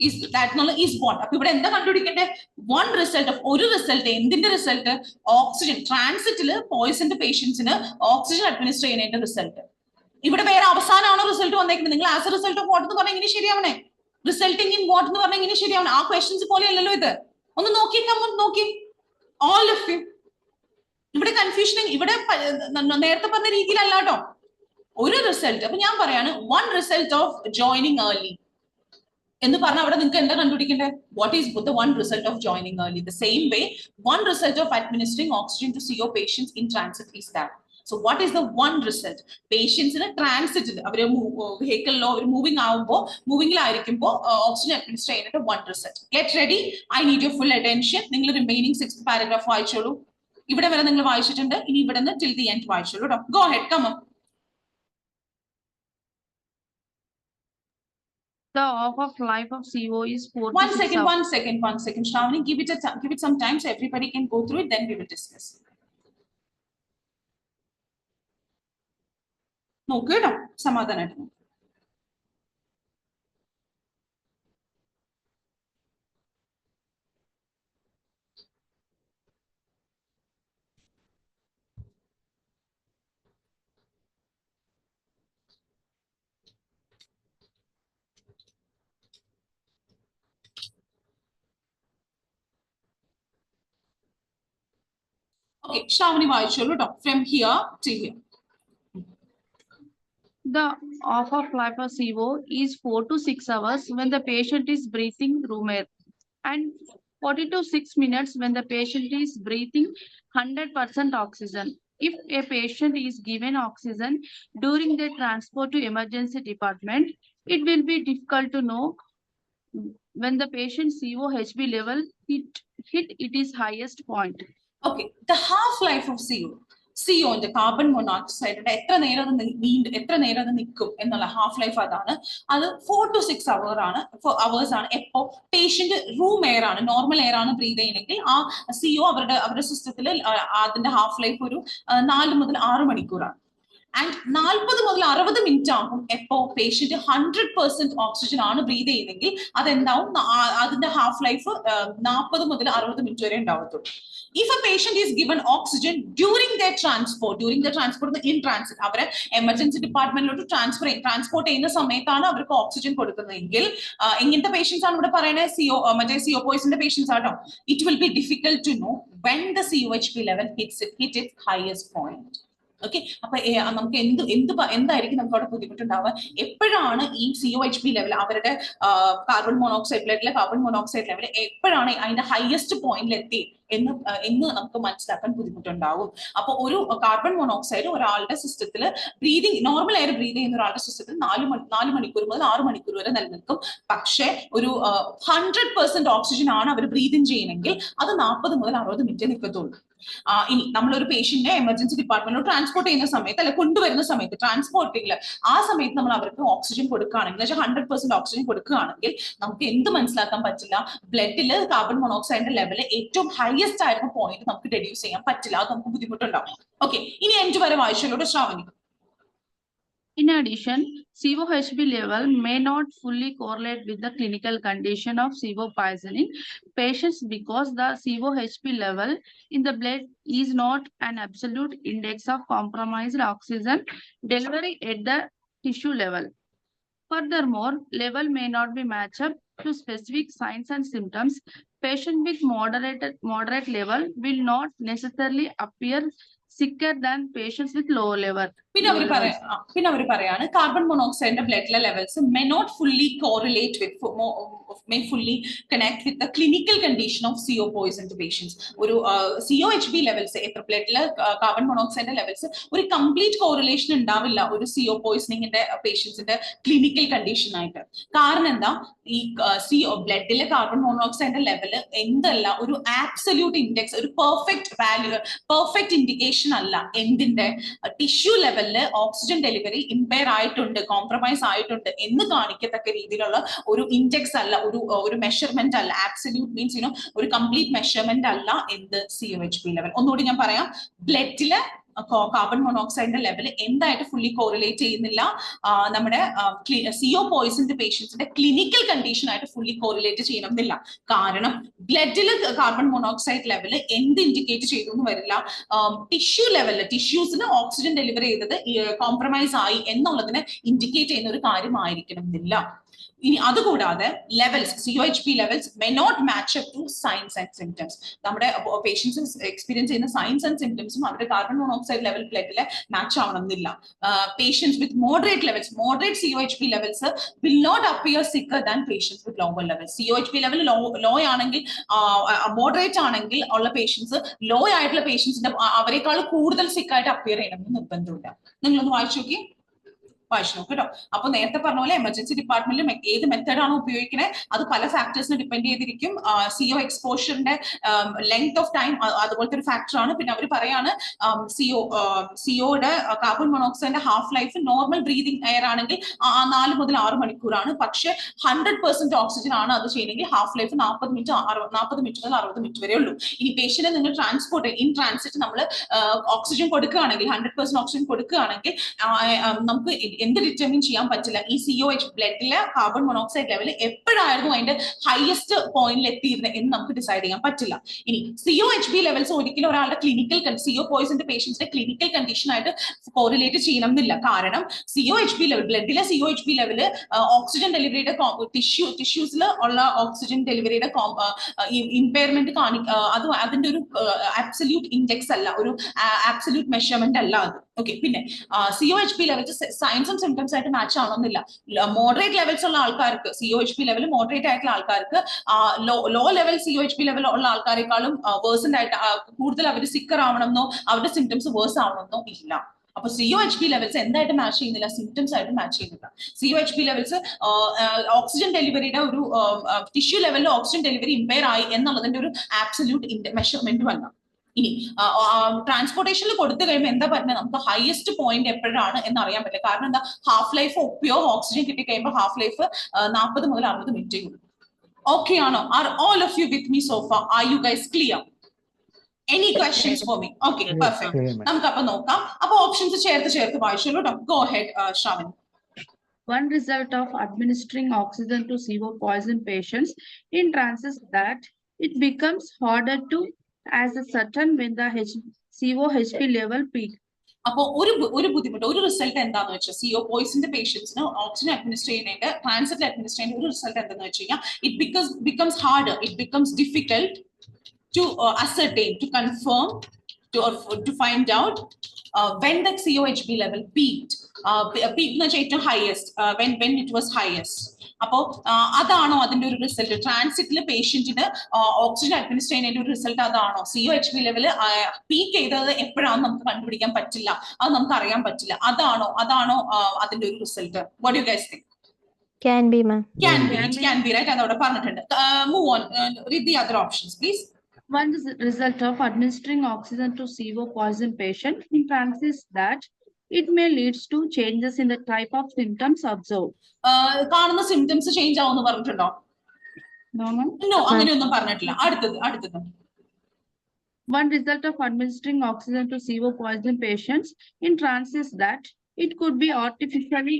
ഈസ് ദാറ്റ് എന്നുള്ള ഈസ് വാട്ട്. അപ്പൊ ഇവിടെ എന്താ കണ്ടുപിടിക്കണ്ടേ? വൺ റിസൾട്ട് ഓഫ് ഒരു റിസൾട്ട്. എന്തിന്റെ റിസൾട്ട്? ഓക്സിജൻ ട്രാൻസിറ്റില് പോയിസന്റെ പേഷ്യൻസിന് ഓക്സിജൻ അഡ്മിനിസ്റ്റർ ചെയ്യുന്നതിന്റെ റിസൾട്ട്. ഇവിടെ വേറെ അവസാനമാണോ റിസൾട്ട് വന്നേക്കുന്നത്? നിങ്ങൾ as A result of what എന്ന് പറഞ്ഞാൽ ഇങ്ങനെ ശരിയാവണേ? റിസൾട്ടിങ് ഇൻ വാട്ട് എന്ന് പറഞ്ഞാൽ ഇങ്ങനെ ശരിയാവണം? ആ ക്വസ്റ്റ്യൻസ് പോലെ അല്ലല്ലോ ഇത്. ഒന്ന് നോക്കി ഓൾ ഓഫ് യു. ഇവിടെ കൺഫ്യൂഷൻ ഇവിടെ നേരത്തെ പറഞ്ഞ രീതിയിലല്ല കേട്ടോ. ഒരു റിസൾട്ട്. അപ്പൊ ഞാൻ പറയാണ് one result of joining early എന്ന് പറഞ്ഞാൽ അവിടെ നിങ്ങൾക്ക് എന്താ കണ്ടുപിടിക്കണ്ടേ? What is the one result of joining early? The same way one result of administering oxygen to CO patients in transit is that. So what is the one result? Patients in a transit, അവര് വെഹിക്കിളിലോ അവർ മൂവിംഗിലായിരിക്കുമ്പോൾ ഓക്സിജൻ അഡ്മിനിസ്റ്റർ ചെയ്യുന്നത് one result. Get ready. I need your full attention. നിങ്ങൾ റിമൈനിങ് 6th പാരഗ്രാഫ് വായിച്ചോളൂ. ഇവിടെ വരെ നിങ്ങൾ വായിച്ചിട്ടുണ്ട്. ഇനി ഇവിടെ നിന്ന് till the end വായിച്ചോളൂ കേട്ടോ. Go ahead, come on. The half-life of CO is 4 to 6 One second. Shravani, give it some time so everybody can go through it. Then we will discuss. നോക്ക് കേട്ടോ, സമാധാനമായിട്ട്. Okay, Shravani വായിച്ചോളൂ കേട്ടോ. From here to here. The half-life of CO is 4 to 6 hours when the patient is breathing room air, and 40 to 6 minutes when the patient is breathing 100% oxygen. If a patient is given oxygen during the transport to emergency department, it will be difficult to know when the patient's COHB level hit its highest point. Okay, the half-life of CO. സിഒന്റെ കാർബൺ മോണോക്സൈഡിന്റെ എത്ര നേരം അത് നിൽക്കും എന്നുള്ള ഹാഫ് ലൈഫ് അതാണ്. അത് 4 to 6 hours ആണ്. എപ്പോ പേഷ്യന്റ് റൂം എയർ ആണ്, നോർമൽ എയർ ആണ് ബ്രീത് ചെയ്യണമെങ്കിൽ ആ സിഒ അവരുടെ സിസ്റ്റത്തിൽ അതിന്റെ ഹാഫ് ലൈഫ് ഒരു 4 മുതൽ 6 മണിക്കൂറാണ്. ആൻഡ് 40 മുതൽ 60 മിനിറ്റ് ആകും എപ്പോ പേഷ്യന്റ് 100% ഓക്സിജൻ ആണ് ബ്രീത് ചെയ്യുന്നെങ്കിൽ അതെന്താവും, അതിന്റെ ഹാഫ് ലൈഫ് 40 മുതൽ 60 മിനിറ്റ് വരെ ഉണ്ടാവത്തുള്ളൂ. If a patient is given oxygen during their transport in transit, അവരെ എമർജൻസി ഡിപ്പാർട്ട്മെന്റിലോട്ട് ട്രാൻസ്പോർട്ട് ചെയ്യുന്ന സമയത്താണ് അവർക്ക് ഓക്സിജൻ കൊടുക്കുന്നതെങ്കിൽ എങ്ങനത്തെ പേഷ്യൻസ് ആണ് ഇവിടെ പറയുന്നത്? CO പോയിസന്റെ പേഷ്യൻസ് ആട്ടോ. It will be difficult to know when the COHB level hit its highest point. Okay. അപ്പൊ നമുക്ക് എന്തായിരിക്കും നമുക്ക് അവിടെ ബുദ്ധിമുട്ടുണ്ടാവുക? എപ്പോഴാണ് ഈ COHP ലെവൽ, അവരുടെ കാർബൺ മോണോക്സൈഡ്, ബ്ലഡിലെ കാർബൺ മോണോക്സൈഡ് ലെവൽ എപ്പോഴാണ് അതിന്റെ ഹയസ്റ്റ് പോയിന്റിൽ എത്തി എന്ന് നമുക്ക് മനസ്സിലാക്കാൻ ബുദ്ധിമുട്ടുണ്ടാവും. അപ്പൊ ഒരു കാർബൺ മോണോക്സൈഡ് ഒരാളുടെ സിസ്റ്റത്തിൽ നോർമൽ എയർ ബ്രീത് ചെയ്യുന്ന ഒരാളുടെ സിസ്റ്റത്തിൽ 4 മണിക്കൂർ മുതൽ 6 മണിക്കൂർ വരെ നിലനിൽക്കും. പക്ഷേ ഒരു 100% ഓക്സിജൻ ആണ് അവർ ബ്രീത് ഇൻ ചെയ്യണമെങ്കിൽ അത് 40 മുതൽ 60 മിനിറ്റ് നിൽക്കത്തുള്ളൂ. ഇനി നമ്മളൊരു പേഷ്യന്റിനെ എമർജൻസി ഡിപ്പാർട്ട്മെന്റിൽ ട്രാൻസ്പോർട്ട് ചെയ്യുന്ന സമയത്ത്, അല്ലെ കൊണ്ടുവരുന്ന സമയത്ത്, ട്രാൻസ്പോർട്ടിംഗിൽ ആ സമയത്ത് നമ്മൾ അവർക്ക് ഓക്സിജൻ കൊടുക്കുകയാണെങ്കിൽ, 100% ഓക്സിജൻ കൊടുക്കുകയാണെങ്കിൽ നമുക്ക് എന്ത് മനസ്സിലാക്കാൻ പറ്റില്ല? ബ്ലഡിൽ കാർബൺ മോണോക്സൈഡിന്റെ ലെവൽ ഏറ്റവും ഹയസ്റ്റ് ആയിരുന്ന പോയിന്റ് നമുക്ക് റെഡ്യൂസ് ചെയ്യാൻ പറ്റില്ല. അത് നമുക്ക് ബുദ്ധിമുട്ടുണ്ടാവും. ഓക്കെ, ഇനി എൻഡ് വരെ വായിച്ചോളൂ Shravani. In addition, COHB level may not fully correlate with the clinical condition of CO poisoning patients because the COHB level in the blood is not an absolute index of compromised oxygen delivery at the tissue level. Furthermore, level may not be matched up to specific signs and symptoms. Patient with moderate level will not necessarily appear sicker than patients with low level. പിന്നെ അവർ പറയാണ് കാർബൺ മോണോക്സൈഡിന്റെ ബ്ലഡിലെ levels may not fully correlate with may fully connect with the clinical condition of CO poisoned patients. ഒരു COHB ലെവൽസ്, ബ്ലഡിലെ കാർബൺ മോണോക്സൈഡിന്റെ ലെവൽസ് ഒരു കംപ്ലീറ്റ് കോറിലേഷൻ ഉണ്ടാവില്ല ഒരു CO പോയിസണിങ്ങിന്റെ പേഷ്യൻസിന്റെ ക്ലിനിക്കൽ കണ്ടീഷൻ ആയിട്ട്. കാരണം എന്താ? ഈ ബ്ലഡിലെ കാർബൺ മോണോക്സൈഡിന്റെ ലെവല് എന്തല്ല, ഒരു ആബ്സല്യൂട്ട് ഇൻഡെക്സ്, ഒരു പെർഫെക്റ്റ് വാല്യൂ, പെർഫെക്റ്റ് ഇൻഡിക്കേഷൻ അല്ല. എന്തിന്റെ? ടിഷ്യൂ ലെവലില് ഓക്സിജൻ ഡെലിവറി ഇമ്പയർ ആയിട്ടുണ്ട്, കോംപ്രമൈസ് ആയിട്ടുണ്ട് എന്ന് കാണിക്കത്തക്ക രീതിയിലുള്ള ഒരു ഇൻഡെക്സ് അല്ല, ഒരു മെഷർമെന്റ് അല്ല. ആബ്സല്യൂട്ട് മീൻസ് ഒരു കംപ്ലീറ്റ് മെഷർമെന്റ് അല്ല എന്ത് COHB ലെവൽ. ഒന്നുകൂടി ഞാൻ പറയാം, ബ്ലഡില് കാർബൺ മോണോക്സൈഡിന്റെ ലെവൽ എന്തായിട്ട് ഫുള്ളി കോറിലേറ്റ് ചെയ്യുന്നില്ല നമ്മുടെ CO പോയിസൺഡ് പേഷ്യൻസിന്റെ ക്ലിനിക്കൽ കണ്ടീഷൻ ആയിട്ട് ഫുള്ളി കോറിലേറ്റ് ചെയ്യണമെന്നില്ല. കാരണം ബ്ലഡിൽ കാർബൺ മോണോക്സൈഡ് ലെവൽ എന്ത് ഇൻഡിക്കേറ്റ് ചെയ്തു എന്ന് വരില്ല, ടിഷ്യൂ ലെവലിൽ ടിഷ്യൂസിന് ഓക്സിജൻ ഡെലിവറി ചെയ്തത് കോംപ്രമൈസ് ആയി എന്നുള്ളതിന് ഇൻഡിക്കേറ്റ് ചെയ്യുന്ന ഒരു കാര്യമായിരിക്കണമെന്നില്ല. ഇനി അതുകൂടാതെ levels, COHB levels may not match up to signs and symptoms. നമ്മുടെ പേഷ്യൻസ് എക്സ്പീരിയൻസ് ചെയ്യുന്ന സൈൻസ് ആൻഡ് സിംറ്റംസും അവരുടെ കാർബൺ മോണോക്സൈഡ് ലെവൽ ബ്ലഡിലെ മാച്ച് ആവണമെന്നില്ല. Patients with moderate COHB levels will not appear sicker than patients with lower levels. COHB level low ആണെങ്കിൽ, മോഡറേറ്റ് ആണെങ്കിൽ ഉള്ള പേഷ്യൻസ്, ലോ ആയിട്ടുള്ള പേഷ്യൻസിന്റെ അവരെക്കാൾ കൂടുതൽ സിക്കായിട്ട് അപ്പിയർ ചെയ്യണമെന്ന് നിർബന്ധമില്ല. നിങ്ങളൊന്ന് വായിച്ചു നോക്കി. വായിച്ചു നോക്കും കേട്ടോ. അപ്പൊ നേരത്തെ പറഞ്ഞ പോലെ എമർജൻസി ഡിപ്പാർട്ട്മെന്റിൽ ഏത് മെത്തേഡാണ് ഉപയോഗിക്കുന്നത് അത് പല ഫാക്ടേഴ്സിനെ ഡിപ്പെൻഡ് ചെയ്തിരിക്കും. CO എക്സ്പോഷറിന്റെ ലെങ്ത് ഓഫ് ടൈം അതുപോലത്തെ ഒരു ഫാക്ടറാണ്. പിന്നെ അവർ പറയാണ് COയുടെ കാർബൺ മോണോക്സൈഡിന്റെ half life normal breathing air ആണെങ്കിൽ 4 മുതൽ 6 മണിക്കൂറാണ്. പക്ഷെ 100% ഓക്സിജൻ ആണ് അത് ചെയ്യണമെങ്കിൽ ഹാഫ് ലൈഫ് 40 മിനിറ്റ് മുതൽ 60 മിനിറ്റ് വരെ ഉള്ളൂ. ഇനി പേഷ്യന്റിനെ നിങ്ങൾ ട്രാൻസ്പോർട്ട് ഇൻ ട്രാൻസിറ്റ് നമ്മൾ ഓക്സിജൻ കൊടുക്കുകയാണെങ്കിൽ, 100% ഓക്സിജൻ കൊടുക്കുകയാണെങ്കിൽ നമുക്ക് എന്ത് ഡിറ്റർമിൻ ചെയ്യാൻ പറ്റില്ല, ഈ COH ബ്ലഡിലെ കാർബൺ മോണോക്സൈഡ് ലെവൽ എപ്പോഴായിരുന്നു അതിന്റെ ഹയസ്റ്റ് പോയിന്റിൽ എത്തിയിരുന്നത് എന്ന് നമുക്ക് ഡിസൈഡ് ചെയ്യാൻ പറ്റില്ല. ഇനി COHB ലെവൽസ് ഒരിക്കലും ഒരാളുടെ ക്ലിനിക്കൽ CO പോയിസന്റെ പേഷ്യൻസിന്റെ ക്ലിനിക്കൽ കണ്ടീഷൻ ആയിട്ട് കോറിലേറ്റ് ചെയ്യണം എന്നില്ല. കാരണം COHB ലെവൽ, ബ്ലഡിലെ COHB ലെവല് ഓക്സിജൻ ഡെലിവറിയുടെ ടിഷ്യൂസിൽ ഉള്ള ഓക്സിജൻ ഡെലിവറിയുടെ ഇമ്പയർമെന്റ് അത് അതിന്റെ ഒരു ആബ്സല്യൂട്ട് ഇൻഡെക്സ് അല്ല, ഒരു ആബ്സല്യൂട്ട് മെഷർമെന്റ് അല്ല അത്. ഓക്കെ. പിന്നെ COHB levels signs and symptoms ആയിട്ട് മാച്ച് ആവണമെന്നില്ല. മോഡറേറ്റ് ലെവൽസ് ഉള്ള ആൾക്കാർക്ക്, COHB ലെവൽ മോഡറേറ്റ് ആയിട്ടുള്ള ആൾക്കാർക്ക് ലോ ലെവൽ COHB ലെവൽ ഉള്ള ആൾക്കാരെക്കാളും വേഴ്സന്റ് ആയിട്ട് കൂടുതൽ അവർ സിക്കർ ആവണമെന്നോ അവരുടെ സിംറ്റംസ് വേഴ്സ് ആവണമെന്നോ ഇല്ല. അപ്പൊ COHB ലെവൽസ് എന്തായിട്ട് മാച്ച് ചെയ്യുന്നില്ല, സിംറ്റംസ് ആയിട്ട് മാച്ച് ചെയ്യുന്നില്ല. COHB ലെവൽസ് ഓക്സിജൻ ഡെലിവറിയുടെ ഒരു ടിഷ്യൂ ലെവലിൽ ഓക്സിജൻ ഡെലിവറി ഇമ്പയർ ആയി എന്നുള്ളതിന്റെ ഒരു ആബ്സല്യൂട്ട് മെഷർമെന്റും അല്ല. ഇനി ട്രാൻസ്പോർട്ടേഷനിൽ കൊടുത്തു കഴിയുമ്പോൾ എന്താ പറഞ്ഞത്, നമുക്ക് ഹയസ്റ്റ് പോയിന്റ് എപ്പോഴാണ് എന്ന് അറിയാൻ പറ്റില്ല. കാരണം എന്താ, ഹാഫ് ലൈഫ് പ്യോർ ഓക്സിജൻ കിട്ടി കഴിയുമ്പോൾ ഹാഫ് ലൈഫ് 40 മുതൽ 60 മിനിറ്റ് ഉള്ളൂ. ഓക്കെ ആണോ? Are all of you with me so far? R you guys clear? Any questions for me? Okay, perfect. നമുക്ക് അപ്പൊ നോക്കാം. അപ്പൊ ഓപ്ഷൻസ് ചേർത്ത് വായിച്ചോളൂ. Go ahead, Shravani. One result of administering oxygen to CO poison patients in transit is that it becomes harder to ascertain when the COHB level peak. അപ്പൊ ഒരു ബുദ്ധിമുട്ട്, ഒരു റിസൾട്ട് എന്താന്ന് വെച്ചാൽ CO പോയിസന്റെ പേഷ്യൻസിന് ഓക്സിജൻ അഡ്മിനിസ്റ്റർ ചെയ്യുന്നതിന്റെ ട്രാൻസിറ്റ് അഡ്മിനിസ്റ്റർ ചെയ്യുന്ന ഒരു റിസൾട്ട് എന്താന്ന് വെച്ച് കഴിഞ്ഞാൽ it becomes harder, it becomes difficult to ascertain, to confirm to find out when the COHB level peaked. Peak highest, when it was highest. അപ്പോൾ അതാണോ അതിന്റെ ഒരു റിസൾട്ട്? ട്രാൻസിറ്റിലെ പേഷ്യന്റിന് ഓക്സിജൻ അഡ്മിനിസ്റ്റർ ചെയ്യുന്നതിന്റെ ഒരു റിസൾട്ട് അതാണോ? COHB ലെവല് പീക്ക് ചെയ്തത് എപ്പോഴാണെന്ന് നമുക്ക് കണ്ടുപിടിക്കാൻ പറ്റില്ല, അത് നമുക്ക് അറിയാൻ പറ്റില്ല. അതാണോ അതിന്റെ ഒരു result? What do you guys think? Can be, ma'am. It can be, right? അതോടെ പറഞ്ഞിട്ടുണ്ട്. Move on. Read the other options, please. One result of administering oxygen to CO poison patient in trance is that it may lead to changes in the type of symptoms observed. കാണുന്ന സിംറ്റംസ് ചേഞ്ച് ആവുമെന്ന് പറഞ്ഞിട്ടുണ്ടോ? No, അങ്ങനെയൊന്നും പറഞ്ഞിട്ടില്ല. അടുത്തത്. One result of administering oxygen to CO poison patients in trance is that it could be artificially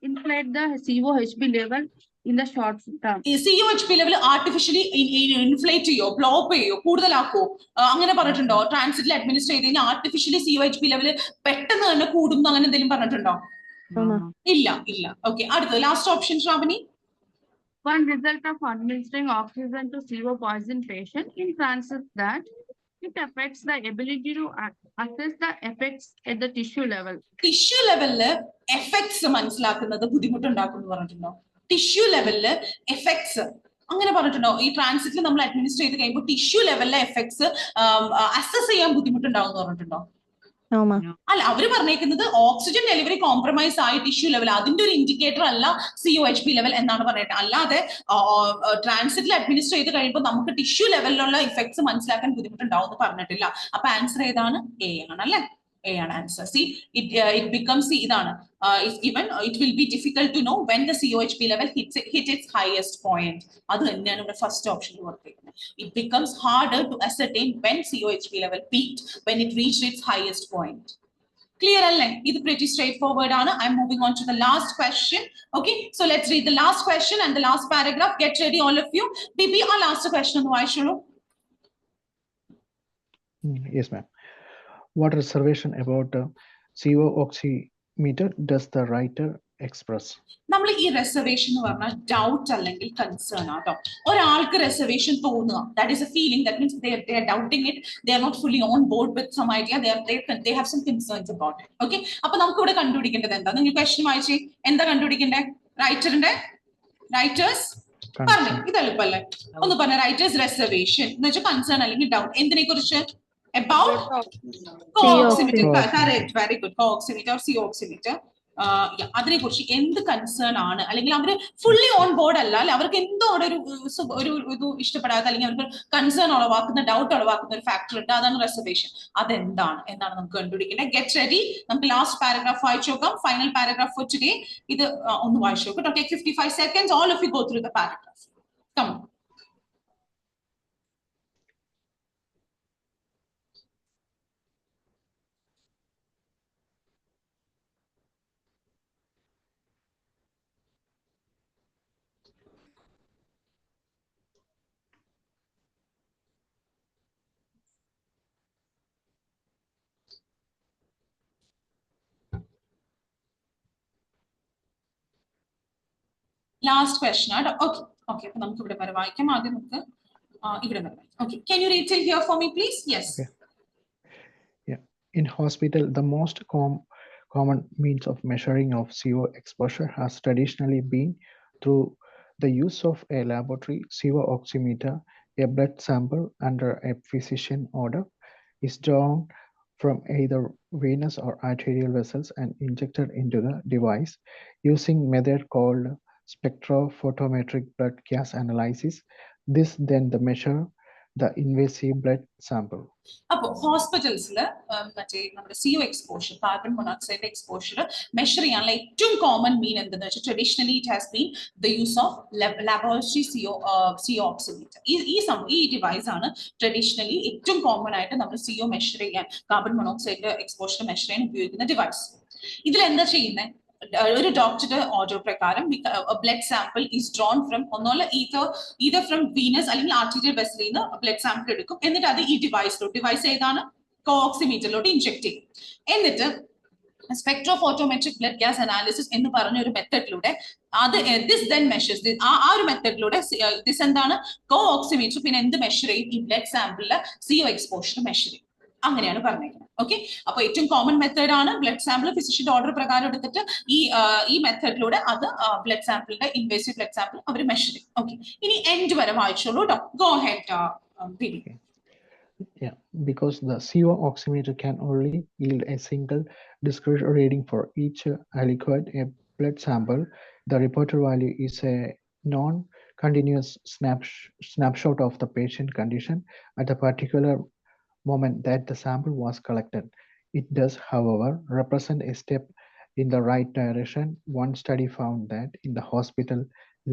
inflate the COHB level in the short term. COHB level artificially inflate ചെയ്യോ, ബ്ലോപ്പ് ചെയ്യോ, കൂടുതലാക്കോ, അങ്ങനെ പറഞ്ഞിട്ടുണ്ടോ? ട്രാൻസിറ്റിൽ അഡ്മിനിസ്റ്റർ ചെയ്ത് കഴിഞ്ഞാൽ ആർട്ടിഫിഷ്യലി COHB ലെവൽ പെട്ടെന്ന് തന്നെ കൂടും അങ്ങനെ എന്തെങ്കിലും പറഞ്ഞിട്ടുണ്ടോ? ഇല്ല. ഓക്കെ, അടുത്തത് last option Shravani. One result of administering oxygen to CO poison patient in trance is that it affects the ability to assess the effects at the tissue level. Tissue ലെവലില് എഫക്ട്സ് മനസ്സിലാക്കുന്നത് ബുദ്ധിമുട്ടുണ്ടാക്കും എന്ന് പറഞ്ഞിട്ടുണ്ടോ? ടിഷ്യൂ ലെവലില് എഫക്ട്സ് അങ്ങനെ പറഞ്ഞിട്ടുണ്ടോ? ഈ ട്രാൻസിറ്റിൽ നമ്മൾ അഡ്മിനിസ്റ്റർ ചെയ്ത് കഴിയുമ്പോൾ ടിഷ്യൂ ലെവലിലെ എഫക്ട്സ് അസസ് ചെയ്യാൻ ബുദ്ധിമുട്ടുണ്ടാവും എന്ന് പറഞ്ഞിട്ടുണ്ടോ? അല്ല, അവര് പറഞ്ഞേക്കുന്നത് ഓക്സിജൻ ഡെലിവറി കോംപ്രമൈസ് ആയി ടിഷ്യൂ ലെവൽ, അതിന്റെ ഒരു ഇൻഡിക്കേറ്റർ അല്ല COHB ലെവൽ എന്നാണ് പറഞ്ഞിട്ട്. അല്ലാതെ ട്രാൻസിറ്റിൽ അഡ്മിനിസ്റ്റർ ചെയ്ത് കഴിയുമ്പോൾ നമുക്ക് ടിഷ്യൂ ലെവലിലുള്ള ഇഫക്ട്സ് മനസ്സിലാക്കാൻ ബുദ്ധിമുട്ടുണ്ടാവും എന്ന് പറഞ്ഞിട്ടില്ല. അപ്പൊ ആൻസർ ഏതാണ്? എ ആണ് അല്ലെ? A ആണ് ആൻസർ. See, it becomes ഇതാണ്. Even it will be difficult to know when the COHB level hit its highest point. അത് തന്നെയാണ് ഇവിടെ ഫസ്റ്റ് ഓപ്ഷനിൽ കൊടുത്തിരിക്കുന്നത്. It becomes harder to ascertain when COHB level peaked, when it reached its highest point. Clear അല്ലേ? ഇത് pretty straightforward ആണ്. I'm moving on to the last question. Okay, so let's read the last question and the last paragraph. Get ready, all of you. Bibi, our last question ഒന്ന് വായിച്ചോളൂ. Yes, ma'am. What reservation about CO oximeter does the writer express? നമ്മൾ ഈ റിസർവേഷൻ എന്ന് പറഞ്ഞാൽ ഡൗട്ട് അല്ലെങ്കിൽ കൺസേൺ ആട്ടോ. ഒരാൾക്ക് റിസർവേഷൻ തോന്നുക, that is A feeling, that means they are doubting it, they are not fully on board with some idea, they have some concerns about it. Okay, അപ്പൊ നമുക്ക് ഇവിടെ കണ്ടുപിടിക്കേണ്ടത് എന്താ? നിങ്ങൾ ക്വസ്റ്റ്യൻ വായിച്ചേ, എന്താ കണ്ടുപിടിക്കണ്ടേ? റൈറ്റേഴ്സ് പറഞ്ഞു, ഇത് എളുപ്പല്ലേ? ഒന്ന് പറഞ്ഞ റൈറ്റേഴ്സ് റിസർവേഷൻ എന്ന് വെച്ചാൽ കൺസേൺ അല്ലെങ്കിൽ ഡൗട്ട് എന്തിനെ കുറിച്ച്? About co-oximeter. Correct, very good. Co-oximeter or CO-oximeter. അതിനെ കുറിച്ച് എന്ത് കൺസേൺ ആണ്, അല്ലെങ്കിൽ അവര് ഫുള്ളി ഓൺ ബോർഡ് അല്ല, അല്ലെ അവർക്ക് എന്തോ ഒരു ഇത് ഇഷ്ടപ്പെടാതെ അല്ലെങ്കിൽ അവർക്ക് കൺസേൺ ഉളവാക്കുന്ന, ഡൗട്ട് ഉളവാക്കുന്ന ഒരു ഫാക്ടർ ഉണ്ട്, അതാണ് റിസർവേഷൻ. അതെന്താണ് എന്നാണ് നമുക്ക് കണ്ടുപിടിക്കേണ്ടത്. Get ready. നമുക്ക് ലാസ്റ്റ് പാരഗ്രാഫ് വായിച്ചു നോക്കാം. Final paragraph for today. ഇത് ഒന്ന് വായിച്ചു നോക്കാം. Take 55 seconds. All of you go through the paragraph. Come on. Last question. Okay. അപ്പൊ നമുക്ക് ഇവിടെ വരെ വായിക്കാം. ആദ്യം നമുക്ക് ഇവിടെ വരെ. Okay. Can you read till here for me, please? Yes. Okay. Yeah. In hospital, the most common means of measuring of CO exposure has traditionally been through the use of a laboratory CO oximeter. A blood sample under a physician order is drawn from either venous or arterial vessels and injected into the device using method called spectrophotometric blood gas analysis. This then the measure the invasive blood sample. അപ്പോൾ ഹോസ്പിറ്റൽസില് മറ്റേ നമ്മുടെ CO exposure, carbon monoxide exposure measure ചെയ്യാനുള്ള ഏറ്റവും കോമൺ മീൻ എന്തെന്ന് വെച്ചാൽ traditionally it has been the use of laboratory CO oximeter. ഈ ഡിവൈസ് ആണ് ട്രഡീഷണലി ഏറ്റവും കോമൺ ആയിട്ട് നമ്മൾ CO മെഷർ ചെയ്യാൻ, കാർബൺ മോണോക്സൈഡ് എക്സ്പോഷർ മെഷർ ചെയ്യാൻ ഉപയോഗിക്കുന്ന ഡിവൈസ്. ഇതിൽ എന്താ ചെയ്യുന്നത്? ഒരു ഡോക്ടറുടെ ഓർഡർ പ്രകാരം blood sample is drawn from ഒന്നോല either ഫ്രം വീനസ് അല്ലെങ്കിൽ ആർട്ടീരിയൽ വെസലിൽ നിന്ന് ബ്ലഡ് സാമ്പിൾ എടുക്കും. എന്നിട്ട് അത് ഈ ഡിവൈസ് ഏതാണ്? കോഓക്സിമീറ്ററിലോട്ട് ഇൻജെക്ട് ചെയ്യും. എന്നിട്ട് സ്പെക്ട്രോഫോട്ടോമെട്രിക് ബ്ലഡ് ഗ്യാസ് അനാലിസിസ് എന്ന് പറഞ്ഞ ഒരു മെത്തഡിലൂടെ അത് ദിസ് ദെൻ മെഷേഴ്സ്, ആ ഒരു മെത്തഡിലൂടെ ദിസ് എന്താണ്? കോഓക്സിമീറ്റർ പിന്നെ എന്ത് മെഷർ ചെയ്യും? ഈ ബ്ലഡ് സാമ്പിളിലെ CO എക്സ്പോഷർ മെഷർ ചെയ്യും. അങ്ങനെയാണ് പറഞ്ഞേക്കുന്നത്. ഓക്കെ, അപ്പൊ ഏറ്റവും കോമൺ മെത്തേഡ് ആണ് ബ്ലഡ് സാമ്പിൾ ഫിസിഷ്യന്റെ ഓർഡർ പ്രകാരം എടുത്തിട്ട് ഈ മെത്തേഡിലൂടെ അത് ബ്ലഡ് സാമ്പിളിന്റെ ഇൻവേസീവ് ബ്ലഡ് സാമ്പിൾ അവർ മെഷർ ചെയ്യും. ഓക്കെ, ഇനി എൻഡ് വരെ വായിച്ചോളൂ കേട്ടോ. Go head. Yeah, because the CO oximeter can only yield a single discrete reading for each aliquot a blood sample, the reported value is a non-continuous snapshot of the patient condition at a particular moment that the sample was collected. It does, however, represent a step in the right direction. One study found that in the hospital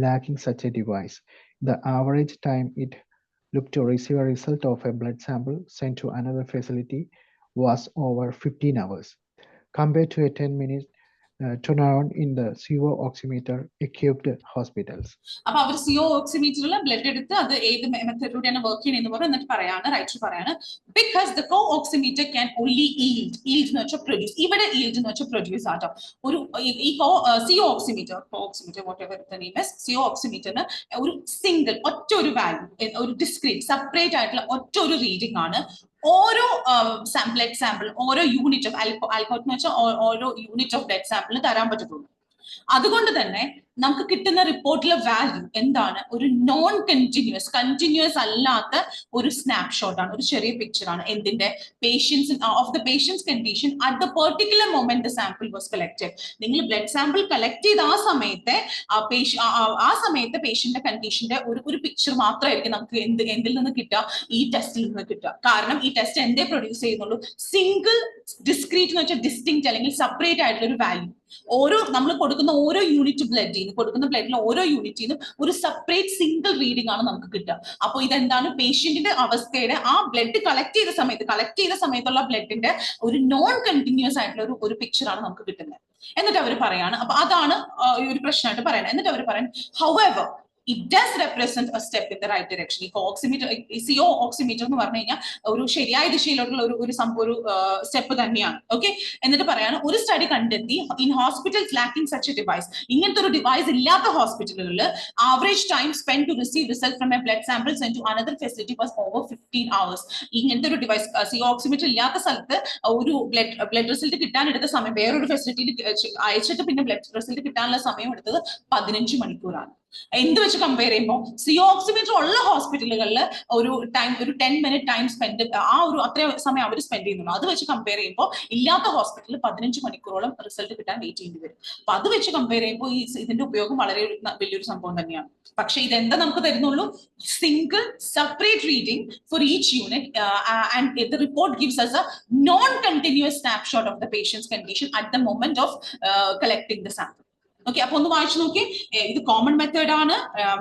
lacking such a device, the average time it look to receive a result of a blood sample sent to another facility was over 15 hours, compared to a 10-minute turnaround in the CO oximeter equipped hospitals. അപ്പൊ അവർ CO oximeter ബ്ലഡ് എടുത്ത് അത് ഏത് മെത്തേഡിലൂടെയാണ് വർക്ക് ചെയ്യുന്നത് എന്ന് എന്നിട്ട് പറയാണ്, റൈറ്റർ പറയാണ്, because the CO oximeter can only yield എന്ന് വെച്ചാൽ പ്രൊഡ്യൂസ്. ഇവിടെ ഈൽഡ് എന്ന് വെച്ചാൽ പ്രൊഡ്യൂസ് ആട്ടോ. ഒരു ഈ CO oximeter whatever the name is, CO oximeterന് ഒരു സിംഗിൾ ഒറ്റ ഒരു വാല്യൂ, ഒരു ഡിസ്ക്രീറ്റ് സെപ്പറേറ്റ് ആയിട്ടുള്ള ഒറ്റ ഒരു റീഡിംഗ് ആണ് ഓരോ ബ്ലഡ് സാമ്പിൾ, ഓരോ യൂണിറ്റ് ഓഫ് ആൽക്കോട്ട് എന്ന് വെച്ചാൽ ഓരോ യൂണിറ്റ് ഓഫ് ബ്ലഡ് സാമ്പിളിന് തരാൻ പറ്റത്തുള്ളൂ. അതുകൊണ്ട് തന്നെ നമുക്ക് കിട്ടുന്ന റിപ്പോർട്ടിലെ വാല്യൂ എന്താണ്? ഒരു നോൺ കണ്ടിന്യൂസ് അല്ലാത്ത ഒരു സ്നാപ്ഷോട്ട് ആണ്, ഒരു ചെറിയ പിക്ചർ ആണ്. എന്തിന്റെ? Patients of the patient's condition at the particular moment the sample was collected. നിങ്ങൾ ബ്ലഡ് സാമ്പിൾ കളക്ട് ചെയ്ത ആ സമയത്തെ പേഷ്യന്റിന്റെ കണ്ടീഷന്റെ ഒരു പിക്ചർ മാത്രമായിരിക്കും നമുക്ക് എന്തിൽ നിന്ന് കിട്ടുക? ഈ ടെസ്റ്റിൽ നിന്ന് കിട്ടുക. കാരണം ഈ ടെസ്റ്റ് എന്തേ പ്രൊഡ്യൂസ് ചെയ്യുന്നുള്ളൂ? സിംഗിൾ ഡിസ്ക്രീറ്റ് എന്ന് വെച്ചാൽ ഡിസ്റ്റിങ്ക്റ്റ് അല്ലെങ്കിൽ സെപ്പറേറ്റ് ആയിട്ടുള്ള ഒരു വാല്യൂ. ഓരോ നമ്മൾ കൊടുക്കുന്ന ഓരോ യൂണിറ്റ് കൊടുക്കുന്ന ബ്ലഡിലെ ഓരോ യൂണിറ്റിനും ഒരു സെപ്പറേറ്റ് സിംഗിൾ റീഡിംഗ് ആണ് നമുക്ക് കിട്ടുക. അപ്പൊ ഇതെന്താണ്? പേഷ്യന്റിന്റെ അവസ്ഥയുടെ ആ ബ്ലഡ് കളക്ട് ചെയ്ത സമയത്തുള്ള ബ്ലഡിന്റെ ഒരു നോൺ കണ്ടിന്യൂസ് ആയിട്ടുള്ള ഒരു പിക്ചർ ആണ് നമുക്ക് കിട്ടുന്നത്. എന്നിട്ട് അവർ പറയാണ്, അപ്പൊ അതാണ് ഒരു പ്രശ്നമായിട്ട് പറയുന്നത്. എന്നിട്ട് അവർ പറയുന്നത്, however it does represent a step in the right direction. ഈ CO oximeter എന്ന് പറഞ്ഞു കഴിഞ്ഞാൽ ഒരു ശരിയായ ദിശയിലോട്ടുള്ള ഒരു സ്റ്റെപ്പ് തന്നെയാണ്. ഓക്കെ, എന്നിട്ട് പറയാണ്, ഒരു സ്റ്റഡി കണ്ടെത്തി in hospitals lacking such a device, ഇങ്ങനത്തെ ഒരു ഡിവൈസ് ഇല്ലാത്ത ഹോസ്പിറ്റലുകളിൽ average time spend to receive result from a blood sample send to another facility was over 15 hours. ഇങ്ങനത്തെ ഒരു ഡിവൈസ് CO oximeter ഇല്ലാത്ത സ്ഥലത്ത് ഒരു ബ്ലഡ് റിസൾട്ട് കിട്ടാൻ എടുത്ത സമയം, വേറൊരു ഫെസിലിറ്റിയിൽ അയച്ചിട്ട് പിന്നെ ബ്ലഡ് റിസൾട്ട് കിട്ടാനുള്ള സമയം എടുത്തത് 15 മണിക്കൂറാണ്. എന്ത് വെച്ച് കമ്പയർ ചെയ്യുമ്പോൾ CO oximeter ഉള്ള ഹോസ്പിറ്റലുകളിൽ ഒരു 10-minute ടൈം സ്പെൻഡ്, ആ ഒരു അത്രയും സമയം അവർ സ്പെൻഡ് ചെയ്യുന്നുള്ളൂ. അത് വെച്ച് കമ്പയർ ചെയ്യുമ്പോൾ ഇല്ലാത്ത ഹോസ്പിറ്റലിൽ 15 മണിക്കൂറോളം റിസൾട്ട് കിട്ടാൻ വെയിറ്റ് ചെയ്യേണ്ടി വരും. അപ്പൊ അത് വെച്ച് കമ്പയർ ചെയ്യുമ്പോൾ ഇതിന്റെ ഉപയോഗം വളരെ വലിയൊരു സംഭവം തന്നെയാണ്. പക്ഷെ ഇതെന്താ നമുക്ക് തരുന്നുള്ളൂ? Single separate reading for each unit and the report gives us a non-continuous snapshot of the patient's condition at the moment of collecting the sample. Okay, അപ്പൊ ഒന്ന് വായിച്ചു നോക്കി. ഇത് കോമൺ മെത്തേഡ് ആണ്.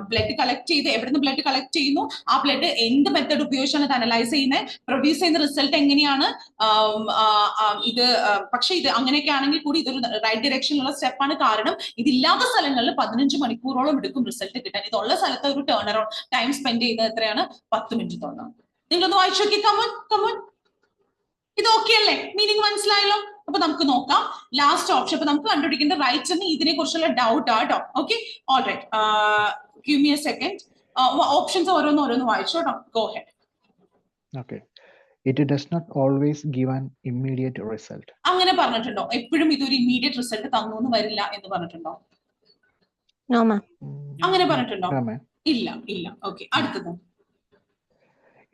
ബ്ലഡ് കളക്ട് ചെയ്ത് എവിടുന്ന് ബ്ലഡ് കളക്ട് ചെയ്യുന്നു, ആ ബ്ലഡ് എന്ത് മെത്തേഡ് ഉപയോഗിച്ചാണ് ഇത് അനലൈസ് ചെയ്യുന്നത്, പ്രൊഡ്യൂസ് ചെയ്യുന്ന റിസൾട്ട് എങ്ങനെയാണ്. ഇത് പക്ഷെ ഇത് അങ്ങനെയൊക്കെ ആണെങ്കിൽ കൂടി ഇതൊരു റൈറ്റ് ഡയറക്ഷനിലുള്ള സ്റ്റെപ്പാണ്. കാരണം ഇതില്ലാത്ത സ്ഥലങ്ങളിൽ 15 മണിക്കൂറോളം എടുക്കും റിസൾട്ട് കിട്ടാൻ. ഇതുള്ള സ്ഥലത്ത് ഒരു ടേൺ അറൗണ്ട് ടൈം സ്പെൻഡ് ചെയ്യുന്നത് എത്രയാണ്? 10 മിനിറ്റ് തോന്നാം. നിങ്ങളൊന്ന് വായിച്ചു നോക്കി. കമോൺ, ഇത് ഓക്കെ അല്ലേ? മീനിങ് മനസ്സിലായല്ലോ? അപ്പൊ നമുക്ക് നോക്കാം ലാസ്റ്റ് ഓപ്ഷൻ. അപ്പൊ നമുക്ക് കണ്ടുപിടിക്കേണ്ട റൈറ്റ് എന്ന് ഇതിനെ കുറിച്ചുള്ള ഡൗട്ട് ആട്ടോ. Okay, all right, give me a second. Options ഓരോന്ന് വായിച്ചോട്ടോ. Go ahead. Okay. It does not always give an immediate result. അങ്ങനെ പറഞ്ഞിട്ടുണ്ടോ? എപ്പോഴും ഇതൊരു ഇമ്മീഡിയറ്റ് റിസൾട്ട് തന്നു എന്ന് വരില്ല എന്ന് പറഞ്ഞിട്ടുണ്ടോ? No, ma'am. അങ്ങനെ പറഞ്ഞിട്ടുണ്ടോ? No, ma'am. ഇല്ല. ഓക്കെ, അടുത്തത്.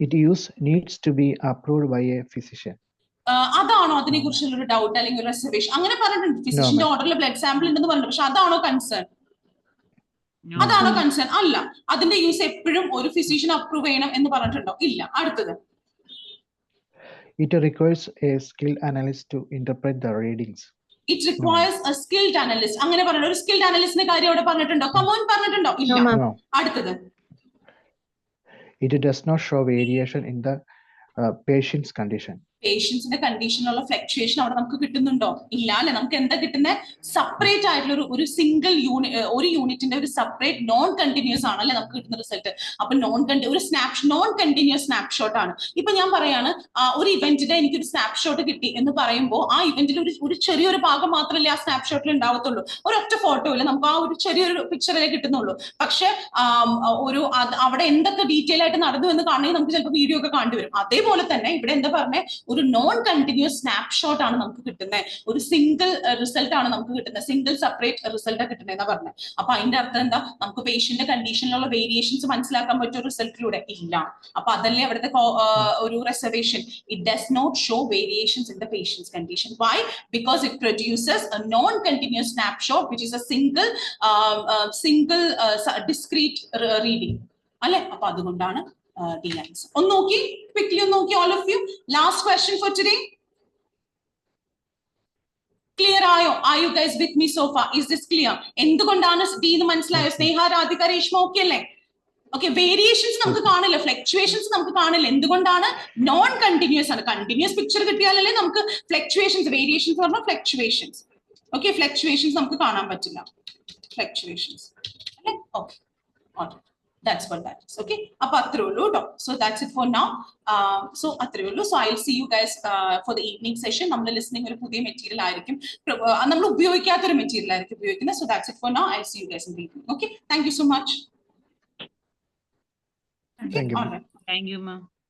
It needs to be approved by a physician. അതാണോ അതിനെ കുറിച്ചുള്ള ഒരു ഡൗട്ട് അല്ലെങ്കിൽ ഒരു റിസർവേഷൻ? അങ്ങനെ പറഞ്ഞിട്ടുണ്ട്, ഫിസിഷ്യന്റെ ഓർഡറിൽ ബ്ലഡ് സാമ്പിൾ ഉണ്ടെന്ന് പറഞ്ഞു. പക്ഷെ അതാണോ കൺസേൺ? അല്ല. അതിന്റെ യൂസ് എപ്പോഴും ഒരു ഫിസിഷ്യൻ അപ്രൂവ് ചെയ്യണം എന്ന് പറഞ്ഞിട്ടുണ്ടോ? ഇല്ല. അടുത്തത്. It requires a skilled analyst to interpret the readings. It requires a skilled analyst. അങ്ങനെ പറഞ്ഞു. ഒരു സ്കിൽഡ് അനലിസ്റ്റിന്റെ കാര്യം അവിടെ പറഞ്ഞിട്ടുണ്ടോ? കമോൺ, പറഞ്ഞിട്ടുണ്ടോ? ഇല്ല. No. അടുത്തത്. It does not show variation in the patient's condition. പേഷ്യൻസിന്റെ കണ്ടീഷനിലുള്ള ഫ്ലക്ച്വേഷൻ അവിടെ നമുക്ക് കിട്ടുന്നുണ്ടോ? ഇല്ല അല്ലെ. നമുക്ക് എന്താ കിട്ടുന്നത്? സെപ്പറേറ്റ് ആയിട്ടുള്ള ഒരു സിംഗിൾ ഒരു യൂണിറ്റിന്റെ ഒരു സെപ്പറേറ്റ് നോൺ കണ്ടിന്യൂസ് ആണല്ലേ നമുക്ക് കിട്ടുന്ന റിസൾട്ട്. അപ്പൊ നോൺ കണ്ടിന്യൂസ് സ്നാപ്ഷോട്ട് ആണ്. ഇപ്പൊ ഞാൻ പറയാണ്, ഒരു ഇവന്റിന്റെ എനിക്കൊരു സ്നാപ്ഷോട്ട് കിട്ടി എന്ന് പറയുമ്പോൾ ആ ഇവന്റിൽ ഒരു ചെറിയൊരു ഭാഗം മാത്രമല്ലേ ആ സ്നാപ്ഷോട്ടിൽ ഉണ്ടാവത്തുള്ളൂ. ഒരൊറ്റ ഫോട്ടോ ഇല്ല, നമുക്ക് ആ ഒരു ചെറിയൊരു പിക്ചറിലേ കിട്ടുന്നുള്ളൂ. പക്ഷെ അവിടെ എന്തൊക്കെ ഡീറ്റെയിൽ ആയിട്ട് നടന്നു എന്ന് കാണണമെങ്കിൽ നമുക്ക് ചിലപ്പോൾ വീഡിയോ ഒക്കെ കാണേണ്ടി വരും. അതേപോലെ തന്നെ ഇവിടെ എന്താ പറഞ്ഞേ, ഒരു നോൺ കണ്ടിന്യൂസ് സ്നാപ്ഷോട്ട് ആണ് നമുക്ക് കിട്ടുന്നത്, ഒരു സിംഗിൾ റിസൾട്ട് ആണ് നമുക്ക് കിട്ടുന്നത്, സിംഗിൾ സെപ്പറേറ്റ് റിസൾട്ട് കിട്ടുന്നതെന്ന് പറഞ്ഞത്. അപ്പൊ അതിന്റെ അർത്ഥം എന്താ, നമുക്ക് പേഷ്യന്റ് കണ്ടീഷനിലുള്ള വേരിയേഷൻസ് മനസ്സിലാക്കാൻ പറ്റിയ റിസൾട്ടിലൂടെ ഇല്ല. അപ്പൊ അതല്ലേ അവിടുത്തെ ഒരു reservation. It does not show variations in the patient's condition. Why? Because it produces a non continuous snapshot which is a single discrete reading അല്ലെ. അപ്പൊ അതുകൊണ്ടാണ് the answer. ഒന്ന് നോക്കി, quickly ഒന്ന് നോക്കി all of you. Last question for today. Clear ആയോ? Are you guys with me so far? Is this clear? എന്തുകൊണ്ടാണ് D എന്ന് മനസ്സിലായോ? സ്നേഹ, രാധിക, രേഷ്മ ഓക്കെ അല്ലേ? ഓക്കെ, വേരിയേഷൻസ് നമുക്ക് കാണില്ല, ഫ്ലക്ച്വേഷൻസ് നമുക്ക് കാണില്ല. എന്തുകൊണ്ടാണ്? നോൺ കണ്ടിന്യൂസ് ആണ്. കണ്ടിന്യൂസ് പിക്ചർ കിട്ടിയാലല്ലേ നമുക്ക് ഫ്ലക്ച്വേഷൻസ്, വേരിയേഷൻസ് പറഞ്ഞാൽ ഫ്ലക്ച്വേഷൻസ്. ഓക്കെ, ഫ്ലക്ച്വേഷൻസ് നമുക്ക് കാണാൻ പറ്റില്ല. ഫ്ലക്ച്വേഷൻസ് അല്ലേ? Okay, okay. That's what that is. Okay. So that's it for now. So I'll see you guys for the evening session. Nammal listening oru pudhiya material aayirikkum. Nammal ubhayikathoru material aayirikkum ubhayikkunna. So that's it for now. I'll see you guys in the evening. Okay. Thank you so much. Thank you. All right. Thank you, ma'am.